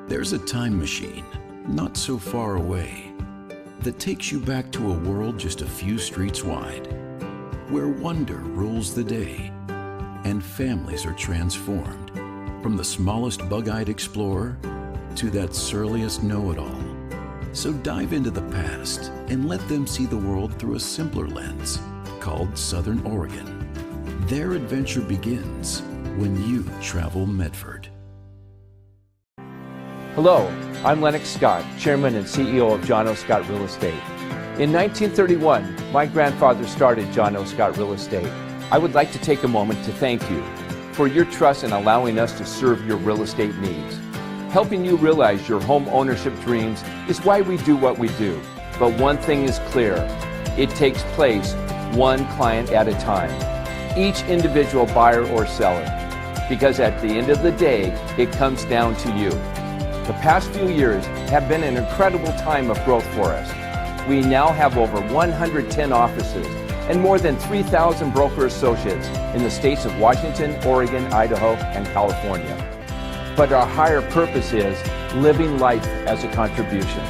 There's a time machine, not so far away, that takes you back to a world just a few streets wide, where wonder rules the day and families are transformed, from the smallest bug-eyed explorer to that surliest know-it-all. So dive into the past and let them see the world through a simpler lens, called Southern Oregon. Their adventure begins when you travel Medford. Hello, I'm Lennox Scott, Chairman and CEO of John O. Scott Real Estate. In 1931, my grandfather started John O. Scott Real Estate. I would like to take a moment to thank you for your trust in allowing us to serve your real estate needs. Helping you realize your home ownership dreams is why we do what we do. But one thing is clear, it takes place one client at a time, each individual buyer or seller, because at the end of the day, it comes down to you. The past few years have been an incredible time of growth for us. We now have over 110 offices and more than 3,000 broker associates in the states of Washington, Oregon, Idaho, and California. But our higher purpose is living life as a contribution.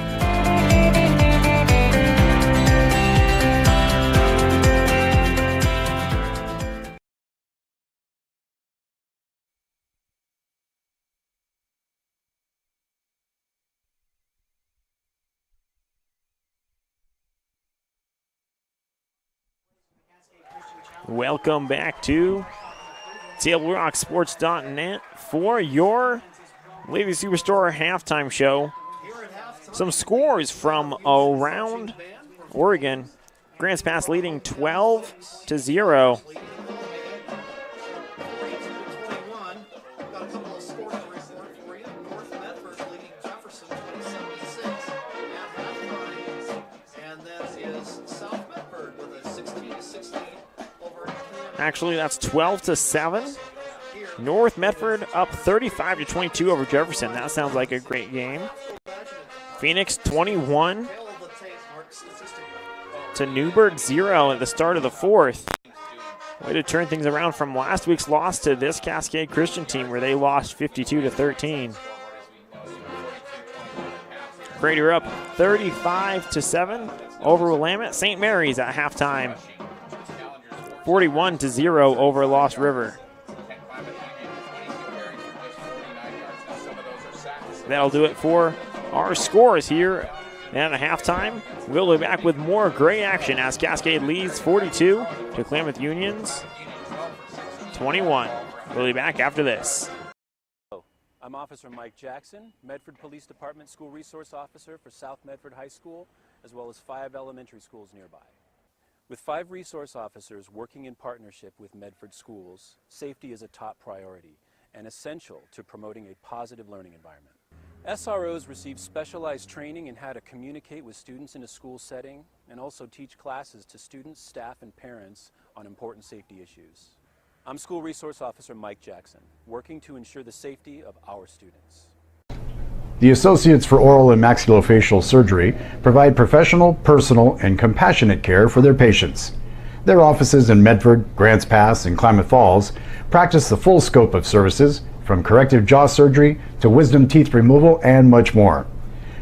Welcome back to TableRockSports.net for your Lady Superstore halftime show. Some scores from around Oregon. Grants Pass leading 12-0. Actually, that's 12-7. North Medford up 35-22 over Jefferson. That sounds like a great game. Phoenix 21 to Newburgh 0 at the start of the fourth. Way to turn things around from last week's loss to this Cascade Christian team where they lost 52-13. Crater up 35-7 over Willamette. St. Mary's at halftime. 41-0 over Lost River. That'll do it for our scores here at halftime. We'll be back with more great action as Cascade leads 42 to Klamath Union's 21. We'll be back after this. I'm Officer Mike Jackson, Medford Police Department School Resource Officer for South Medford High School, as well as 5 elementary schools nearby. With 5 resource officers working in partnership with Medford schools, safety is a top priority and essential to promoting a positive learning environment. SROs receive specialized training in how to communicate with students in a school setting and also teach classes to students, staff, and parents on important safety issues. I'm School Resource Officer Mike Jackson, working to ensure the safety of our students. The Associates for Oral and Maxillofacial Surgery provide professional, personal, and compassionate care for their patients. Their offices in Medford, Grants Pass, and Klamath Falls practice the full scope of services, from corrective jaw surgery to wisdom teeth removal and much more.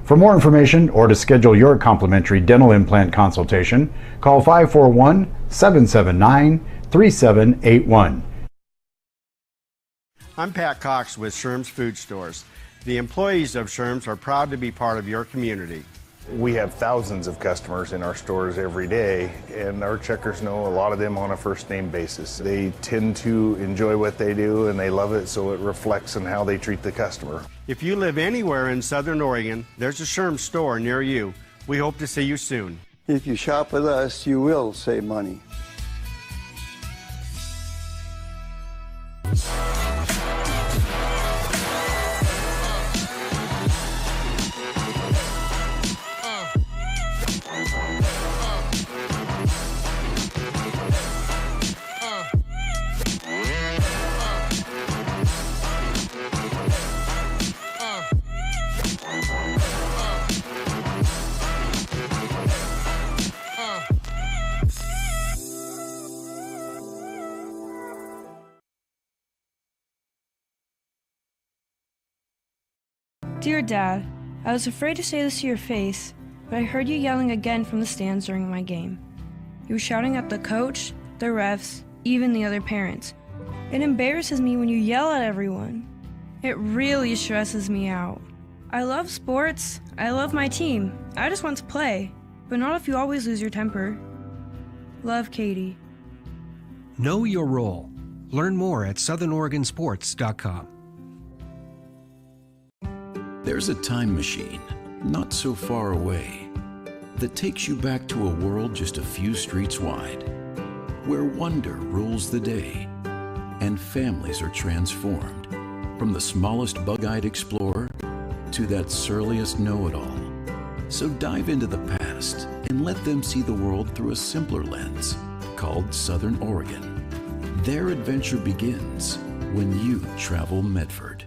For more information or to schedule your complimentary dental implant consultation, call 541-779-3781. I'm Pat Cox with Sherm's Food Stores. The employees of Sherm's are proud to be part of your community. We have thousands of customers in our stores every day, and our checkers know a lot of them on a first name basis. They tend to enjoy what they do and they love it, so it reflects in how they treat the customer. If you live anywhere in Southern Oregon, there's a Sherm's store near you. We hope to see you soon. If you shop with us, you will save money. Dear Dad, I was afraid to say this to your face, but I heard you yelling again from the stands during my game. You were shouting at the coach, the refs, even the other parents. It embarrasses me when you yell at everyone. It really stresses me out. I love sports, I love my team, I just want to play, but not if you always lose your temper. Love, Katie. Know your role. Learn more at southernoregonsports.com. There's a time machine, not so far away, that takes you back to a world just a few streets wide, where wonder rules the day and families are transformed, from the smallest bug-eyed explorer to that surliest know-it-all. So dive into the past and let them see the world through a simpler lens called Southern Oregon. Their adventure begins when you travel Medford.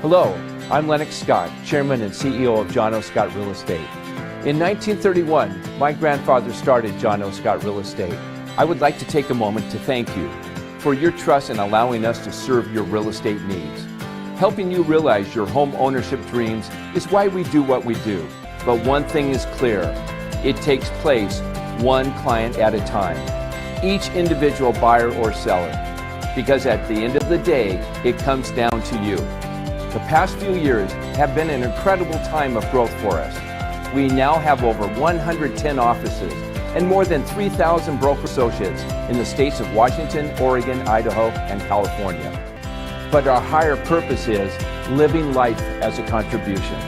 Hello, I'm Lennox Scott, Chairman and CEO of John O. Scott Real Estate. In 1931, my grandfather started John O. Scott Real Estate. I would like to take a moment to thank you for your trust in allowing us to serve your real estate needs. Helping you realize your home ownership dreams is why we do what we do. But one thing is clear, it takes place one client at a time, each individual buyer or seller, because at the end of the day, it comes down to you. The past few years have been an incredible time of growth for us. We now have over 110 offices and more than 3,000 broker associates in the states of Washington, Oregon, Idaho, and California. But our higher purpose is living life as a contribution.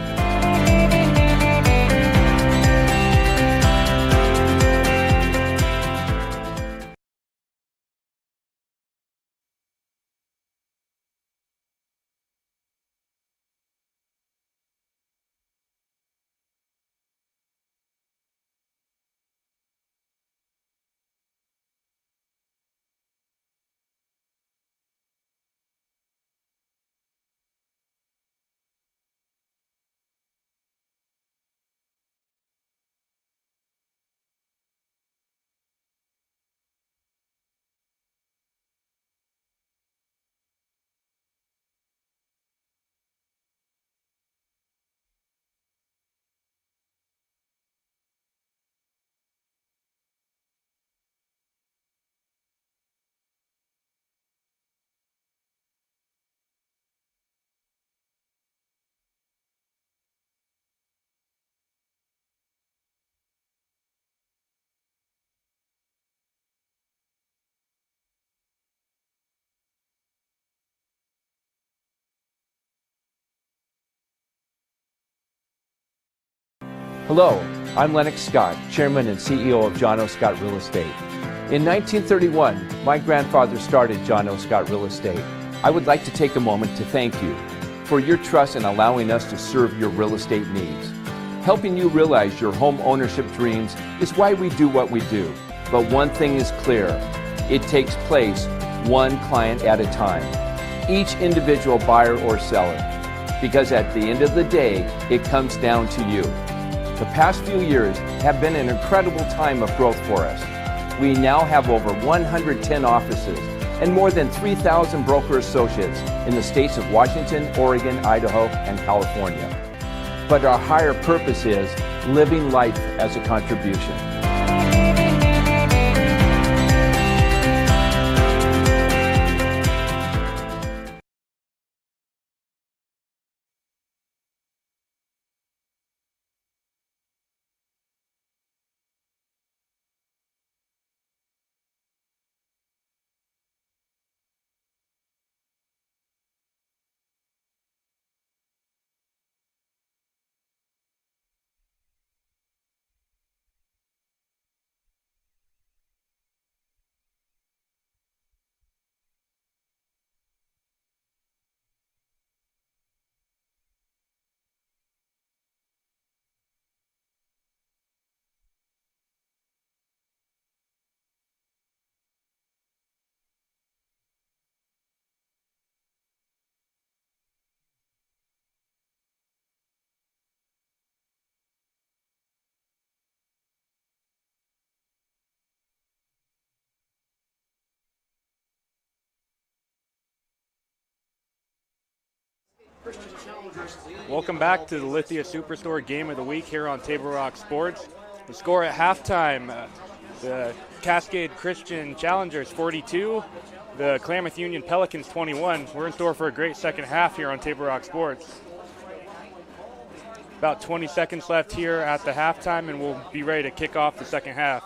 Hello, I'm Lennox Scott, Chairman and CEO of John O. Scott Real Estate. In 1931, my grandfather started John O. Scott Real Estate. I would like to take a moment to thank you for your trust in allowing us to serve your real estate needs. Helping you realize your home ownership dreams is why we do what we do. But one thing is clear, it takes place one client at a time, each individual buyer or seller, because at the end of the day, it comes down to you. The past few years have been an incredible time of growth for us. We now have over 110 offices and more than 3,000 broker associates in the states of Washington, Oregon, Idaho, and California. But our higher purpose is living life as a contribution. Welcome back to the Lithia Superstore Game of the Week here on Table Rock Sports. The score at halftime, the Cascade Christian Challengers 42, the Klamath Union Pelicans 21. We're in store for a great second half here on Table Rock Sports. About 20 seconds left here at the halftime, and we'll be ready to kick off the second half.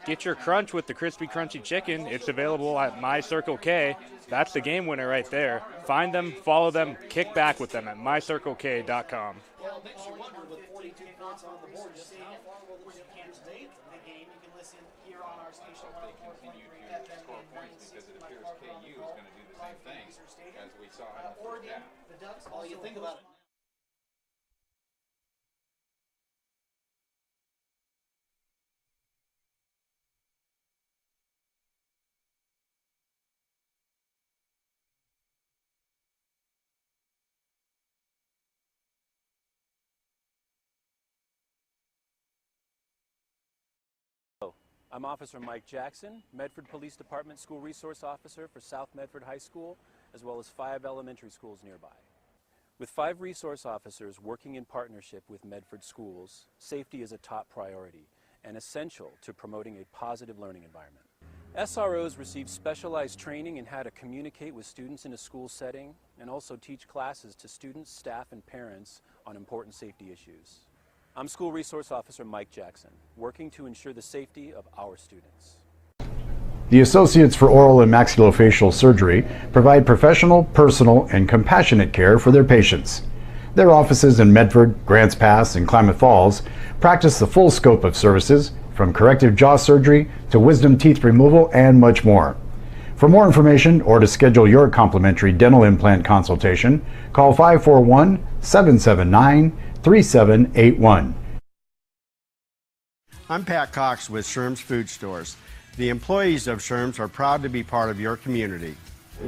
Get your crunch with the crispy, crunchy chicken. It's available at My Circle K. That's the game winner right there. Find them, follow them, kick back with them at mycirclek.com. Well, it makes you wonder with 42 points on the board, just how far will the Pelicans take the game. You can listen here on our station. They continue to score points because it appears KU is going to do the same thing as we saw in the first half. Well, you think about it. I'm Officer Mike Jackson, Medford Police Department School Resource Officer for South Medford High School, as well as 5 elementary schools nearby. With 5 resource officers working in partnership with Medford schools, safety is a top priority and essential to promoting a positive learning environment. SROs receive specialized training in how to communicate with students in a school setting and also teach classes to students, staff, and parents on important safety issues. I'm School Resource Officer Mike Jackson, working to ensure the safety of our students. The Associates for Oral and Maxillofacial Surgery provide professional, personal, and compassionate care for their patients. Their offices in Medford, Grants Pass, and Klamath Falls practice the full scope of services, from corrective jaw surgery to wisdom teeth removal and much more. For more information or to schedule your complimentary dental implant consultation, call 541-779-3781. I'm Pat Cox with Sherm's Food Stores. The employees of Sherm's are proud to be part of your community.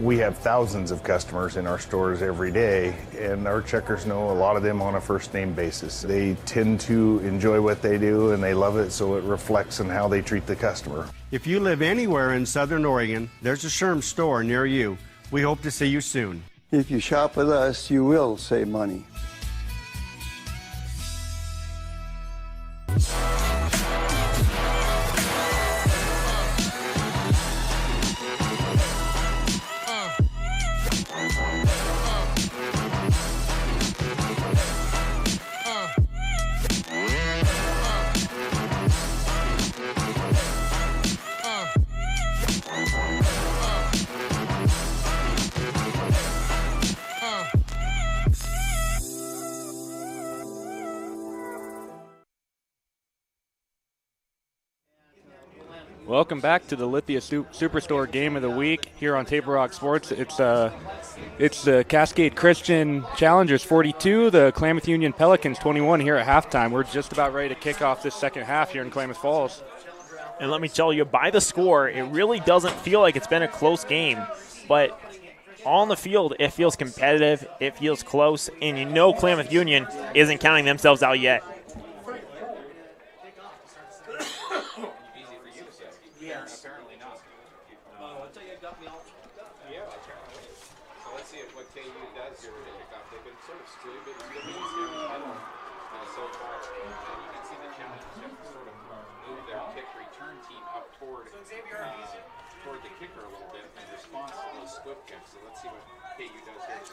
We have thousands of customers in our stores every day, and our checkers know a lot of them on a first name basis. They tend to enjoy what they do and they love it, so it reflects in how they treat the customer. If you live anywhere in Southern Oregon, there's a Sherm's store near you. We hope to see you soon. If you shop with us, you will save money. Welcome back to the Lithia Superstore Game of the Week here on Table Rock Sports. It's the Cascade Christian Challengers 42, the Klamath Union Pelicans 21 here at halftime. We're just about ready to kick off this second half here in Klamath Falls. And let me tell you, by the score, it really doesn't feel like it's been a close game. But on the field, it feels competitive, it feels close, and you know Klamath Union isn't counting themselves out yet.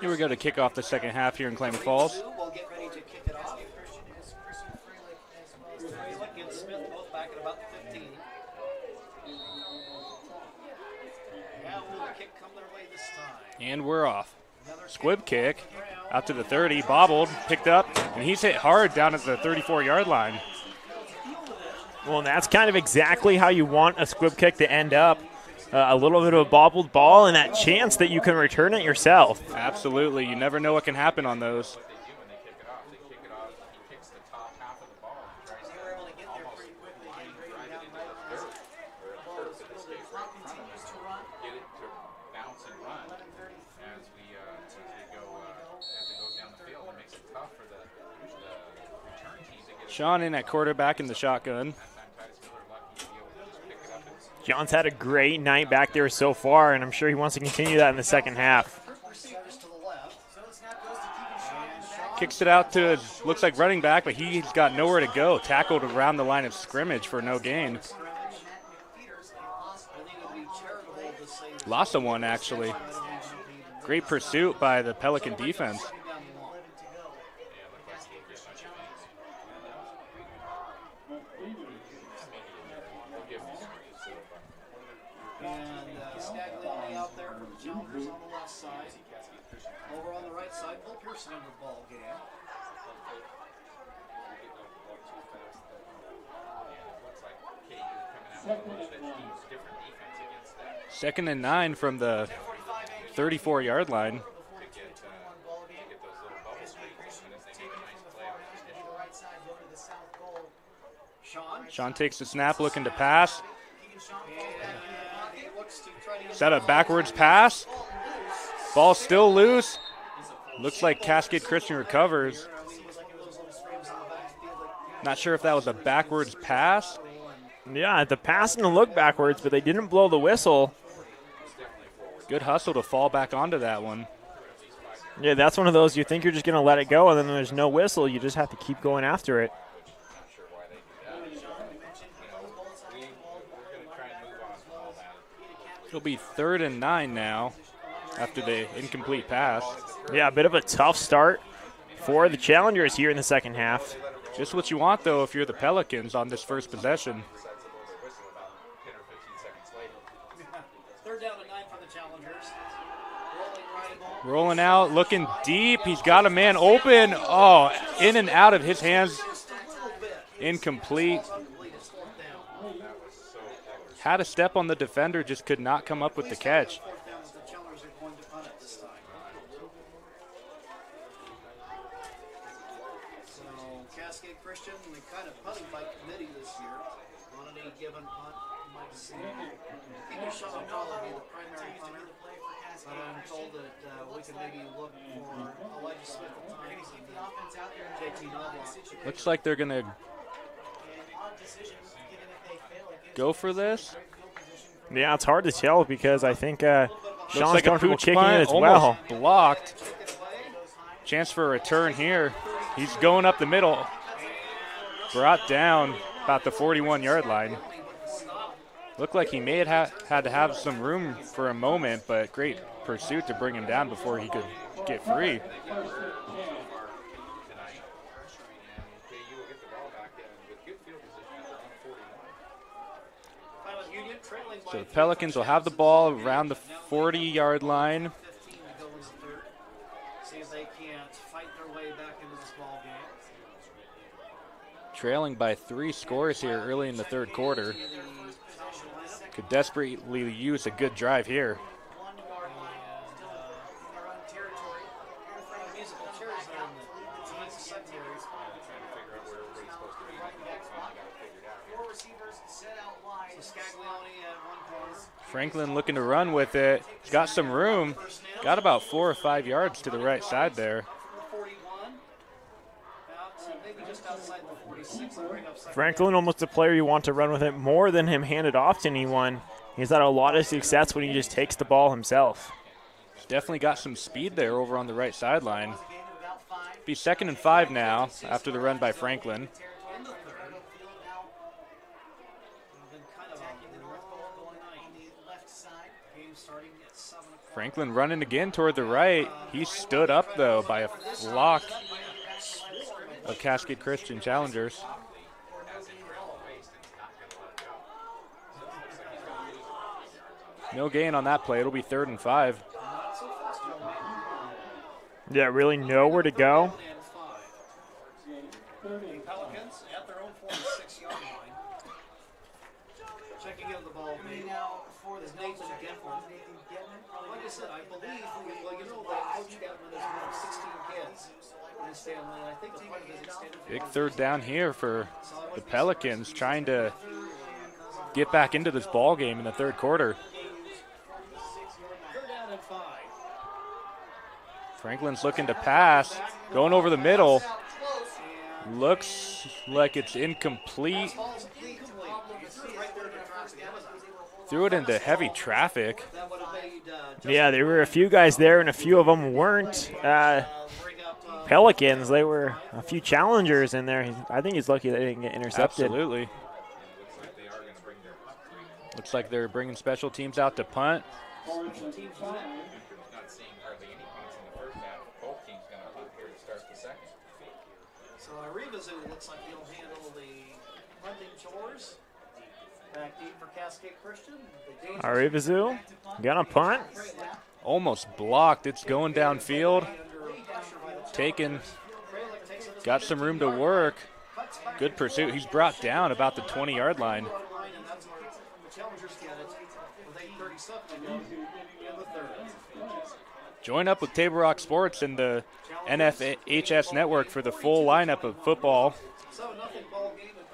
Here we go to kick off the second half here in Klamath Falls. We'll get ready to kick it off. Christian Freeland as well as Freeland and Smith both back at about 15. Now will the kick come their way this time? And we're off. Squib kick out to the 30, bobbled, picked up, and he's hit hard down at the 34-yard line. Well, and that's kind of exactly how you want a squib kick to end up. A little bit of a bobbled ball and that chance that you can return it yourself. Absolutely. You never know what can happen on those. Sean in at quarterback in the shotgun. John's had a great night back there so far, and I'm sure he wants to continue that in the second half. Kicks it out to, looks like running back, but he's got nowhere to go. Tackled around the line of scrimmage for no gain. Lost one, actually. Great pursuit by the Pelican defense. Scaglione out there for the Challengers on the left side. Over on the right side, Will Pearson into the ball game. Second and 9 from the 34-yard line. Sean takes the snap, looking to pass. Is that a backwards pass? Ball still loose. Looks like Cascade Christian recovers. Not sure if that was a backwards pass. Yeah, the pass and the look backwards, but they didn't blow the whistle. Good hustle to fall back onto that one. Yeah, that's one of those you think you're just going to let it go, and then there's no whistle. You just have to keep going after it. It'll be 3rd and 9 now after the incomplete pass. Yeah, a bit of a tough start for the Challengers here in the second half. Just what you want, though, if you're the Pelicans on this first possession. 3rd down and 9 for the Challengers. Rolling out, looking deep. He's got a man open. Oh, in and out of his hands. Incomplete. Had a step on the defender, just could not come up with the catch. So Cascade Christian, the kind of punting by committee this year. On any given punt, you might see Peter Shaw will probably be the primary punter. But I'm told that we can maybe look for Elijah Smith at times and JT Knobloch. Looks like they're going to go for this. Yeah, it's hard to tell because I think Sean's like comfortable kicking punt, it as well. Blocked. Chance for a return here. He's going up the middle. Brought down about the 41-yard line. Looked like he may have had to have some room for a moment, but great pursuit to bring him down before he could get free. So the Pelicans will have the ball around the 40-yard line. See if they can't fight their way back into this ball game. Trailing by 3 scores here early in the third quarter. Could desperately use a good drive here. Franklin looking to run with it. He's got some room. Got about 4 or 5 yards to the right side there. Franklin, almost a player you want to run with it more than him hand it off to anyone. He's had a lot of success when he just takes the ball himself. Definitely got some speed there over on the right sideline. Be 2nd and 5 now after the run by Franklin. Franklin running again toward the right. He stood up, though, by a flock of Cascade Christian Challengers. No gain on that play. It'll be 3rd and 5. Yeah, really nowhere to go. Pelicans at their own 46-yard line. Checking into the ball game now for the Nathan Getman. Like I said, I believe, well, you know, Coach Getman is one of 16 kids in Stanley. I think the part of his extended Big 3rd down here for the Pelicans, trying to get back into this ball game in the third quarter. Franklin's looking to pass, going over the middle. Looks like it's incomplete. threw it into heavy traffic. Yeah, there were a few guys there, and a few of them weren't Pelicans. They were a few challengers in there. I think he's lucky they didn't get intercepted. Absolutely. Looks like they're bringing special teams out to punt. Not seeing hardly any punts in the first half. Both teams going to punt here to start the second. So Arivazu looks like he'll handle the punting chores. Back deep for Cascade Christian. Arivazu gonna punt. Almost blocked. It's going downfield. Taken. Got some room to work. Good pursuit. He's brought down about the 20-yard line. Join up with Table Rock Sports and the NFHS network for the full lineup of football.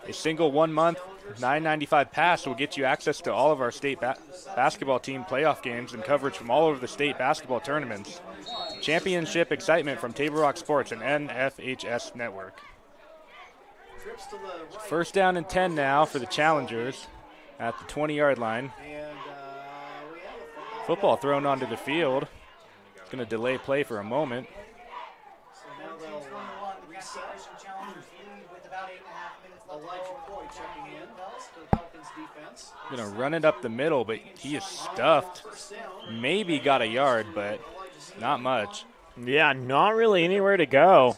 A single 1 month $9.95 pass will get you access to all of our state basketball team playoff games and coverage from all over the state basketball tournaments. Championship excitement from Table Rock Sports and NFHS network. First down and 10 now for the Challengers at the 20-yard line. Football thrown onto the field. It's going to delay play for a moment. Going to run it up the middle, but he is stuffed. Maybe got a yard, but not much. Yeah, not really anywhere to go.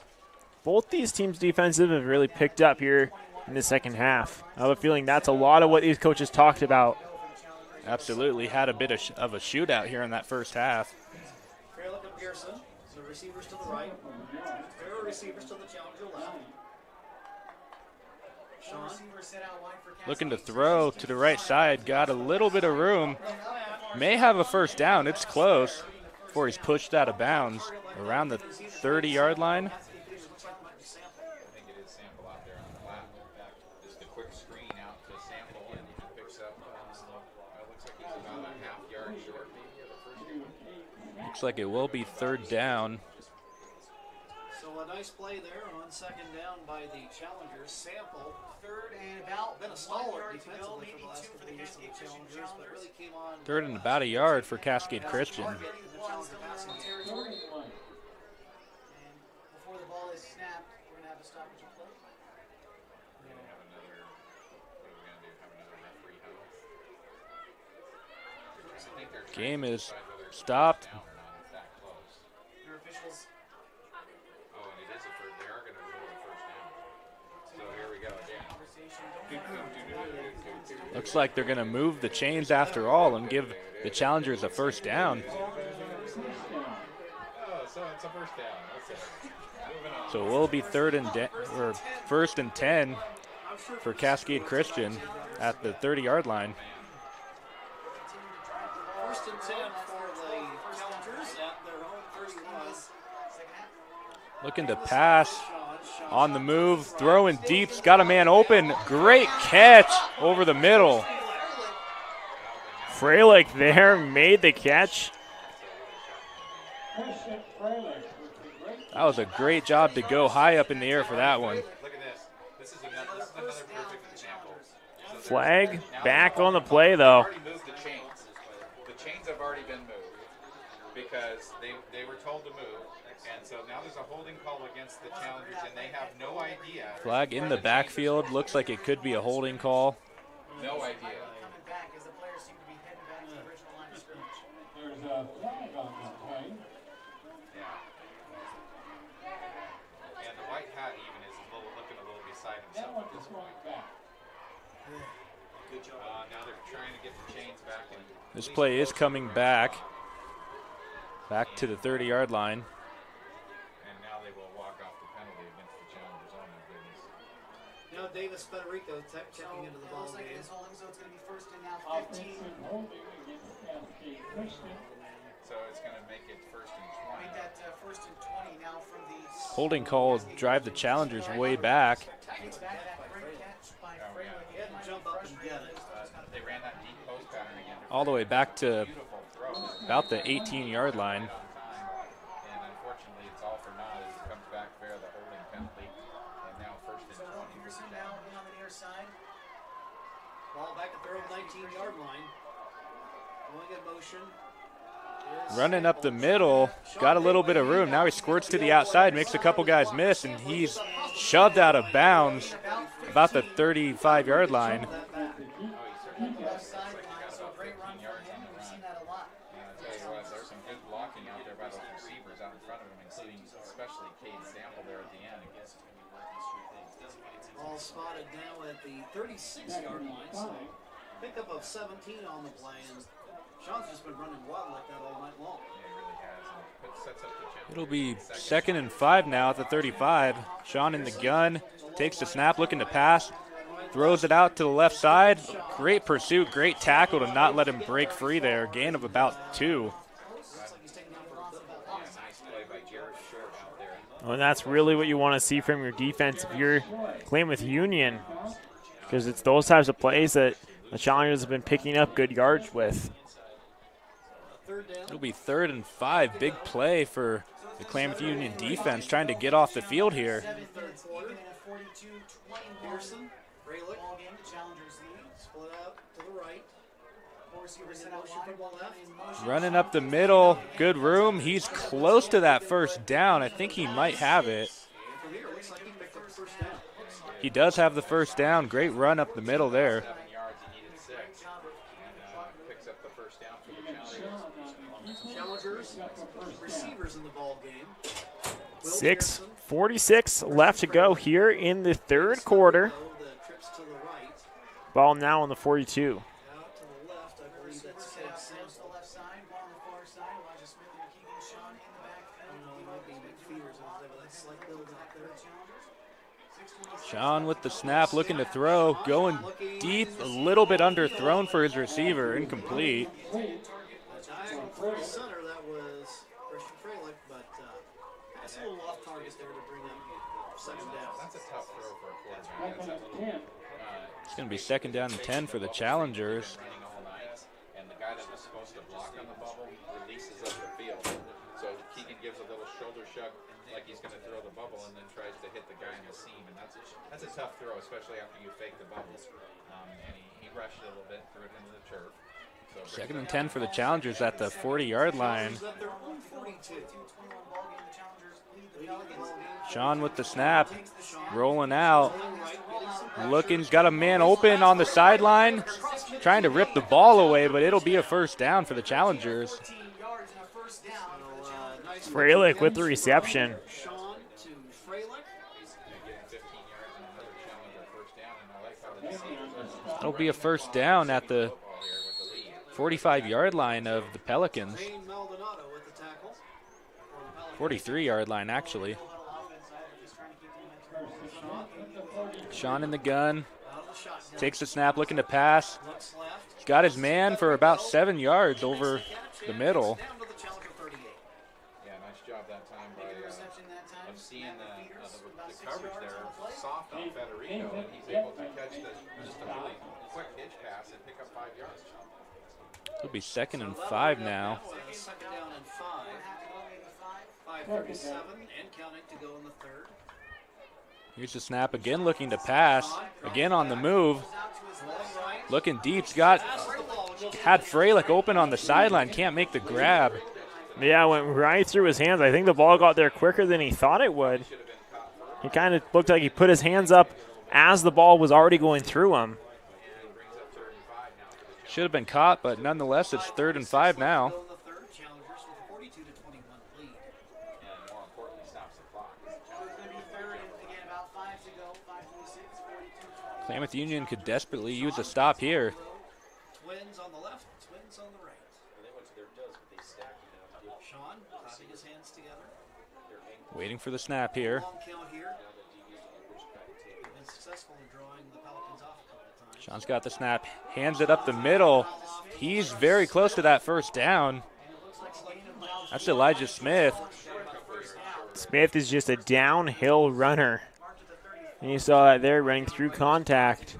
Both these teams' defensive have really picked up here in the second half. I have a feeling that's a lot of what these coaches talked about. Absolutely. Had a bit of a shootout here in that first half. Pearson, the receivers to the right. There are receivers to the challenger left. Sean. Looking to throw to the right side. Got a little bit of room. May have a first down. It's close before he's pushed out of bounds around the 30-yard line. Looks like it will be third down. So a nice play there on second down by the Challengers. Sample, third and about. Been a stalwart defensively for the last couple of years for the Challengers, but really came on. Third and about a yard for Cascade Christian. And before the ball is snapped, we're going to have a stoppage of play. Game is stopped. Looks like they're going to move the chains after all and give the Challengers a first down. So it will be first and 10 for Cascade Christian at the 30-yard line. First and 10 for the Challengers at their own 31. Looking to pass on the move, throwing deep's got a man open. Great catch over the middle. Freilich there made the catch. That was a great job to go high up in the air for that one. Look at this. This is another perfect example. Flag back on the play, though. Moved the chains. The chains have already been moved because they were told to move. And so now there's a holding call against the Challengers, and they have no idea. Flag in the backfield. Looks like it could be a holding call. No idea. There's a flag on the play. And the white hat even is looking a little beside himself at this point. Good job. Now they're trying to get the chains back. This play is coming back to the 30-yard line. And now they will walk off the penalty against the Challengers. Oh my goodness. Now Davis Federico checking into the ball game. So it's going to be first and now 15. So it's going to make it first and 20. Make that first and 20 now from the Holding call will drive the Challengers way back. They ran that deep post pattern again. All the way back to about the 18-yard line. And unfortunately, it's all for naught as it comes back fair, the holding penalty. And now first and 20. Pearson now in on the near side. Ball back at their own 19-yard line. Running up the middle, got a little bit of room. Now he squirts to the outside, makes a couple guys miss, and he's shoved out of bounds about the 35-yard line. All spotted now at the 36-yard line. So pickup of 17 on the play, and Sean's just been running wild like that all night long. It'll be 2nd and 5 now at the 35. Sean in the gun, takes the snap, looking to pass, throws it out to the left side. Great pursuit, great tackle to not let him break free there. Gain of about 2. Well, and that's really what you want to see from your defense if you're Klamath Union, because it's those types of plays that the Challengers have been picking up good yards with. It'll be 3rd and 5. Big play for the Klamath Union defense trying to get off the field here. Running up the middle, good room. He's close to that first down. I think he might have it. He does have the first down. Great run up the middle there. Receivers in the ball game. 6:46 left to go here in the third quarter. Ball now on the 42. Sean with the snap, looking to throw, going deep, a little bit underthrown for his receiver, incomplete. Center, that was Christian Fralick, but that's a little off target there to bring up 2nd down. That's a tough throw for a quarterback. It's going to be 2nd down and 10 for the Challengers. And the guy that was supposed to block on the bubble releases up the field. So Keegan gives a little shoulder shrug like he's going to throw the bubble and then tries to hit the guy in the seam. And that's a tough throw, especially after you fake the bubble. And he rushed it a little bit, threw it into the turf. 2nd and 10 for the Challengers at the 40-yard line. Sean with the snap, rolling out. Looking, got a man open on the sideline, trying to rip the ball away, but it'll be a first down for the Challengers. Fralick with the reception. It'll be a first down at the 45-yard line of the Pelicans. 43-yard line, actually. Sean in the gun. Takes the snap, looking to pass. Got his man for about 7 yards over the middle. Yeah, nice job that time of seeing the coverage there. Soft on Federico, and he's able to catch just a really quick hitch pass and pick up 5 yards. It'll be 2nd and 5 now. 2nd down and 5. 5:37 and counting to go in the 3rd. Here's the snap again, looking to pass. Again on the move. Looking deep. Had Fralick open on the sideline. Can't make the grab. Yeah, went right through his hands. I think the ball got there quicker than he thought it would. He kind of looked like he put his hands up as the ball was already going through him. Should have been caught, but nonetheless, it's 3rd and 5 now. Klamath Union could desperately use a stop here. Twins on the left, twins on the right. Sean clapping his hands together. Waiting for the snap here. Long count here. Been successful in drawing the Pelicans off a couple of times. Sean's got the snap, hands it up the middle. He's very close to that first down. That's Elijah Smith. Smith is just a downhill runner. And you saw that there running through contact.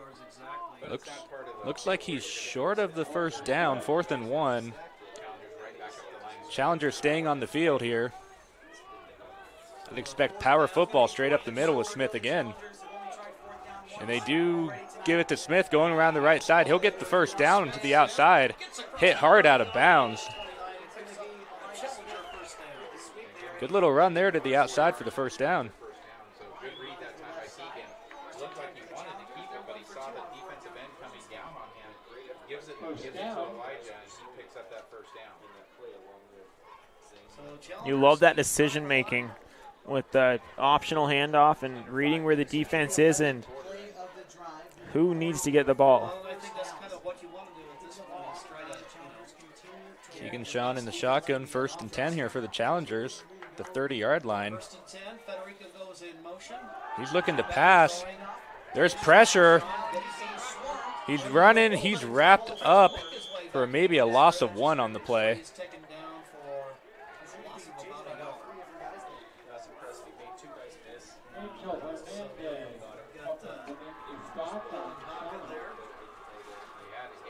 Looks like he's short of the first down, 4th and 1. Challenger staying on the field here. I'd expect power football straight up the middle with Smith again. And they do give it to Smith going around the right side. He'll get the first down to the outside. Hit hard out of bounds. Good little run there to the outside for the first down. So good read that time by Keegan. Looked like he wanted to keep it, but he saw the defensive end coming down on him. Gives it to Elijah, and he picks up that first down. You love that decision making with the optional handoff and reading where the defense is and who needs to get the ball. Keegan Sean in the shotgun, 1st and 10 here for the Challengers, the 30-yard line. He's looking to pass. There's pressure. He's running. He's wrapped up for maybe a loss of 1 on the play.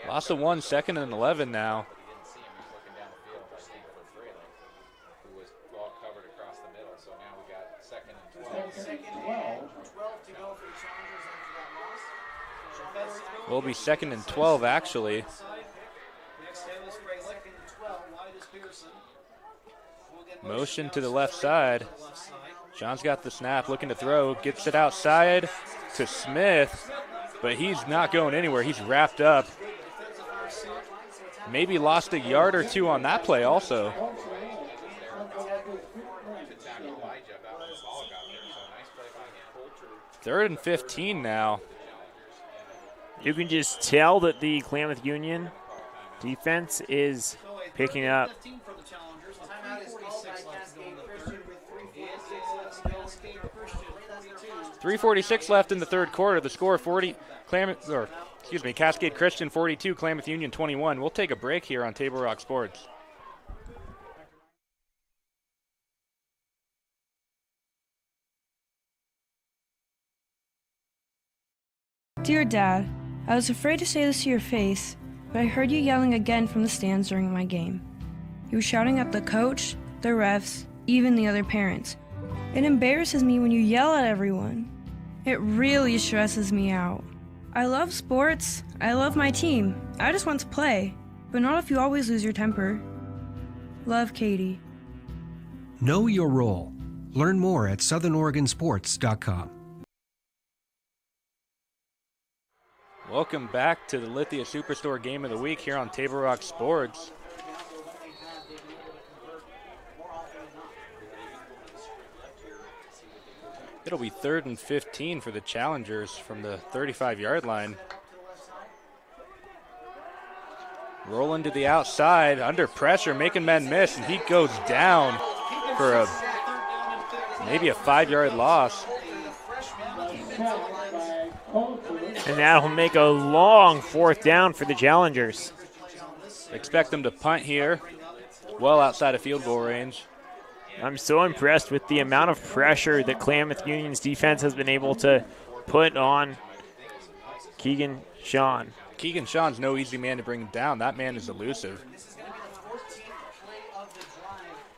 Loss of 1, 2nd and 11 now. Will be 2nd and 12 actually. Motion to the left side. John's got the snap, looking to throw, gets it outside to Smith, but he's not going anywhere. He's wrapped up. Maybe lost a yard or 2 on that play also. 3rd and 15 now. You can just tell that the Klamath Union defense is picking up. 3:46 left in the 3rd quarter. The score Cascade Christian 42, Klamath Union 21. We'll take a break here on Table Rock Sports. Dear Dad, I was afraid to say this to your face, but I heard you yelling again from the stands during my game. You were shouting at the coach, the refs, even the other parents. It embarrasses me when you yell at everyone. It really stresses me out. I love sports, I love my team, I just want to play, but not if you always lose your temper. Love, Katie. Know your role. Learn more at southernoregonsports.com. Welcome back to the Lithia Superstore Game of the Week here on Table Rock Sports. It'll be 3rd and 15 for the Challengers from the 35-yard line. Rolling to the outside, under pressure, making men miss, and he goes down for maybe a 5-yard loss. And that'll make a long 4th down for the Challengers. Expect them to punt here, well outside of field goal range. I'm so impressed with the amount of pressure that Klamath Union's defense has been able to put on Keegan Sean. Keegan Sean's no easy man to bring down. That man is elusive.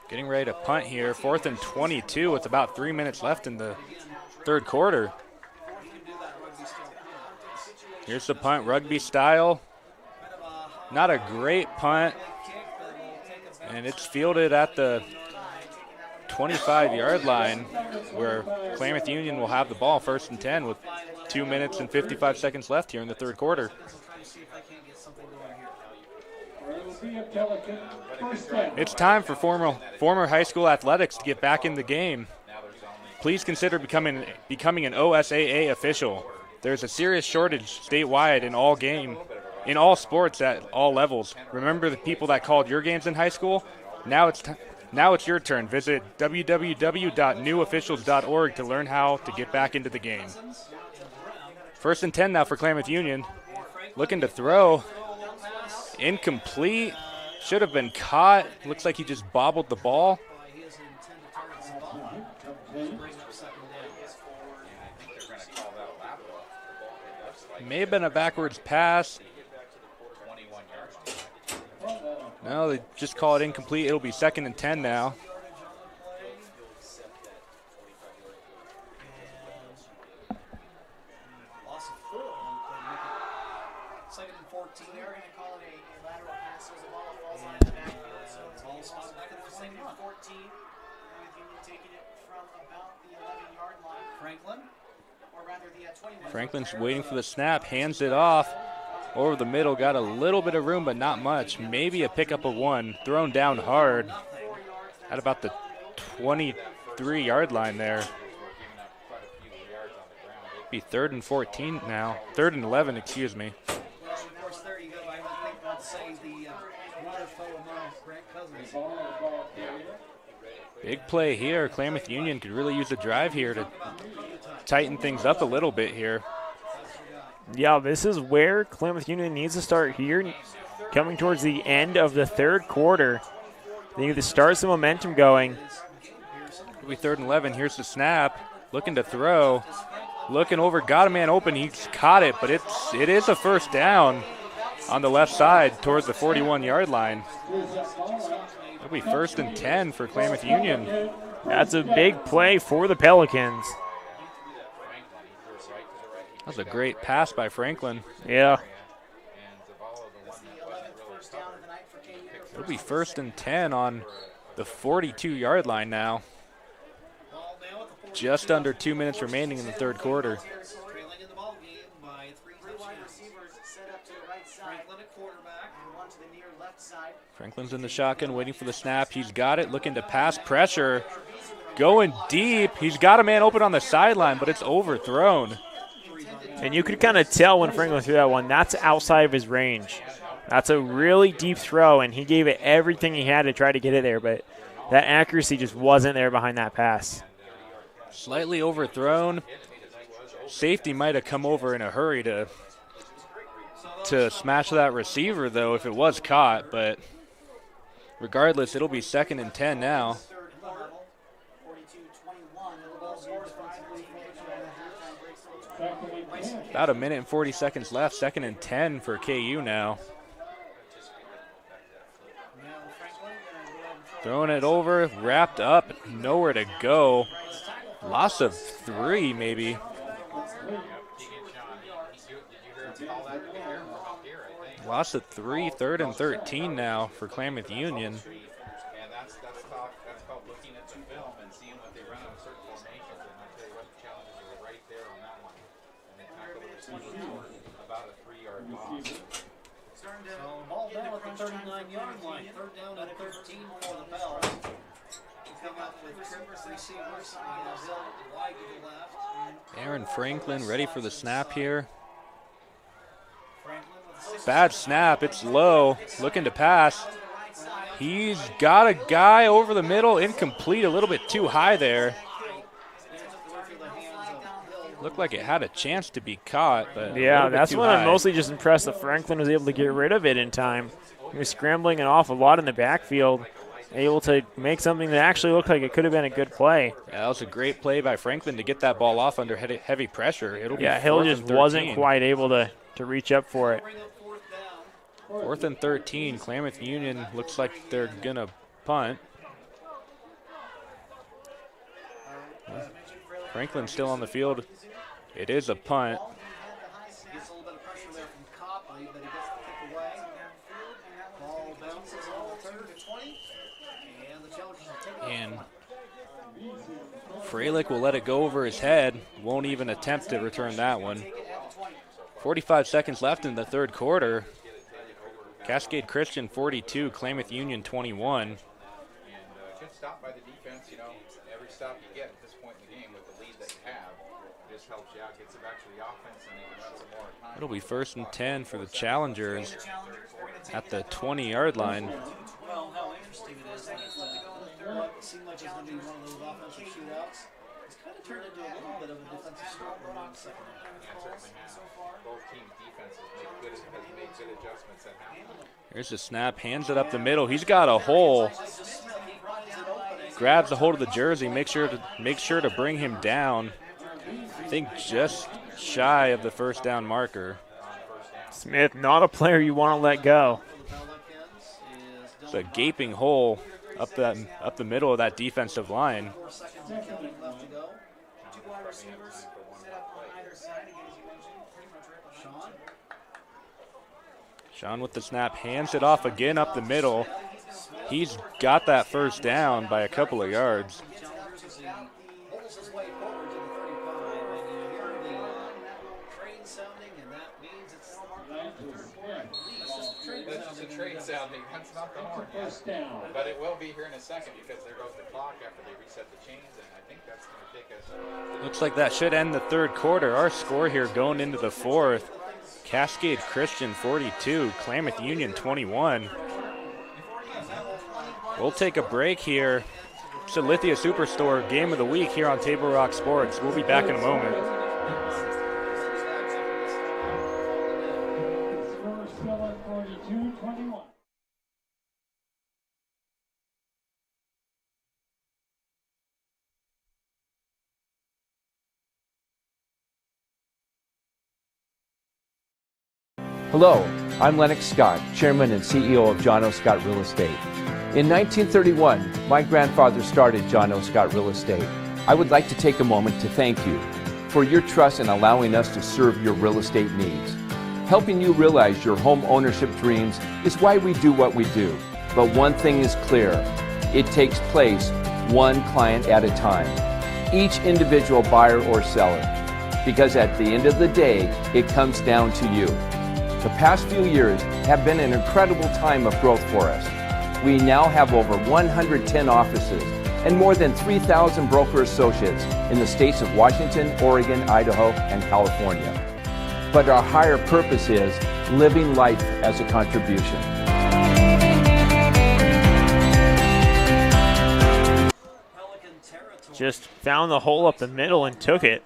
Getting ready to punt here. 4th and 22 with about 3 minutes left in the 3rd quarter. Here's the punt, rugby style. Not a great punt. And it's fielded at the 25-yard line where Klamath Union will have the ball 1st and 10 with 2 minutes and 55 seconds left here in the 3rd quarter. It's time for former high school athletics to get back in the game. Please consider becoming an OSAA official. There's a serious shortage statewide in all sports at all levels. Remember the people that called your games in high school? Now it's your turn. Visit www.newofficials.org to learn how to get back into the game. 1st and 10 now for Klamath Union. Looking to throw. Incomplete. Should have been caught. Looks like he just bobbled the ball. May have been a backwards pass. No, they just call it incomplete. It'll be 2nd and 10 now. 14. They're going to call it a lateral pass, so the ball falls on the backfield. So it's all spot back at 14. With Union taking it from about the 11-yard line. Franklin, or rather the 21. Franklin's waiting for the snap, hands it off over the middle, got a little bit of room, but not much. Maybe a pickup of 1, thrown down hard at about the 23-yard line there. Be 3rd and 14 now. 3rd and 11, excuse me. Of course, there you go. I would think I'd say the water foe among Grant Cousins. Big play here. Klamath Union could really use a drive here to tighten things up a little bit here. Yeah, this is where Klamath Union needs to start here. Coming towards the end of the 3rd quarter. They need to start some momentum going. It'll be 3rd and 11. Here's the snap. Looking to throw. Looking over, got a man open. He's caught it, but it is a first down on the left side towards the 41-yard line. It'll be 1st and 10 for Klamath Union. That's a big play for the Pelicans. That was a great pass by Franklin. Yeah. It'll be 1st and 10 on the 42-yard line now. Just under 2 minutes remaining in the 3rd quarter. Trailing in the ball game by 3 receivers set up to the right side. Franklin at quarterback and 1 to the near left side. Franklin's in the shotgun, waiting for the snap. He's got it, looking to pass pressure. Going deep. He's got a man open on the sideline, but it's overthrown. And you could kind of tell when Franklin threw that one, that's outside of his range. That's a really deep throw, and he gave it everything he had to try to get it there, but that accuracy just wasn't there behind that pass. Slightly overthrown. Safety might have come over in a hurry to smash that receiver, though, if it was caught. But regardless, it'll be 2nd and 10 now. About 1 minute and 40 seconds left. 2nd and 10 for KU now. Throwing it over, wrapped up, nowhere to go. Loss of 3, maybe. Loss of 3, 3rd and 13 now for Klamath Union. And that's called looking at the film and seeing what they run on certain formations. And I tell you what, the challenges are right there on that one. And they tackle the receiver for about a 3-yard loss. Ball down at the 39-yard line. 3rd down and 13 for the Bells. Come up with receivers wide to the left. Aaron Franklin ready for the snap here. Bad snap, it's low, looking to pass. He's got a guy over the middle, incomplete, a little bit too high there. Looked like it had a chance to be caught, but yeah, that's when I'm mostly just impressed that Franklin was able to get rid of it in time. He was scrambling it off a lot in the backfield, able to make something that actually looked like it could have been a good play. Yeah, that was a great play by Franklin to get that ball off under heavy pressure. Yeah, Hill just wasn't quite able to reach up for it. 4th and 13. Klamath Union looks like they're going to punt. Franklin's still on the field. It is a punt. Gets a little bit of pressure there from Copley, but he gets the kick away. Ball bounces on the 3rd to 20. And the Challengers will take it. And Freilich will let it go over his head. Won't even attempt to return that one. 45 seconds left in the 3rd quarter. Cascade Christian 42, Klamath Union 21. And get stopped by the defense, you know, every stop you get at this point in the game with the lead that you have just helps you out, gets it back to the offense, and they can run some more time. It'll be 1st and 10 for the Challengers at the 20-yard line. Well, how interesting it is that what seemed like it's going to be one of those offensive shootouts. It's kind of turned into a little bit of a defensive struggle in the second half. Yeah, certainly has. Both teams' defenses has made good adjustments at half. Here's the snap, hands it up the middle. He's got a hole. Grabs a hold of the jersey, make sure to bring him down. I think just shy of the 1st down marker. Smith, not a player you want to let go. It's a gaping hole up the middle of that defensive line. Sean with the snap, hands it off again up the middle. He's got that first down by a couple of yards. That's the train sounding. That's not the horn yet. But it will be here in a second because there goes the clock after they reset the chains, and I think that's going to take us. Looks like that should end the third quarter. Our score here going into the fourth. Cascade Christian 42, Klamath Union 21. We'll take a break here. It's the Lithia Superstore Game of the Week here on Table Rock Sports. We'll be back in a moment. Still at 42-21. Hello, I'm Lennox Scott, Chairman and CEO of John O. Scott Real Estate. In 1931, my grandfather started John O. Scott Real Estate. I would like to take a moment to thank you for your trust in allowing us to serve your real estate needs. Helping you realize your home ownership dreams is why we do what we do. But one thing is clear, it takes place one client at a time, each individual buyer or seller, because at the end of the day, it comes down to you. The past few years have been an incredible time of growth for us. We now have over 110 offices and more than 3,000 broker associates in the states of Washington, Oregon, Idaho, and California. But our higher purpose is living life as a contribution. Just found the hole up the middle and took it.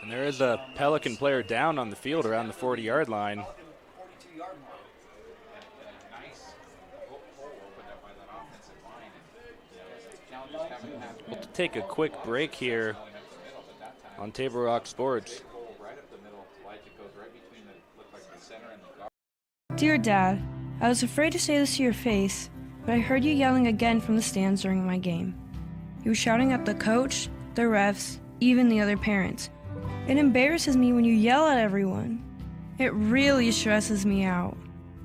And there is a Pelican player down on the field around the 40-yard line. We'll take a quick break here on Table Rock Sports. Dear Dad, I was afraid to say this to your face, but I heard you yelling again from the stands during my game. You were shouting at the coach, the refs, even the other parents. It embarrasses me when you yell at everyone. It really stresses me out.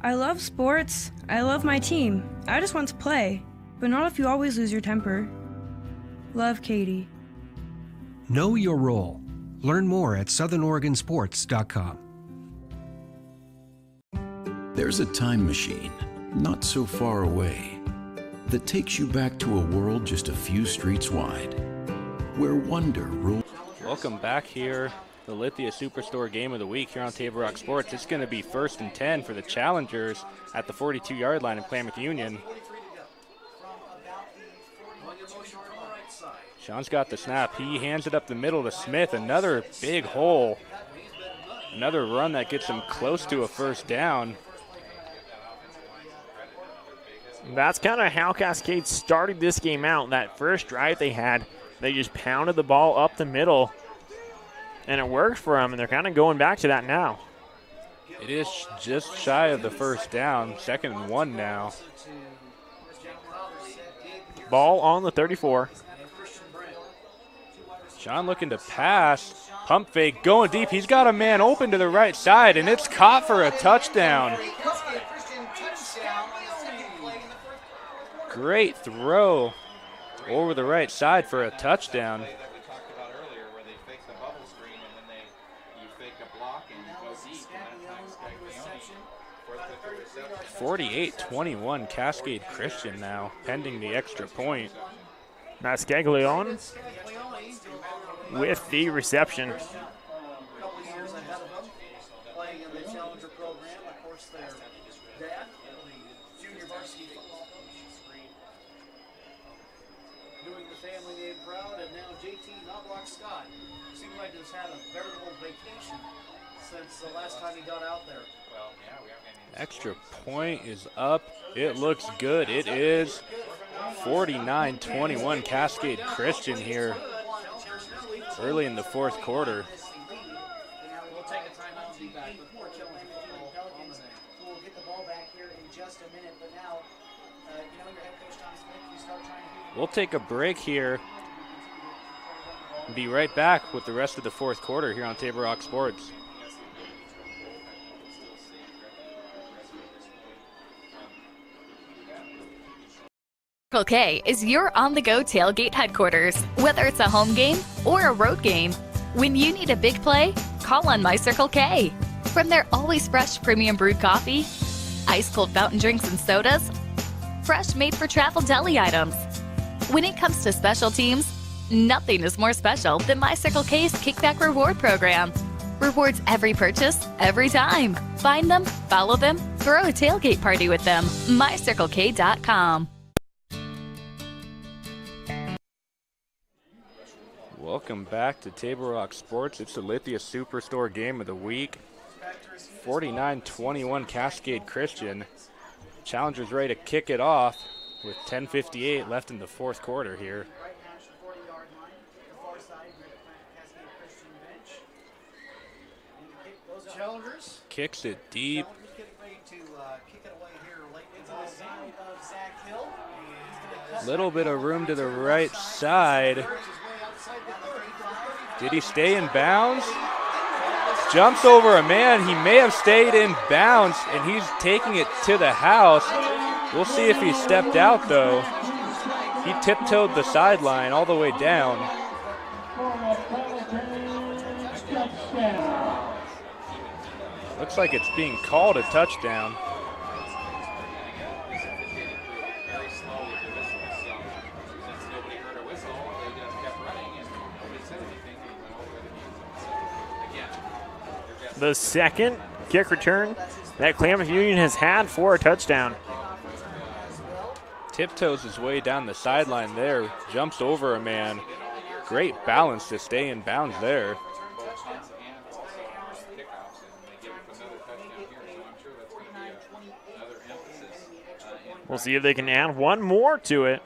I love sports, I love my team, I just want to play, but not if you always lose your temper. Love, Katie. Know your role. Learn more at southernoregonsports.com. There's a time machine, not so far away, that takes you back to a world just a few streets wide, where wonder rules. Welcome back here, the Lithia Superstore Game of the Week here on Table Rock Sports. It's going to be 1st and 10 for the challengers at the 42-yard line of Klamath Union. Sean's got the snap. He hands it up the middle to Smith. Another big hole. Another run that gets him close to a first down. That's kind of how Cascade started this game out. That first drive they had, they just pounded the ball up the middle, and it worked for them, and they're kind of going back to that now. It is just shy of the first down. 2nd and 1 now. Ball on the 34. Sean looking to pass. Pump fake, going deep. He's got a man open to the right side, and it's caught for a touchdown. Great throw over the right side for a touchdown. 48-21 Cascade Christian now, pending the extra point. That's Gaglione with the reception. A couple years ahead of them, playing in the Challenger program. Of course, their dad, the junior varsity football coach, doing the family name proud, and now JT Knobloch Scott. Seems like he's had a veritable vacation since the last time he got out there. Extra point is up. It looks good. It is 49-21 Cascade Christian here early in the fourth quarter. We'll take a timeout and be back with more Challenger football on the day. We'll get the ball back here in just a minute, but now, your head coach Tom Smith, you start trying to. We'll take a break here and be right back with the rest of the fourth quarter here on Table Rock Sports. Circle K is your on-the-go tailgate headquarters. Whether it's a home game or a road game, when you need a big play, call on My Circle K. From their always fresh premium brewed coffee, ice-cold fountain drinks and sodas, fresh made-for-travel deli items. When it comes to special teams, nothing is more special than My Circle K's Kickback Reward program. Rewards every purchase, every time. Find them, follow them, throw a tailgate party with them. MyCircleK.com. Welcome back to Table Rock Sports. It's the Lithia Superstore game of the week. 49-21 Cascade Christian. Challengers ready to kick it off with 10:58 left in the fourth quarter here. Kicks it deep. Little bit of room to the right side. Did he stay in bounds? Jumps over a man. He may have stayed in bounds, and he's taking it to the house. We'll see if he stepped out, though. He tiptoed the sideline all the way down. Looks like it's being called a touchdown. The second kick return that Klamath Union has had for a touchdown. Tiptoes his way down the sideline there, jumps over a man. Great balance to stay in bounds there. We'll see if they can add one more to it.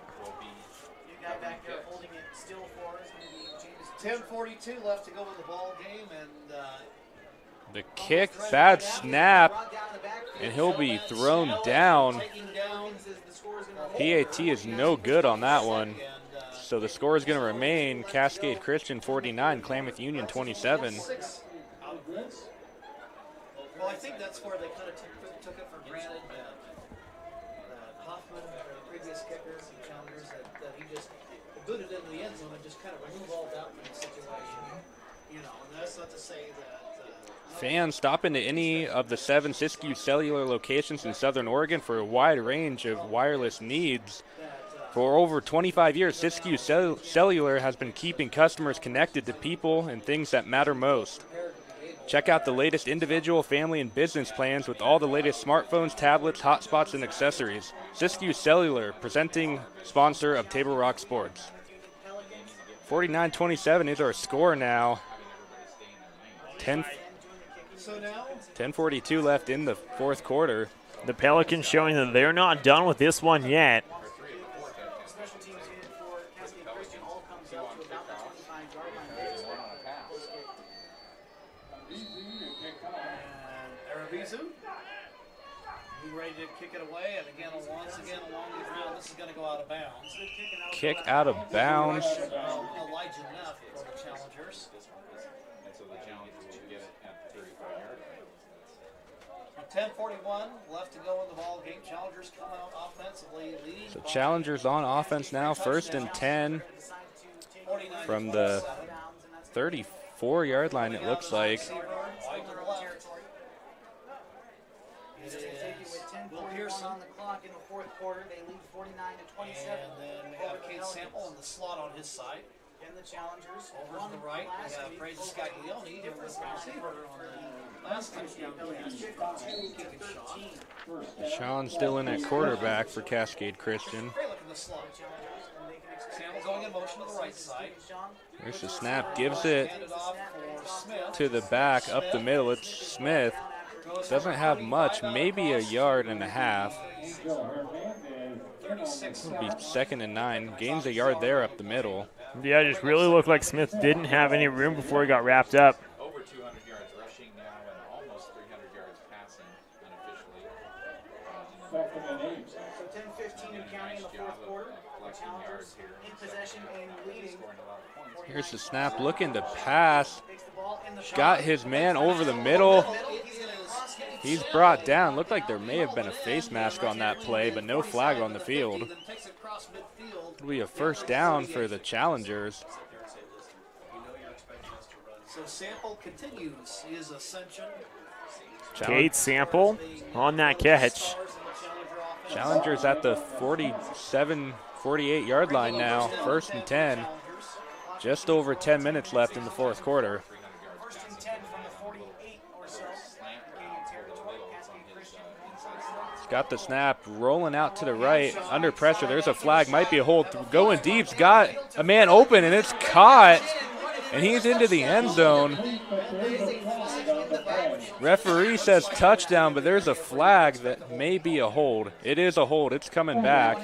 10:42 left to go in the ball game, and the kick, bad snap, and he'll be thrown down. PAT is no good on that one. So the score is going to remain Cascade Christian 49, Klamath Union 27. Well, I think that's where they kind of took it for granted that Hoffman, the previous kicker, the Challengers, that he just booted into the end zone and just kind of remove all doubt from the situation. You know, and that's not to say that. Fans stop into any of the 7 Siskiyou Cellular locations in Southern Oregon for a wide range of wireless needs. For over 25 years, Siskiyou Cellular has been keeping customers connected to people and things that matter most. Check out the latest individual, family, and business plans with all the latest smartphones, tablets, hotspots, and accessories. Siskiyou Cellular, presenting sponsor of Table Rock Sports. 49-27 is our score now. 10:42 left in the fourth quarter. The Pelicans showing that they're not done with this one yet. Ready to kick it away, and again, once again along the ground, this is going to go out of bounds. Kick out of bounds. Elijah Neff for the Challengers. So the Challengers will get it at the 35-yard line. 10:41 left to go in the ball game. Challengers come out offensively, leading. So Challengers on offense now, 1st and 10 from the 34-yard line, it looks like. Will Pearson on the clock in the fourth quarter. They lead 49-27. And then we have Cade Sample in the slot on his side. And the Challengers over to the right. We have Fraser Scaglione, who was the receiver on the last touchdown. Sean still in at quarterback for Cascade Christian. Sample going in motion to the right side. There's the snap, gives it to the back, up the middle. It's Smith. Doesn't have much, maybe a yard and a half. It'll be 2nd and 9. Gains a yard there up the middle. Yeah, it just really looked like Smith didn't have any room before he got wrapped up. Over 200 yards rushing now and almost 300 yards passing unofficially. So 10-15 and counting in the fourth quarter. Challengers in possession and leading. Here's the snap, looking to pass. Got his man over the middle. He's brought down. Looked like there may have been a face mask on that play, but no flag on the field. It'll be a first down for the Challengers. So Sample continues his ascension. Cade Sample on that catch. Challengers at the 47, 48-yard line now, 1st and 10. Just over 10 minutes left in the fourth quarter. He's got the snap, rolling out to the right, under pressure. There's a flag, might be a hold. Going deep's got a man open, and it's caught, and he's into the end zone. Referee says touchdown, but there's a flag that may be a hold. It is a hold. It's coming back.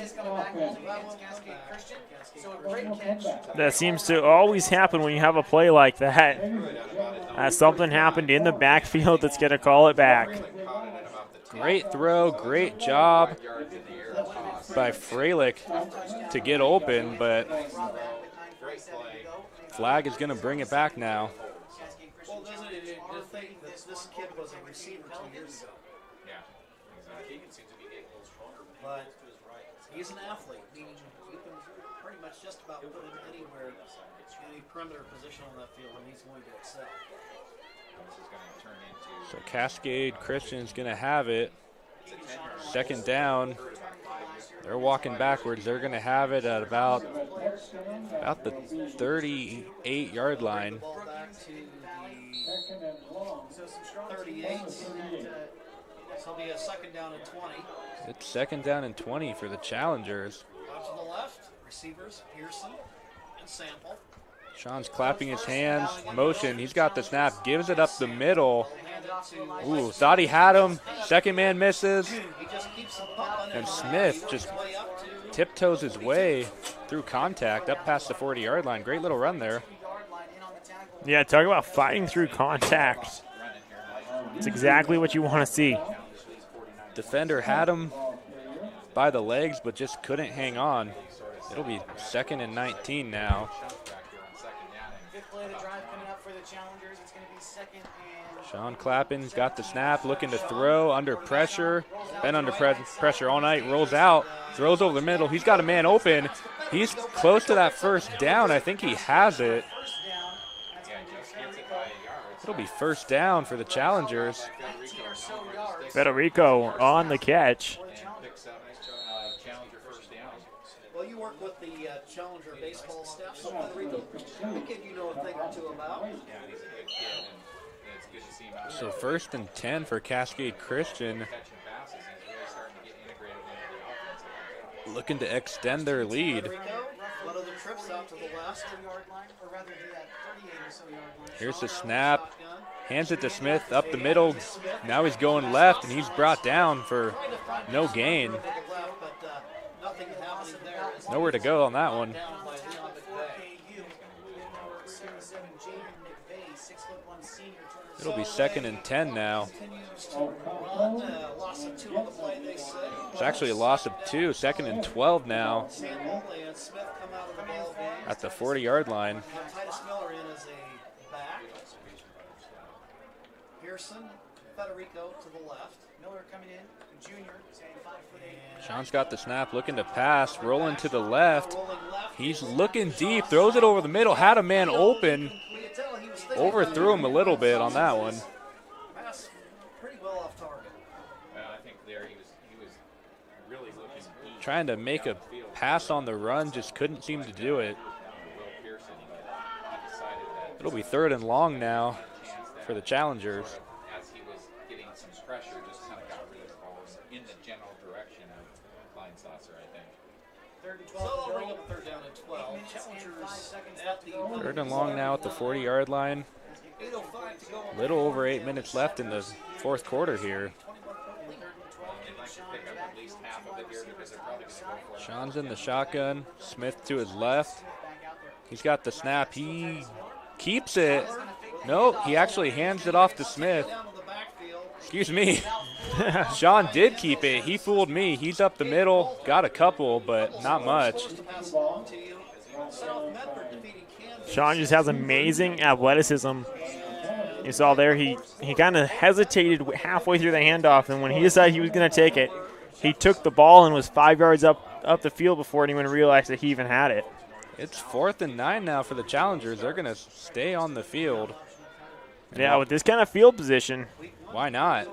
That seems to always happen when you have a play like that. Something happened in the backfield that's going to call it back. Great throw, great job by Freilich to get open, but flag is going to bring it back now. Well, doesn't it think that this kid was a receiver 2 years ago? Yeah, exactly. He seems to be getting a little stronger. But he's an athlete, meaning you can pretty much just about put him anywhere, any perimeter position on that field, and he's going to excel. So Cascade Christian's going to have it. 2nd down. They're walking backwards. They're going to have it at about the 38-yard line. So 38. So it'll be a 2nd down and 20. It's 2nd down and 20 for the Challengers. Out to the left, receivers Pearson and Sample. Sean's clapping his hands, motion. He's got the snap, gives it up the middle. Ooh, thought he had him. Second man misses. And Smith just tiptoes his way through contact up past the 40-yard line. Great little run there. Yeah, talk about fighting through contact. It's exactly what you want to see. Defender had him by the legs, but just couldn't hang on. It'll be 2nd and 19 now. Sean Clappin's got the snap, looking to throw, under pressure. Been under pressure all night, rolls out, throws over the middle. He's got a man open. He's close to that first down. I think he has it. It'll be 1st down for the Challengers. Federico on the catch. Well, you work with the Challenger baseball staff, so Federico, the kid you know a thing or two about. So 1st and 10 for Cascade Christian. Looking to extend their lead. One of the trips out to the left. Here's the snap. Hands it to Smith up the middle. Now he's going left, and he's brought down for no gain. Nowhere to go on that one. It'll be 2nd and 10 now. It's actually a loss of 2. 2nd and 12 now. At the 40-yard line. Pearson, Federico to the left. Miller coming in, junior, 5'8". Sean's got the snap, looking to pass, rolling to the left. He's looking deep, throws it over the middle, had a man open. Overthrew him a little bit on that one. Pass pretty well off target. I think there he was really looking deep. Trying to make a pass on the run, just couldn't seem to do it. It'll be 3rd and long now for the Challengers. As he was getting some pressure, just kind of got rid of the ball in the general direction of Klein Saucer, I think. 3rd and 12. So they'll bring up 3rd down and 12. Challengers at the 3rd and long now at the 40-yard line. Little over 8 minutes left in the fourth quarter here. Sean's in the shotgun. Smith to his left. He's got the snap. He keeps it. Nope, he actually hands it off to Smith. Excuse me. Sean did keep it. He fooled me. He's up the middle. Got a couple, but not much. Sean just has amazing athleticism. You saw there he kind of hesitated halfway through the handoff, and when he decided he was going to take it, he took the ball and was 5 yards up the field before anyone realized that he even had it. It's 4th and 9 now for the Challengers. They're going to stay on the field. Yeah, with this kind of field position. Why not?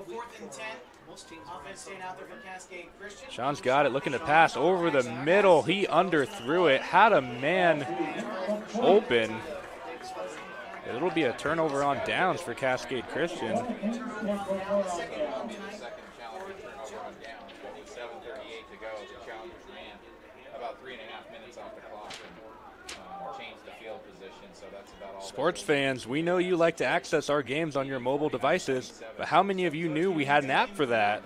Sean's got it, looking to pass over the middle. He underthrew it, had a man open. It'll be a turnover on downs for Cascade Christian. 7:38 to go. The Challengers ran about 3.5 minutes off the clock and changed the field position, so that's about all. Sports fans, we know you like to access our games on your mobile devices, but how many of you knew we had an app for that?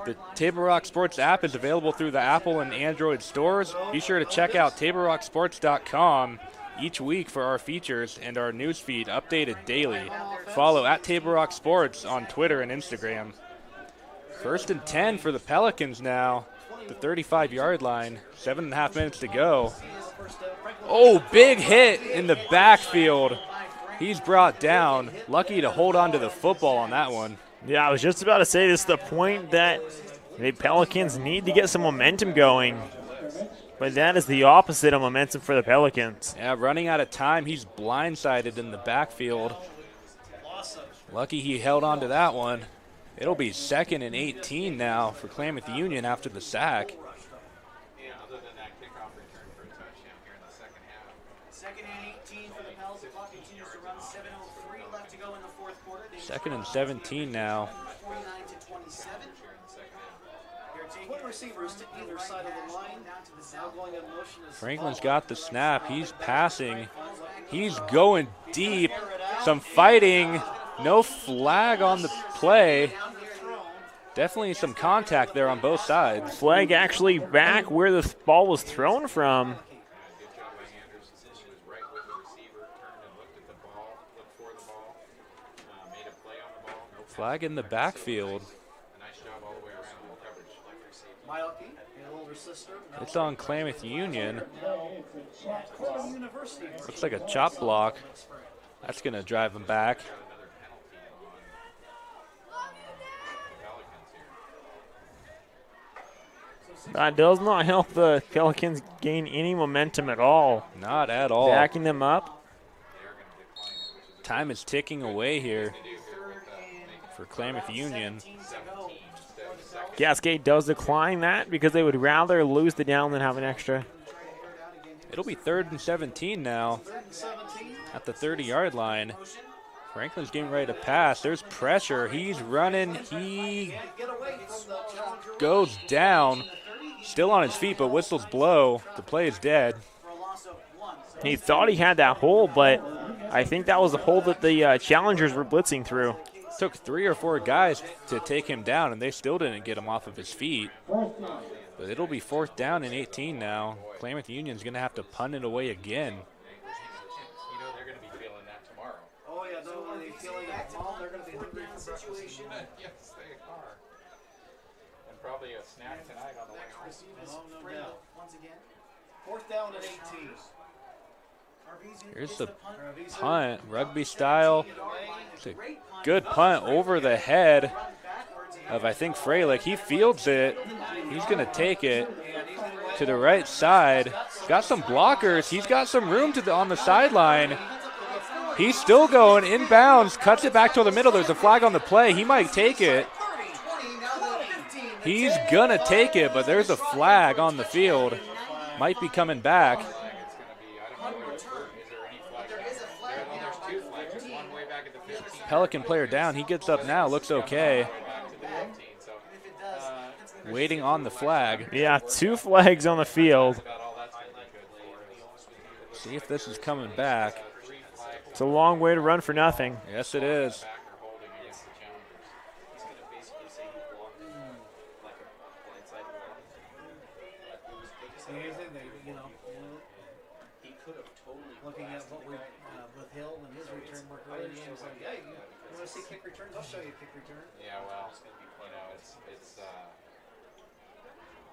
The Table Rock Sports app is available through the Apple and Android stores. Be sure to check out TableRockSports.com each week for our features and our newsfeed updated daily. Follow at Table Rock Sports on Twitter and Instagram. 1st and 10 for the Pelicans now. The 35-yard line, 7.5 minutes to go. Oh, big hit in the backfield. He's brought down. Lucky to hold on to the football on that one. Yeah, I was just about to say this is the point that the Pelicans need to get some momentum going. But that is the opposite of momentum for the Pelicans. Yeah, running out of time. He's blindsided in the backfield. Lucky he held on to that one. It'll be 2nd and 18 now for Klamath Union after the sack. Yeah, other than that kickoff return for a touchdown here in the second half. 2nd and 18 for the Pels. The clock continues to run. 7:03 left to go in the fourth quarter. 2nd and 17 now. 49 to 27. Point receivers to either side of the line. Now going in motion is Franklin's got the snap. He's passing. He's going deep. Some fighting. No flag on the play. Definitely some contact there on both sides. Flag actually back where the ball was thrown from. Flag in the backfield. It's on Klamath Union. Looks like a chop block. That's going to drive him back. That does not help the Pelicans gain any momentum at all. Not at all. Backing them up. Time is ticking away here for Klamath Union. Cascade does decline that because they would rather lose the down than have an extra. It'll be 3rd and 17 now at the 30-yard line. Franklin's getting ready to pass. There's pressure. He's running. He goes down. Still on his feet, but whistles blow. The play is dead. He thought he had that hole, but I think that was the hole that the Challengers were blitzing through. Took 3 or 4 guys to take him down, and they still didn't get him off of his feet. But it'll be 4th down and 18 now. Klamath Union's going to have to punt it away again. You know they're going to be feeling that tomorrow. Oh, yeah, they're feeling that tomorrow. They're going to be hungry for situation. Yes, they are. And probably a snack tonight on the way home. No doubt. Once again. 4th down and 18. Here's the punt, rugby style. It's a good punt over the head of, I think, Freilich. He fields it. He's going to take it to the right side. Got some blockers. He's got some room on the sideline. He's still going inbounds, cuts it back to the middle. There's a flag on the play. He might take it. He's going to take it, but there's a flag on the field. Might be coming back. Pelican player down. He gets up now. Looks okay. Waiting on the flag. Yeah, 2 flags on the field. See if this is coming back. It's a long way to run for nothing. Yes, it is. Looking at what we with Hill and his return work early in the game, like, yeah, you want to see kick returns? I'll show you a kick return. Yeah, well, it's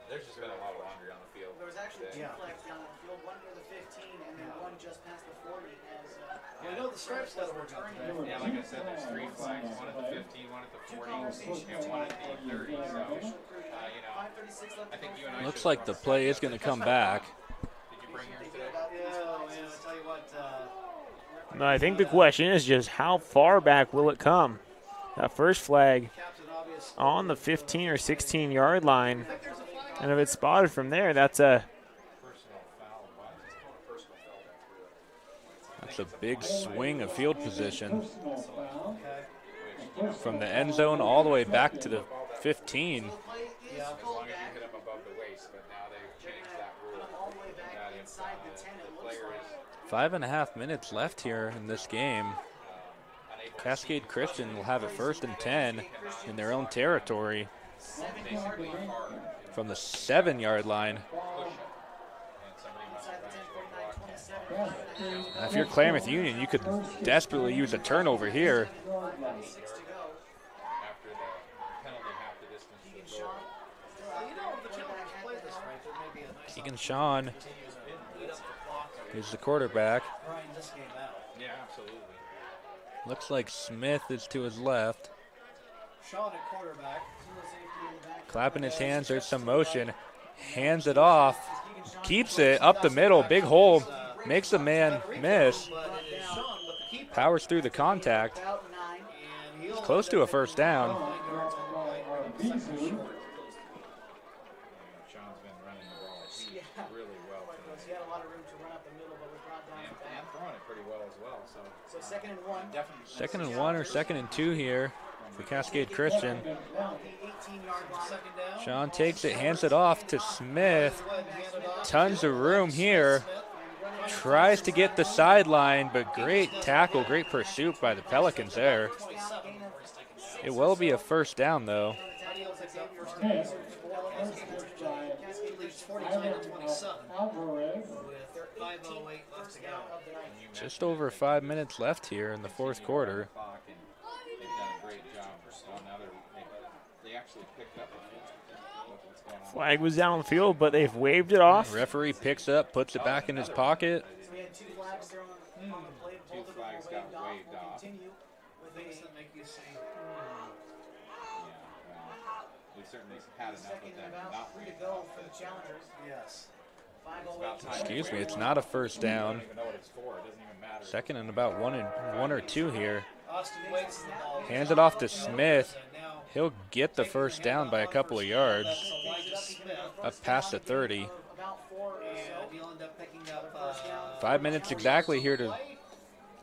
there's just been a lot of laundry on the field. There was actually 2 flags down the field, one near the 15 and then one just past the 40. As we know the stripes got to work out. Yeah, like I said, there's 3 flags, one at the 15, one at at the 40 and one at the 30. So, I think you and I Looks like the play is going to come back. Did you bring yours today? Yeah, I'll tell you what. No, I think the question is just how far back will it come? That first flag on the 15 or 16 yard line. And if it's spotted from there, that's a big swing of field position. From the end zone all the way back to the 15. Yeah, as long as you hit them above the waist, but now they've changed that rule. The player is 5.5 minutes left here in this game. Cascade Christian will have it 1st and 10 in their own territory from the 7-yard line. If you're Klamath Union, you could desperately use a turnover here. Keegan Sean is the quarterback. Yeah, absolutely. Looks like Smith is to his left. Sean at quarterback. Clapping his hands, there's some motion. Hands it off. Keeps it up the middle, big hole. Makes the man miss. Powers through the contact. It's close to a first down. Sean's been running the ball really well today. He had a lot of room to run up the middle, but was brought down. And throwing it pretty well as well. So 2nd and 1. Second and 1 or 2nd and 2 here for Cascade Christian. Sean takes it, hands it off to Smith. Tons of room here. Tries to get the sideline, but great tackle, great pursuit by the Pelicans there. It will be a first down, though. Just over 5 minutes left here in the 4th quarter. flag was down the field, but they've waved it off. Referee picks up, puts it back in his pocket. We had 2 flags thrown on the play. 2 flags got waved off. Continue with things that make you say, we certainly had enough of them. about 3 to go for the challengers. Yes. Excuse me, it's not a first down. Second and about one or two here. Hands it off to Smith. He'll get the first down by a couple of yards. Up past the 30. 5 minutes exactly here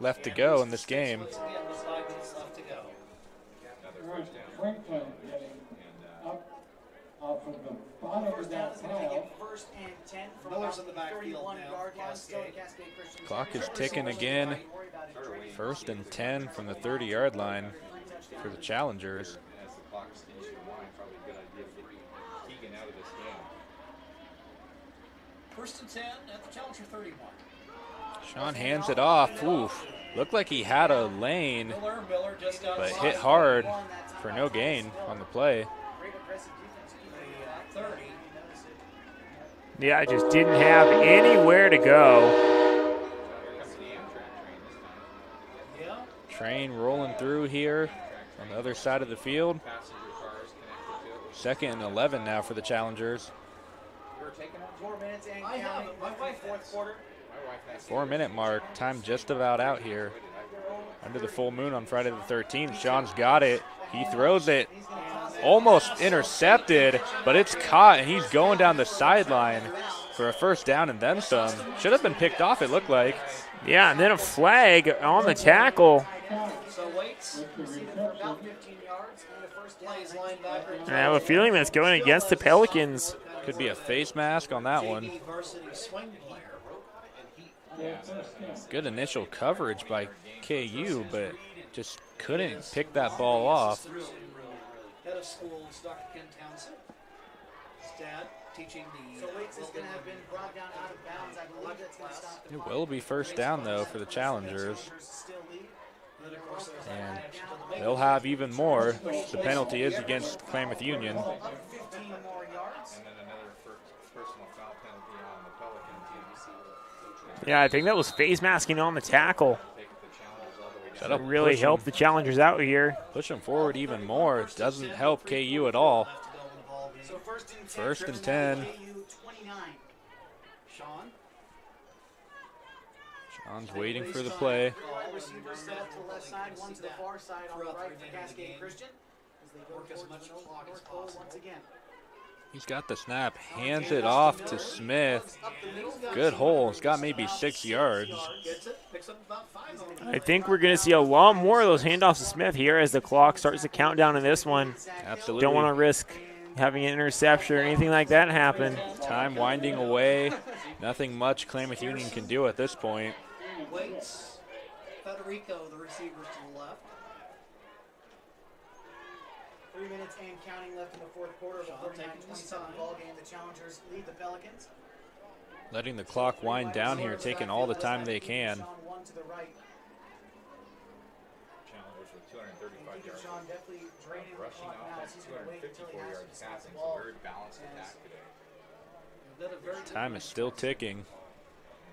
left to go in this game. Miller's in the backfield now. Clock is ticking again. 1st and 10 from the 30-yard line for the challengers. As the clock continues to wind, probably a good idea to get Keegan out of this game. 1st and 10 at the challenger 31. Sean hands it off. Oof. Looked like he had a lane, but hit hard for no gain on the play. Yeah, I just didn't have anywhere to go. Train rolling through here on the other side of the field. 2nd and 11 now for the challengers. 4-minute mark, time just about out here. Under the full moon on Friday the 13th. Sean's got it. He throws it. Almost intercepted, but it's caught, and he's going down the sideline for a first down and then some. Should have been picked off, it looked like. Yeah, and then a flag on the tackle. And I have a feeling that's going against the Pelicans. Could be a face mask on that one. Good initial coverage by KU, but just couldn't pick that ball off. Head of schools, Dr. Ken Townsend. His dad teaching the. So Waits is going to have been brought down out of bounds. I believe that's going to stop the It will be first down, though, for the challengers. And they'll have even more. The penalty is against Klamath Union. 15 more yards. And then another personal foul penalty on the Pelicans. Yeah, I think that was face masking on the tackle. Take the challengers all the way That'll really help the challengers out here. Push them forward even more. It doesn't help KU at all. So First and 10. KU 29. Sean's waiting for the play. Wide receivers set up to the left side, one to the far side on the right for Cascade Christian. As they go towards the north goal once again. He's got the snap, hands it off to Smith. Good hole. It's got maybe 6 yards. I think we're going to see a lot more of those handoffs to Smith here as the clock starts to count down in this one. Absolutely. Don't want to risk having an interception or anything like that happen. Time winding away. Nothing much Klamath Union can do at this point. Waits. Federico, the receiver to the left. 3 minutes and counting left in the fourth quarter of a 49-27 ball game. The Challengers lead the Pelicans. Letting the clock wind down here, taking all the time they can. One to the right. Challengers with 235 yards. Sean definitely draining the Rushing clock now. offense, He's going to wait until he 254 has yards to passing. the So ball. very balanced attack today. Time is still ticking.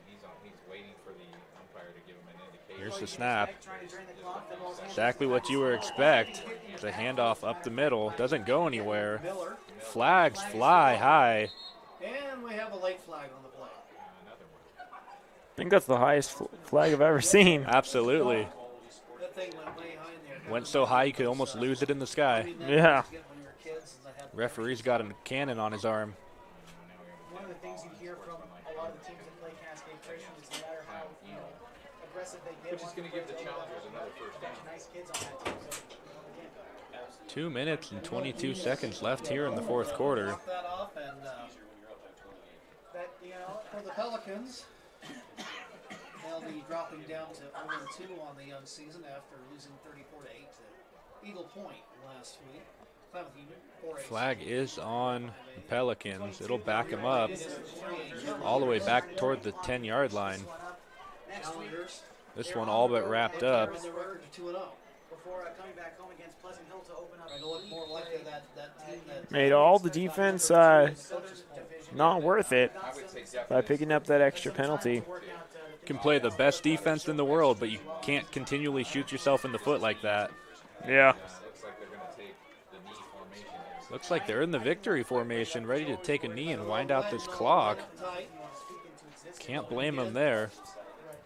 He's waiting for the umpire to give him an indication. Here's the snap. Exactly what you would expect. It's a handoff up the middle. Doesn't go anywhere. Flags fly high. And we have a late flag on the play. I think that's the highest flag I've ever seen. Absolutely. That thing went way high in there. Went so high you could almost lose it in the sky. Yeah. Referee's got a cannon on his arm. One of the things you hear from a lot of the teams that play Cascade Christian is no matter how aggressive they get, Which is going to give the Challengers another first down. Nice kids on that team. So, 2 minutes and 22 seconds left here in the fourth quarter. that off and that, for the Pelicans, they'll be dropping down to 0-2 on the young season after losing 34-8 to Eagle Point last week. Flag is on the Pelicans. It'll back them up all the way back toward the 10-yard line. This one all but wrapped up. Before coming back home against Pleasant Hill to open up more likely that team that Made all the defense not worth it by picking up that extra penalty. You can play the best defense in the world, but you can't continually shoot yourself in the foot like that. Yeah. Looks like they're in the victory formation, ready to take a knee and wind out this clock. Can't blame them there.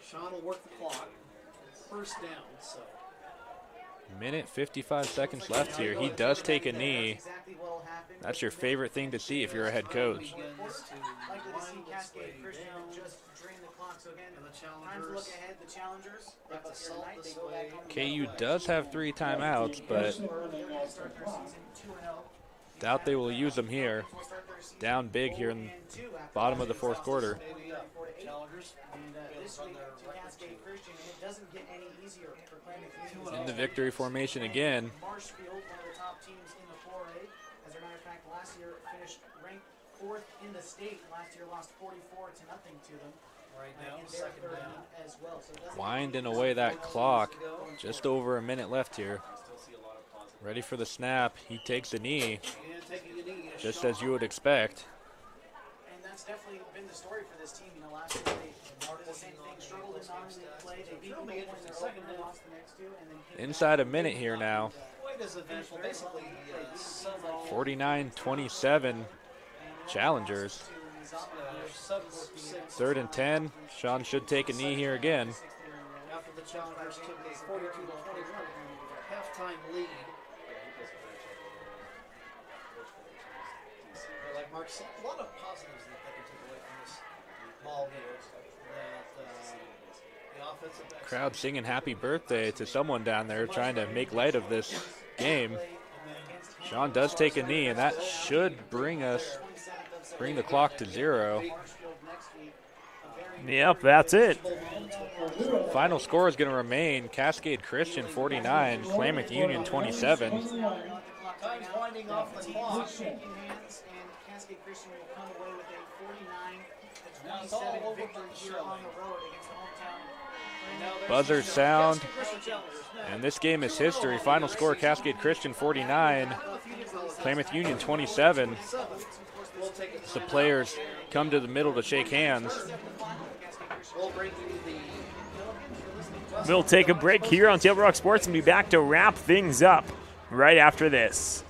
Sean will work the clock. First down, so. Minute 55 seconds left here. He does take a knee. That's your favorite thing to see if you're a head coach. Likely to see Cascade Christian just drain the clock. So again, time to look ahead. The Challengers, they go back home. KU does have 3 timeouts, but doubt they will use them here. Down big here in the bottom of the fourth quarter. In the victory formation again. Marshfield, one of the top teams in the 4A. As a matter of fact, last year finished ranked 4th in the state. Last year lost 44-0 to them. Right now, second down as well. So Winding away that clock. Just over a minute left here. Ready for the snap. He takes a knee. Just as you would expect. And that's definitely been the story for this team. Last year they did the same thing, struggled in non-league play. They beat them in the second and lost the next 2, and then Inside a minute here now. basically 49-27 Challengers. 3rd and 10. Sean should take a knee here again. After the Challengers took a 42-21 halftime lead. Like Mark said, a lot of positives that they can take away from this ball game. That the offensive backs Crowd singing happy birthday to someone down there trying to make light of this game. Sean does take a knee, and that should bring the clock to 0. Yep, that's it. Final score is going to remain Cascade Christian 49, Klamath Union 27. Time's winding off the clock. Cascade Christian will come away with a 49-27 victory here on the road against the hometown. Buzzer sound, and this game is history. Final score Cascade Christian 49, Klamath Union 27. As the players come to the middle to shake hands. We'll bring you the We'll take a break here on Table Rock Sports and be back to wrap things up right after this.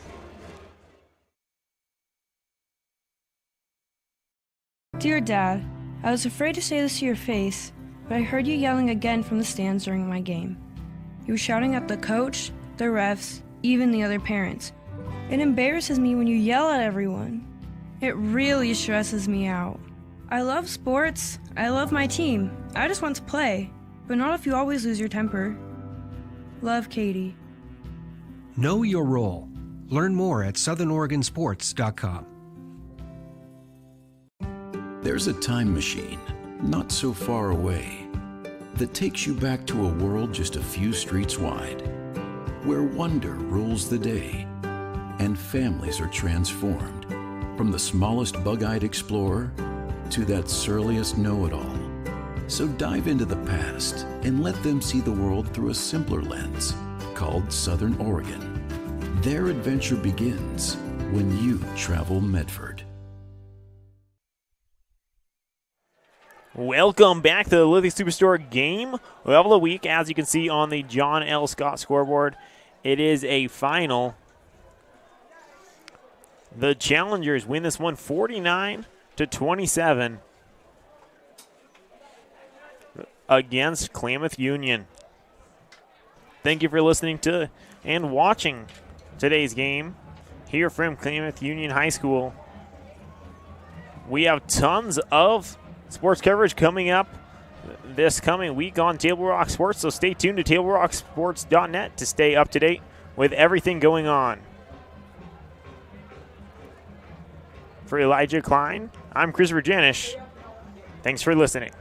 Dear Dad, I was afraid to say this to your face, but I heard you yelling again from the stands during my game. You were shouting at the coach, the refs, even the other parents. It embarrasses me when you yell at everyone. It really stresses me out. I love sports. I love my team. I just want to play, but not if you always lose your temper. Love, Katie. Know your role. Learn more at southernoregonsports.com. There's a time machine, not so far away, that takes you back to a world just a few streets wide, where wonder rules the day and families are transformed, from the smallest bug-eyed explorer to that surliest know-it-all. So dive into the past and let them see the world through a simpler lens called Southern Oregon. Their adventure begins when you travel Medford. Welcome back to the Lithia Superstore game of the week. As you can see on the John L. Scott scoreboard, it is a final. The Challengers win this one 49-27 against Klamath Union. Thank you for listening to and watching today's game here from Klamath Union High School. We have tons of sports coverage coming up this coming week on Table Rock Sports, so stay tuned to TableRockSports.net to stay up to date with everything going on. For Elijah Klein, I'm Chris Janish. Thanks for listening.